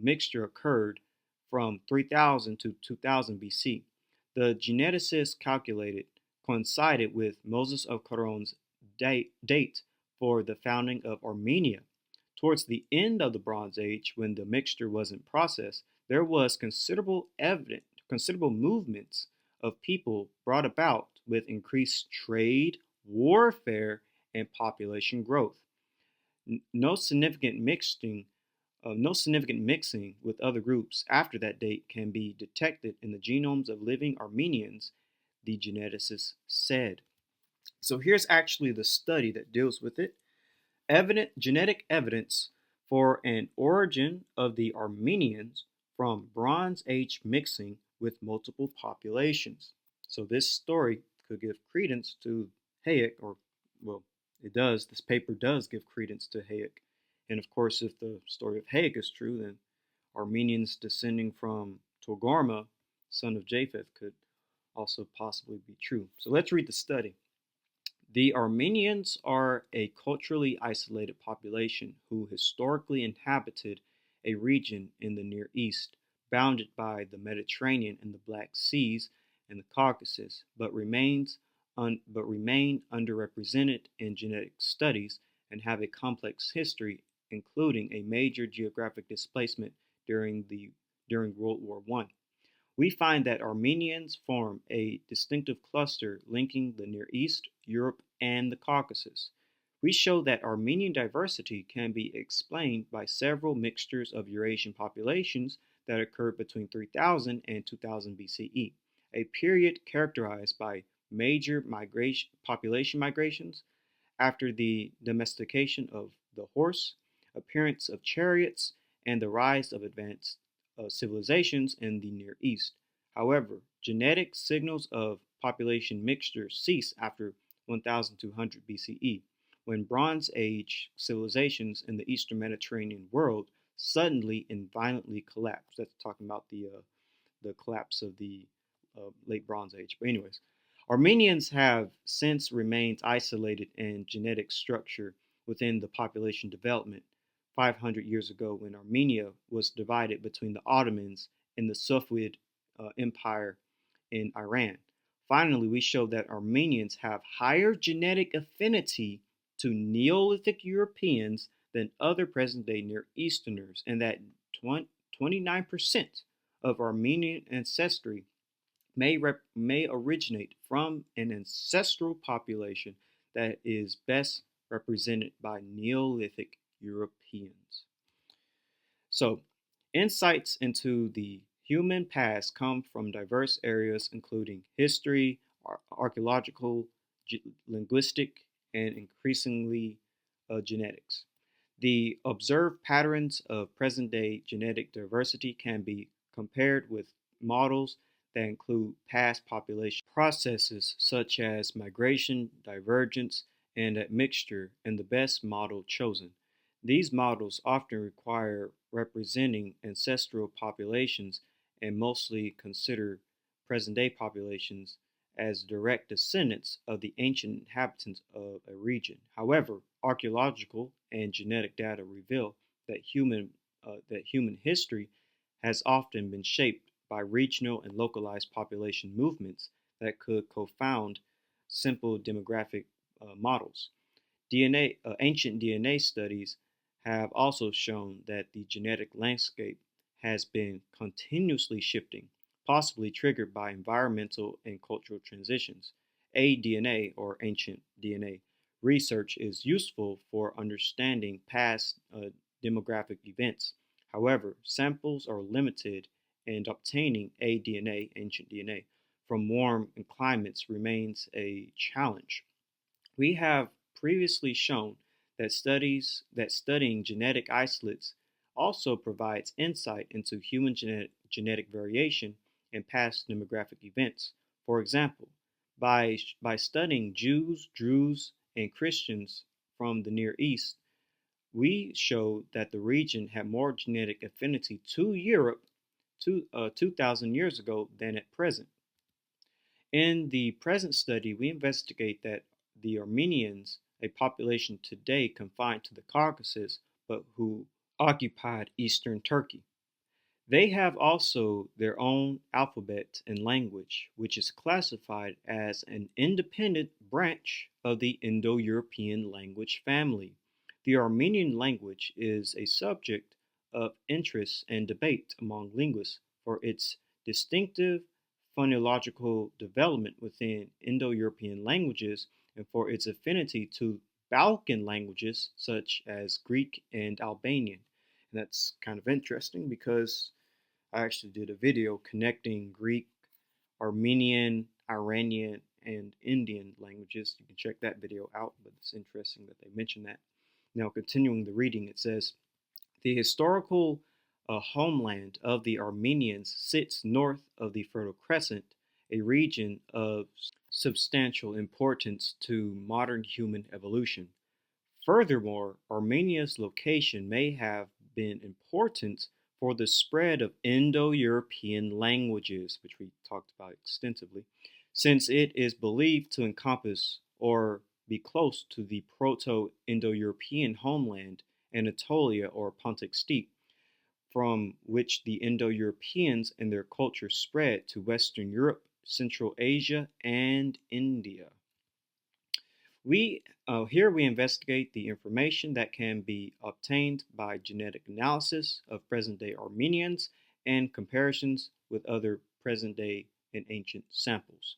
mixture occurred from 3000 to 2000 BC. The geneticists coincided with Moses of Coron's date for the founding of Armenia. Towards the end of the Bronze Age, when the mixture wasn't processed, there was considerable movements of people brought about with increased trade, warfare, and population growth. No significant mixing with other groups after that date can be detected in the genomes of living Armenians, the geneticist said. So here's actually the study that deals with it. Genetic evidence for an origin of the Armenians from Bronze Age mixing with multiple populations. So this story could give credence to Hayek, or, well, it does. This paper does give credence to Hayek. And of course, if the story of Hayek is true, then Armenians descending from Togarma, son of Japheth, could also possibly be true. So let's read the study. The Armenians are a culturally isolated population who historically inhabited a region in the Near East, bounded by the Mediterranean and the Black Seas and the Caucasus, but remain underrepresented in genetic studies and have a complex history, including a major geographic displacement during World War I. We find that Armenians form a distinctive cluster linking the Near East, Europe, and the Caucasus. We show that Armenian diversity can be explained by several mixtures of Eurasian populations that occurred between 3000 and 2000 BCE, a period characterized by major population migrations after the domestication of the horse, appearance of chariots, and the rise of advanced civilizations in the Near East. However, genetic signals of population mixture cease after 1200 BCE, when Bronze Age civilizations in the Eastern Mediterranean world suddenly and violently collapsed. That's talking about the collapse of the late Bronze Age. But anyways, Armenians have since remained isolated in genetic structure within the population development 500 years ago when Armenia was divided between the Ottomans and the Safavid Empire in Iran. Finally, we show that Armenians have higher genetic affinity to Neolithic Europeans than other present-day Near Easterners, and that 29% of Armenian ancestry may originate from an ancestral population that is best represented by Neolithic Europeans. So, insights into the human past come from diverse areas including history, archaeological, linguistic, and increasingly genetics. The observed patterns of present-day genetic diversity can be compared with models that include past population processes such as migration, divergence, and admixture, and the best model chosen. These models often require representing ancestral populations and mostly consider present-day populations as direct descendants of the ancient inhabitants of a region. However, archaeological and genetic data reveal that human history has often been shaped by regional and localized population movements that could confound simple demographic models. Ancient DNA studies have also shown that the genetic landscape has been continuously shifting, possibly triggered by environmental and cultural transitions. ADNA, or ancient DNA, research is useful for understanding past demographic events. However, samples are limited, and obtaining ADNA, ancient DNA, from warm climates remains a challenge. We have previously shown that studying genetic isolates also provides insight into human genetic variation and past demographic events. For example, by studying Jews, Druze, and Christians from the Near East, we showed that the region had more genetic affinity to Europe 2,000 years ago than at present. In the present study, we investigate that the Armenians, a population today confined to the Caucasus, but who occupied eastern Turkey. They have also their own alphabet and language, which is classified as an independent branch of the Indo-European language family. The Armenian language is a subject of interest and debate among linguists for its distinctive phonological development within Indo-European languages and for its affinity to Balkan languages such as Greek and Albanian. And that's kind of interesting because I actually did a video connecting Greek, Armenian, Iranian, and Indian languages. You can check that video out, but it's interesting that they mention that. Now, continuing the reading, it says, the historical homeland of the Armenians sits north of the Fertile Crescent, a region of substantial importance to modern human evolution. Furthermore, Armenia's location may have been important for the spread of Indo-European languages, which we talked about extensively, since it is believed to encompass or be close to the Proto-Indo-European homeland, Anatolia or Pontic steppe, from which the Indo-Europeans and their culture spread to Western Europe, Central Asia, and India. Here we investigate the information that can be obtained by genetic analysis of present-day Armenians and comparisons with other present-day and ancient samples.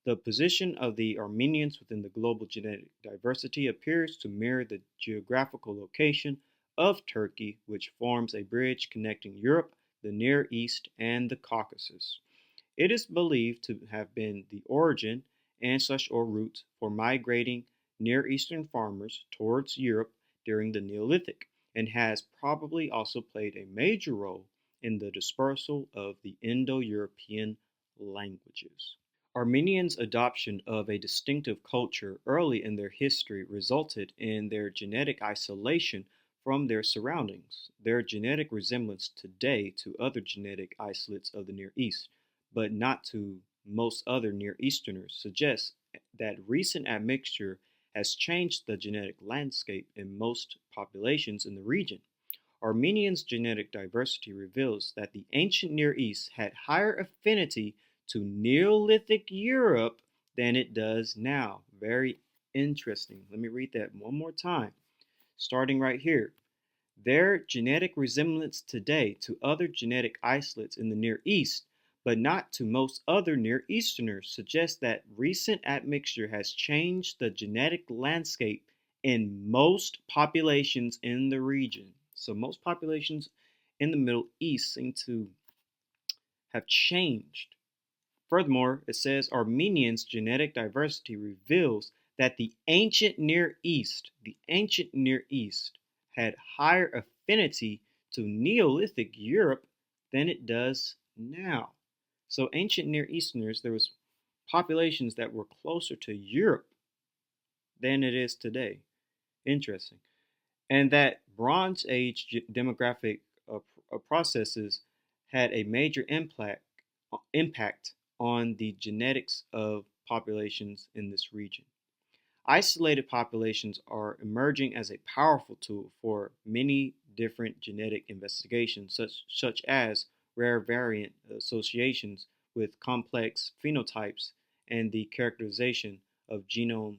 The position of the Armenians within the global genetic diversity appears to mirror the geographical location of Turkey, which forms a bridge connecting Europe, the Near East, and the Caucasus. It is believed to have been the origin, ancestry, or route for migrating Near Eastern farmers towards Europe during the Neolithic, and has probably also played a major role in the dispersal of the Indo-European languages. Armenians' adoption of a distinctive culture early in their history resulted in their genetic isolation from their surroundings. Their genetic resemblance today to other genetic isolates of the Near East, but not to most other Near Easterners, suggests that recent admixture has changed the genetic landscape in most populations in the region. Armenians' genetic diversity reveals that the ancient Near East had higher affinity to Neolithic Europe than it does now. Very interesting. Let me read that one more time, starting right here. Their genetic resemblance today to other genetic isolates in the Near East, but not to most other Near Easterners, suggests that recent admixture has changed the genetic landscape in most populations in the region. So most populations in the Middle East seem to have changed. Furthermore, it says Armenians' genetic diversity reveals that the ancient Near East had higher affinity to Neolithic Europe than it does now. So ancient Near Easterners, there was populations that were closer to Europe than it is today. Interesting. And that Bronze Age demographic processes had a major impact on the genetics of populations in this region. Isolated populations are emerging as a powerful tool for many different genetic investigations, such as rare variant associations with complex phenotypes and the characterization of gene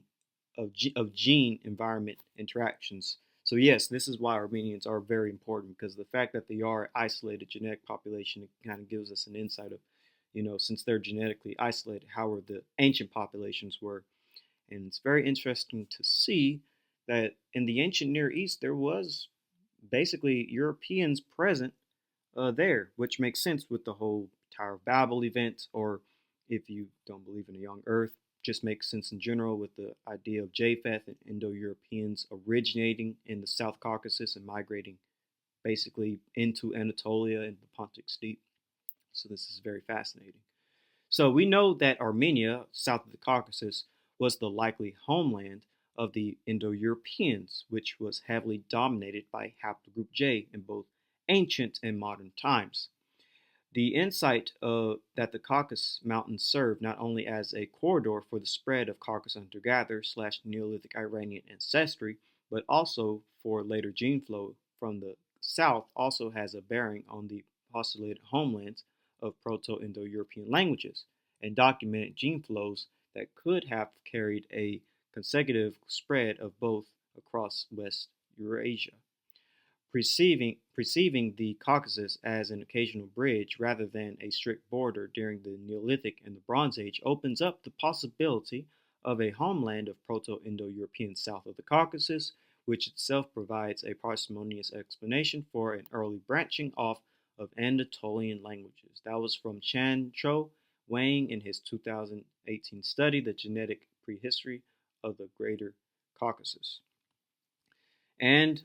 environment interactions. So yes, this is why Armenians are very important, because the fact that they are an isolated genetic population, it kind of gives us an insight of, since they're genetically isolated, how the ancient populations were. And it's very interesting to see that in the ancient Near East, there was basically Europeans present there, which makes sense with the whole Tower of Babel event, or if you don't believe in a young Earth, just makes sense in general with the idea of Japheth and Indo-Europeans originating in the South Caucasus and migrating basically into Anatolia and the Pontic steppe. So this is very fascinating. So we know that Armenia, south of the Caucasus, was the likely homeland of the Indo-Europeans, which was heavily dominated by Haplogroup J in both ancient and modern times. The insight that the Caucasus Mountains served not only as a corridor for the spread of Caucasus hunter-gatherer / Neolithic Iranian ancestry, but also for later gene flow from the south, also has a bearing on the postulated homelands of Proto-Indo-European languages and documented gene flows that could have carried a consecutive spread of both across West Eurasia. perceiving the Caucasus as an occasional bridge rather than a strict border during the Neolithic and the Bronze Age opens up the possibility of a homeland of Proto-Indo-European south of the Caucasus, which itself provides a parsimonious explanation for an early branching off of Anatolian languages. That was from Chan Cho Wang in his 2018 study, The Genetic Prehistory of the Greater Caucasus. And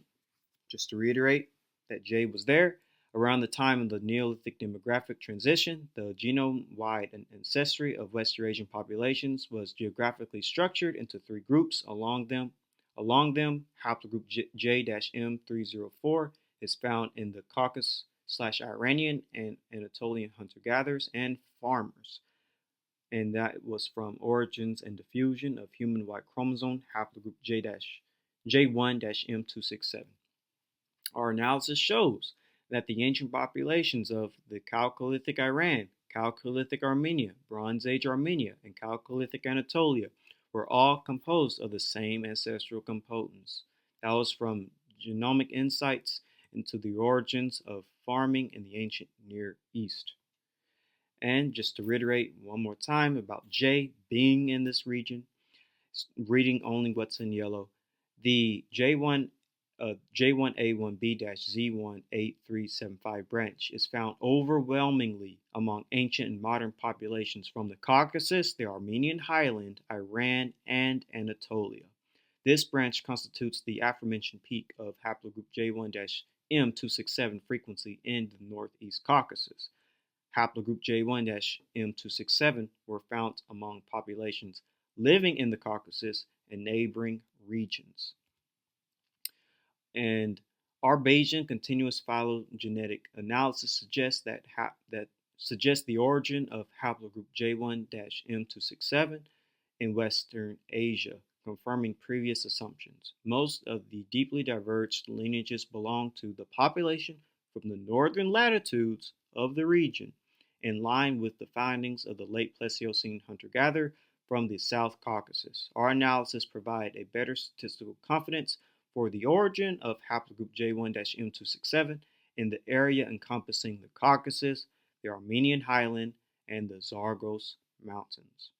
just to reiterate that J was there, around the time of the Neolithic demographic transition, the genome-wide ancestry of West Eurasian populations was geographically structured into three groups. Along them, haplogroup J-M304 is found in the Caucasus/Iranian and Anatolian hunter-gatherers and farmers, and that was from Origins and Diffusion of Human Y Chromosome, haplogroup J1-M267. Our analysis shows that the ancient populations of the Chalcolithic Iran, Chalcolithic Armenia, Bronze Age Armenia, and Chalcolithic Anatolia were all composed of the same ancestral components. That was from Genomic Insights into the Origins of Farming in the Ancient Near East. And just to reiterate one more time about J being in this region, reading only what's in yellow, the J1A1B-Z18375 branch is found overwhelmingly among ancient and modern populations from the Caucasus, the Armenian highland, Iran, and Anatolia. This branch constitutes the aforementioned peak of haplogroup J1-M267 frequency in the northeast Caucasus. Haplogroup J1-M267 were found among populations living in the Caucasus and neighboring regions. And our Bayesian continuous phylogenetic analysis suggests that suggests the origin of haplogroup J1-M267 in Western Asia, confirming previous assumptions. Most of the deeply diverged lineages belong to the population from the northern latitudes of the region, in line with the findings of the late Pleistocene hunter-gatherer from the South Caucasus. Our analysis provides a better statistical confidence for the origin of haplogroup J1-M267 in the area encompassing the Caucasus, the Armenian highland, and the Zagros Mountains.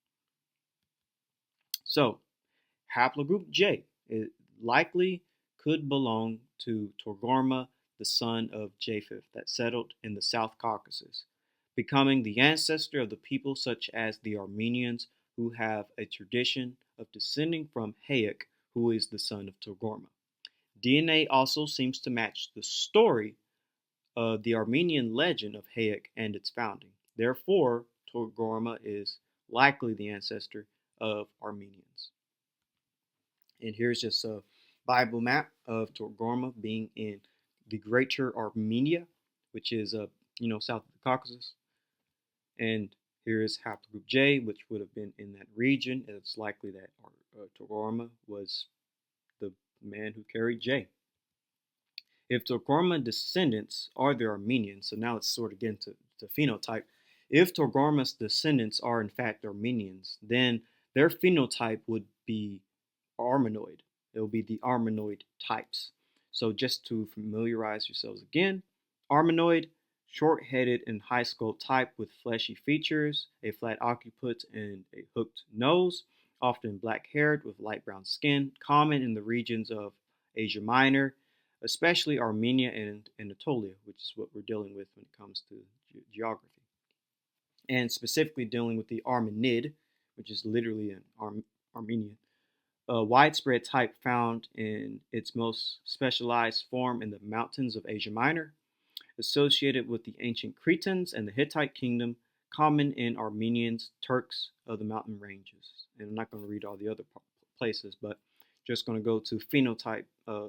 So, haplogroup J likely could belong to Togarma, the son of Japheth, that settled in the South Caucasus, becoming the ancestor of the people such as the Armenians, who have a tradition of descending from Hayek, who is the son of Togarma. DNA also seems to match the story of the Armenian legend of Hayek and its founding. Therefore, Togarma is likely the ancestor of Armenians. And here's just a Bible map of Togarma being in the Greater Armenia, which is south of the Caucasus. And here is haplogroup J, which would have been in that region. It's likely that Togarma was the man who carried J. If Togarma descendants are the Armenians, so now let's sort of get into phenotype. If Togarma's descendants are in fact Armenians, then their phenotype would be Armanoid. It will be the Armanoid types. So just to familiarize yourselves again, Armanoid, short-headed and high-skull type with fleshy features, a flat occiput and a hooked nose, often black-haired with light brown skin, common in the regions of Asia Minor, especially Armenia and Anatolia, which is what we're dealing with when it comes to geography. And specifically dealing with the Armenid, which is literally an Armenian, a widespread type found in its most specialized form in the mountains of Asia Minor, associated with the ancient Cretans and the Hittite kingdom, common in Armenians, Turks of the mountain ranges. And I'm not going to read all the other places, but just going to go to phenotype,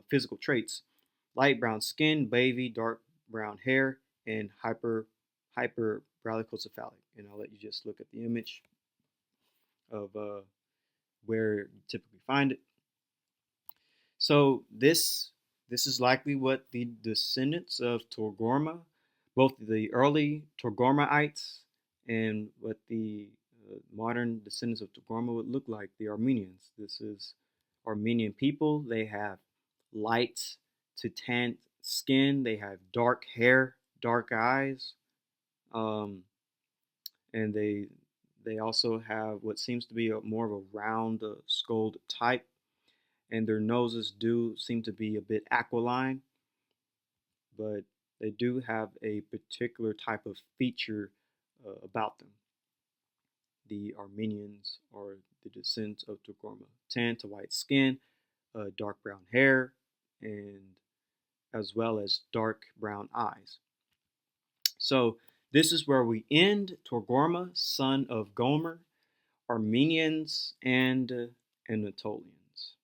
physical traits: light brown skin, wavy, dark brown hair, and hyperbrachiocephalic. And I'll let you just look at the image of where you typically find it. So this is likely what the descendants of Togarma, both the early Togarmaites and what the modern descendants of Togarma would look like, the Armenians. This is Armenian people. They have light to tan skin. They have dark hair, dark eyes, and they also have what seems to be more of a round, skulled type, and their noses do seem to be a bit aquiline, but they do have a particular type of feature about them. The Armenians are the descendants of Togarmah, tan to white skin, dark brown hair, and as well as dark brown eyes. So this is where we end. Togarmah, son of Gomer, Armenians, and Anatolians.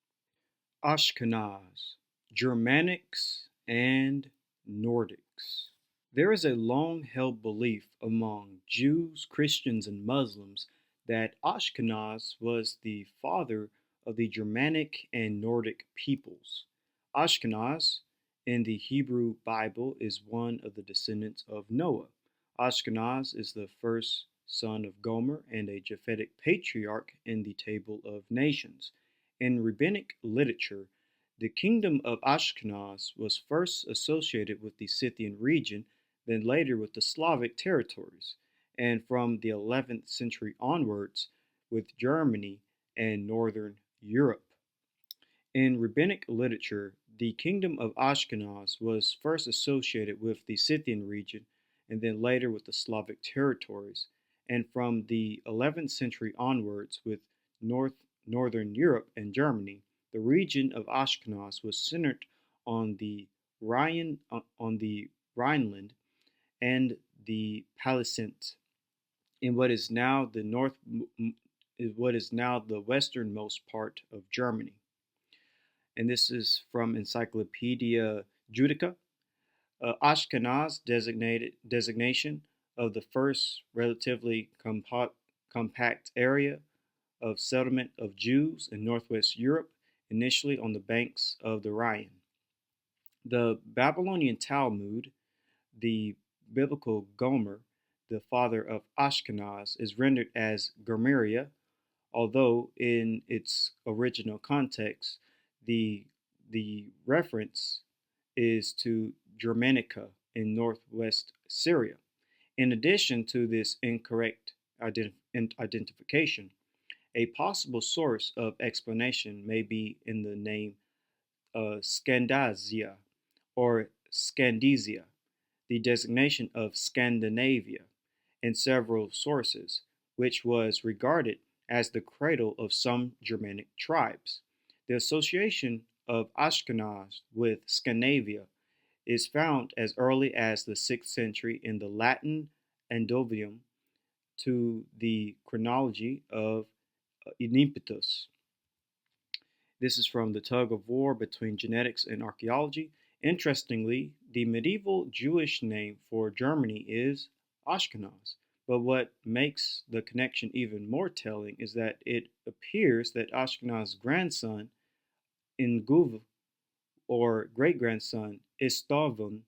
Ashkenaz, Germanics, and Nordics. There is a long-held belief among Jews, Christians, and Muslims that Ashkenaz was the father of the Germanic and Nordic peoples. Ashkenaz in the Hebrew Bible is one of the descendants of Noah. Ashkenaz is the first son of Gomer and a Japhetic patriarch in the Table of Nations. In rabbinic literature, the kingdom of Ashkenaz was first associated with the Scythian region, then later with the Slavic territories, and from the 11th century onwards with Germany and northern Europe. In rabbinic literature, the kingdom of Ashkenaz was first associated with the Scythian region and then later with the Slavic territories, and from the 11th century onwards with northern Europe and Germany. The region of Ashkenaz was centered on the Rhineland and the Paleolithic in what is now the westernmost part of Germany. And this is from Encyclopedia Judica. Ashkenaz designation of the first relatively compact area of settlement of Jews in northwest Europe, initially on the banks of the Rhine. The Babylonian Talmud, the biblical Gomer, the father of Ashkenaz, is rendered as Gomeria, although in its original context, the reference is to Germanica in northwest Syria. In addition to this incorrect identification, a possible source of explanation may be in the name Scandazia or Scandizia, the designation of Scandinavia in several sources, which was regarded as the cradle of some Germanic tribes. The association of Ashkenaz with Scandinavia is found as early as the 6th century in the Latin Endovium to the chronology of Oedipus. This is from the tug of war between genetics and archaeology. Interestingly, the medieval Jewish name for Germany is Ashkenaz, but what makes the connection even more telling is that it appears that Ashkenaz's grandson, Inguv, or great-grandson, Istvon,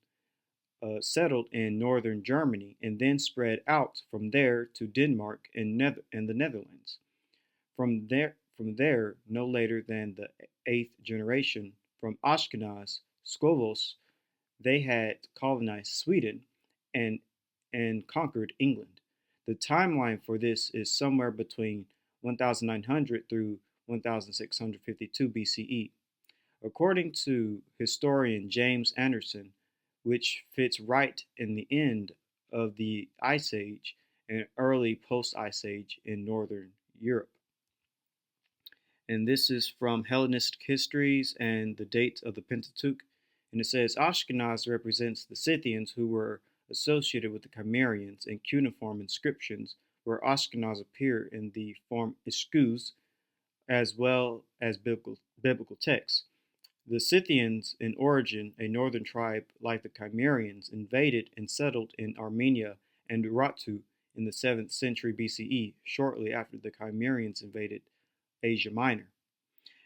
settled in northern Germany and then spread out from there to Denmark and the Netherlands. From there, no later than the 8th generation from Ashkenaz, Scovos, they had colonized Sweden and conquered England. The timeline for this is somewhere between 1900 through 1652 BCE. According to historian James Anderson, which fits right in the end of the Ice Age and early post-Ice Age in northern Europe. And this is from Hellenistic Histories and the date of the Pentateuch. And it says Ashkenaz represents the Scythians who were associated with the Cimmerians in cuneiform inscriptions, where Ashkenaz appear in the form Ishkuz, as well as biblical texts. The Scythians, in origin a northern tribe like the Cimmerians, invaded and settled in Armenia and Urartu in the 7th century BCE, shortly after the Cimmerians invaded Asia Minor.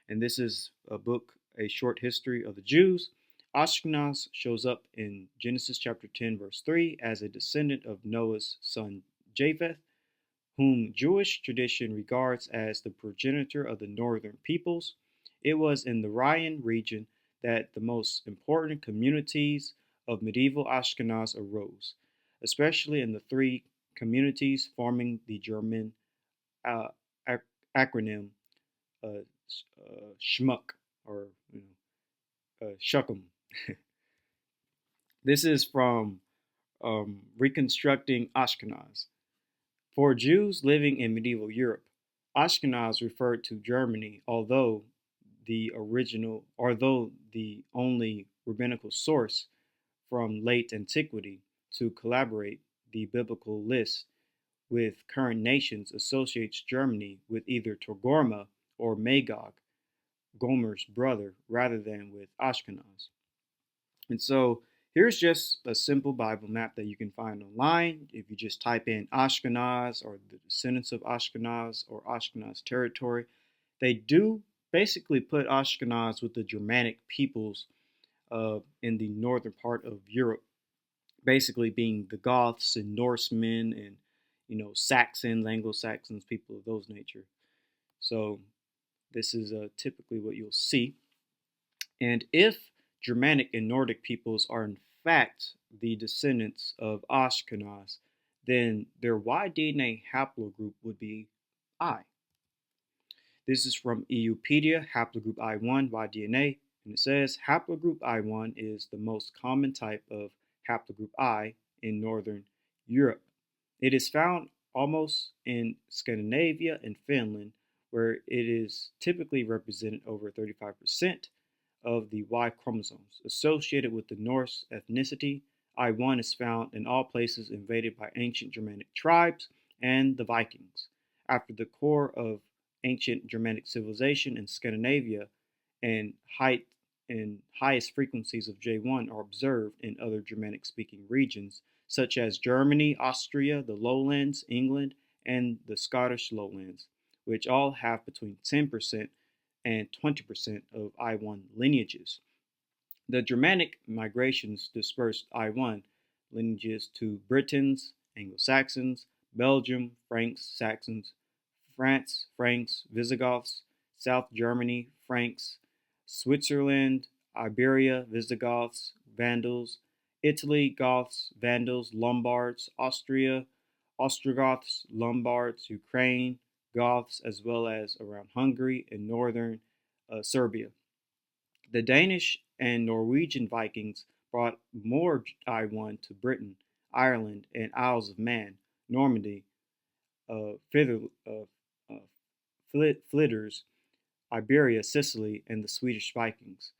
And this is a book, A Short History of the Jews. Ashkenaz shows up in Genesis chapter 10, verse 3, as a descendant of Noah's son Japheth, whom Jewish tradition regards as the progenitor of the northern peoples. It was in the Rhine region that the most important communities of medieval Ashkenaz arose, especially in the three communities forming the German uh, acronym SHMUK, or Shukum. This is from Reconstructing Ashkenaz. For Jews living in medieval Europe, Ashkenaz referred to Germany, although the only rabbinical source from late antiquity to collaborate the biblical list with current nations associates Germany with either Togarmah or Magog, Gomer's brother, rather than with Ashkenaz. And so here's just a simple Bible map that you can find online. If you just type in Ashkenaz or the descendants of Ashkenaz or Ashkenaz territory, they do basically put Ashkenaz with the Germanic peoples in the northern part of Europe, basically being the Goths and Norsemen and Saxons, Anglo-Saxons, people of those nature. So this is typically what you'll see. And if Germanic and Nordic peoples are in fact the descendants of Ashkenaz, then their Y-DNA haplogroup would be I. This is from EUpedia, Haplogroup I1 Y-DNA, and it says Haplogroup I1 is the most common type of Haplogroup I in Northern Europe. It is found almost in Scandinavia and Finland, where it is typically represented over 35% of the Y chromosomes. Associated with the Norse ethnicity, I1 is found in all places invaded by ancient Germanic tribes and the Vikings. After the core of ancient Germanic civilization in Scandinavia, and highest frequencies of J1 are observed in other Germanic-speaking regions, such as Germany, Austria, the Lowlands, England, and the Scottish Lowlands, which all have between 10% and 20% of I1 lineages. The Germanic migrations dispersed I1 lineages to Britons, Anglo-Saxons, Belgium, Franks, Saxons, France, Franks, Visigoths, South Germany, Franks, Switzerland, Iberia, Visigoths, Vandals, Italy, Goths, Vandals, Lombards, Austria, Ostrogoths, Lombards, Ukraine, Goths, as well as around Hungary and northern Serbia. The Danish and Norwegian Vikings brought more I1 to Britain, Ireland, and Isles of Man, Normandy, Flitters, Iberia, Sicily, and the Swedish Vikings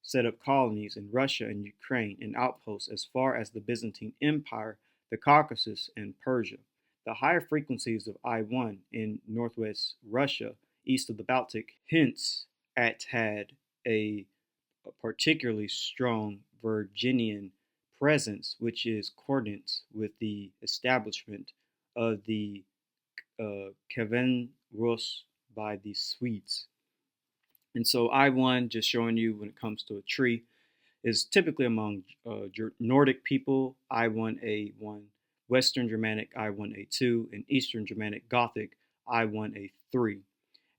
set up colonies in Russia and Ukraine and outposts as far as the Byzantine Empire, the Caucasus, and Persia. The higher frequencies of I1 in northwest Russia, east of the Baltic, hints at had a particularly strong Virginian presence, which is coordinates with the establishment of the Kievan Rus by the Swedes. And so I1, just showing you when it comes to a tree, is typically among Nordic people, I1A1, Western Germanic I1A2, and Eastern Germanic Gothic I1A3.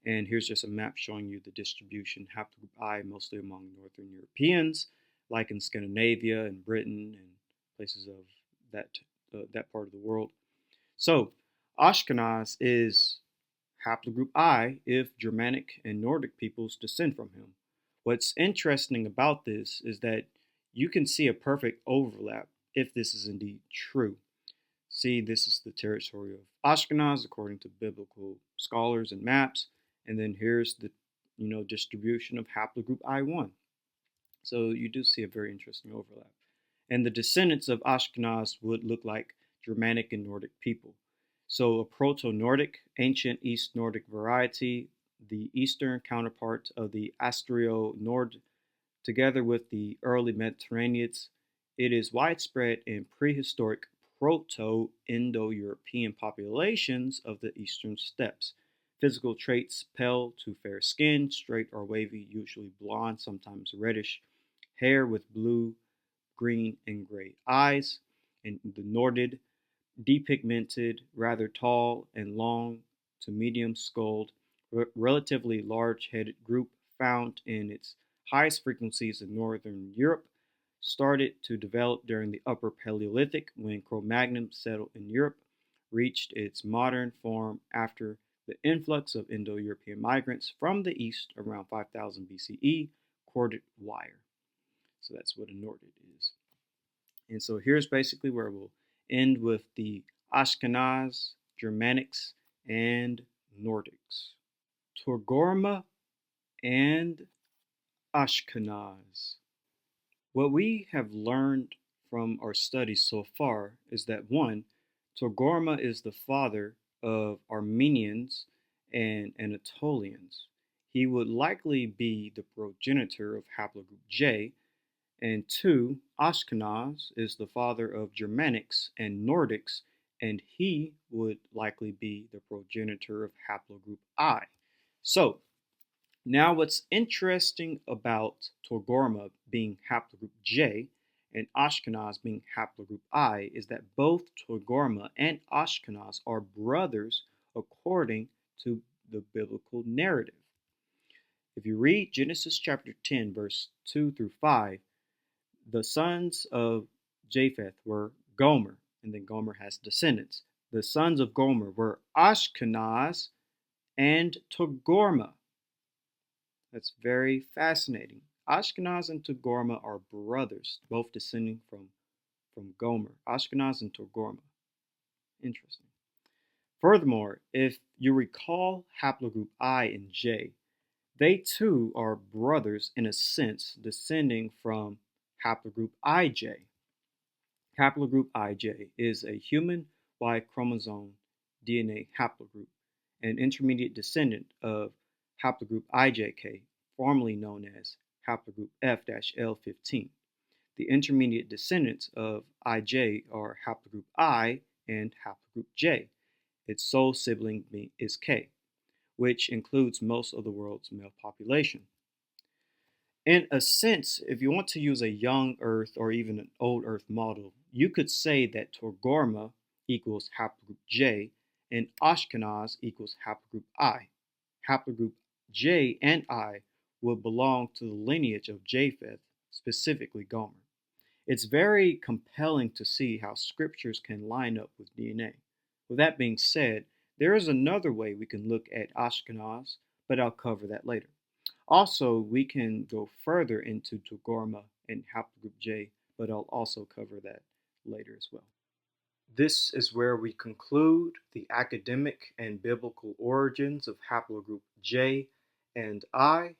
And here's just a map showing you the distribution, Haplogroup I, mostly among Northern Europeans, like in Scandinavia and Britain and places of that part of the world. So Ashkenaz is Haplogroup I if Germanic and Nordic peoples descend from him. What's interesting about this is that you can see a perfect overlap if this is indeed true. See, this is the territory of Ashkenaz according to biblical scholars and maps, and then here's the distribution of Haplogroup I1. So you do see a very interesting overlap. And the descendants of Ashkenaz would look like Germanic and Nordic people. So a Proto-Nordic, ancient East Nordic variety, the eastern counterpart of the Astrio-Nord, together with the early Mediterraneans, it is widespread in prehistoric Proto-Indo-European populations of the eastern steppes. Physical traits: pale to fair skin, straight or wavy, usually blonde, sometimes reddish, hair with blue, green, and gray eyes, and the Nordid, depigmented, rather tall and long to medium skulled, relatively large headed group found in its highest frequencies in northern Europe started to develop during the Upper Paleolithic when Cro-Magnon settled in Europe, reached its modern form after the influx of Indo-European migrants from the east around 5000 BCE, corded wire. So that's what a Nordid is. And so here's basically where we'll end with the Ashkenaz, Germanics, and Nordics. Togarmah and Ashkenaz. What we have learned from our studies so far is that one, Togarmah is the father of Armenians and Anatolians. He would likely be the progenitor of Haplogroup J, and two, Ashkenaz is the father of Germanics and Nordics, and he would likely be the progenitor of Haplogroup I. So, now what's interesting about Togarmah being Haplogroup J and Ashkenaz being Haplogroup I is that both Togarmah and Ashkenaz are brothers according to the biblical narrative. If you read Genesis chapter 10, verse 2 through 5, the sons of Japheth were Gomer, and then Gomer has descendants. The sons of Gomer were Ashkenaz and Togarmah. That's very fascinating. Ashkenaz and Togarmah are brothers, both descending from Gomer. Ashkenaz and Togarmah. Interesting. Furthermore, if you recall Haplogroup I and J, they too are brothers in a sense, descending from Haplogroup IJ. Haplogroup IJ is a human Y chromosome DNA haplogroup, an intermediate descendant of Haplogroup IJK, formerly known as Haplogroup F-L15. The intermediate descendants of IJ are Haplogroup I and Haplogroup J. Its sole sibling is K, which includes most of the world's male population. In a sense, if you want to use a young Earth or even an old Earth model, you could say that Togarmah equals Haplogroup J and Ashkenaz equals Haplogroup I. Haplogroup J and I will belong to the lineage of Japheth, specifically Gomer. It's very compelling to see how scriptures can line up with DNA. With that being said, there is another way we can look at Ashkenaz, but I'll cover that later. Also, we can go further into Togarmah and Haplogroup J, but I'll also cover that later as well. This is where we conclude the academic and biblical origins of Haplogroup J and I.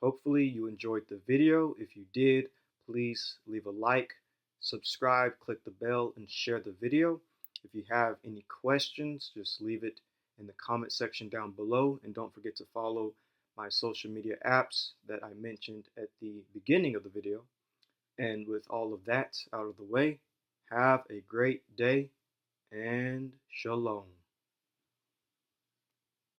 Hopefully you enjoyed the video. If you did, please leave a like, subscribe, click the bell, and share the video. If you have any questions, just leave it in the comment section down below, and don't forget to follow my social media apps that I mentioned at the beginning of the video. And with all of that out of the way, have a great day and shalom.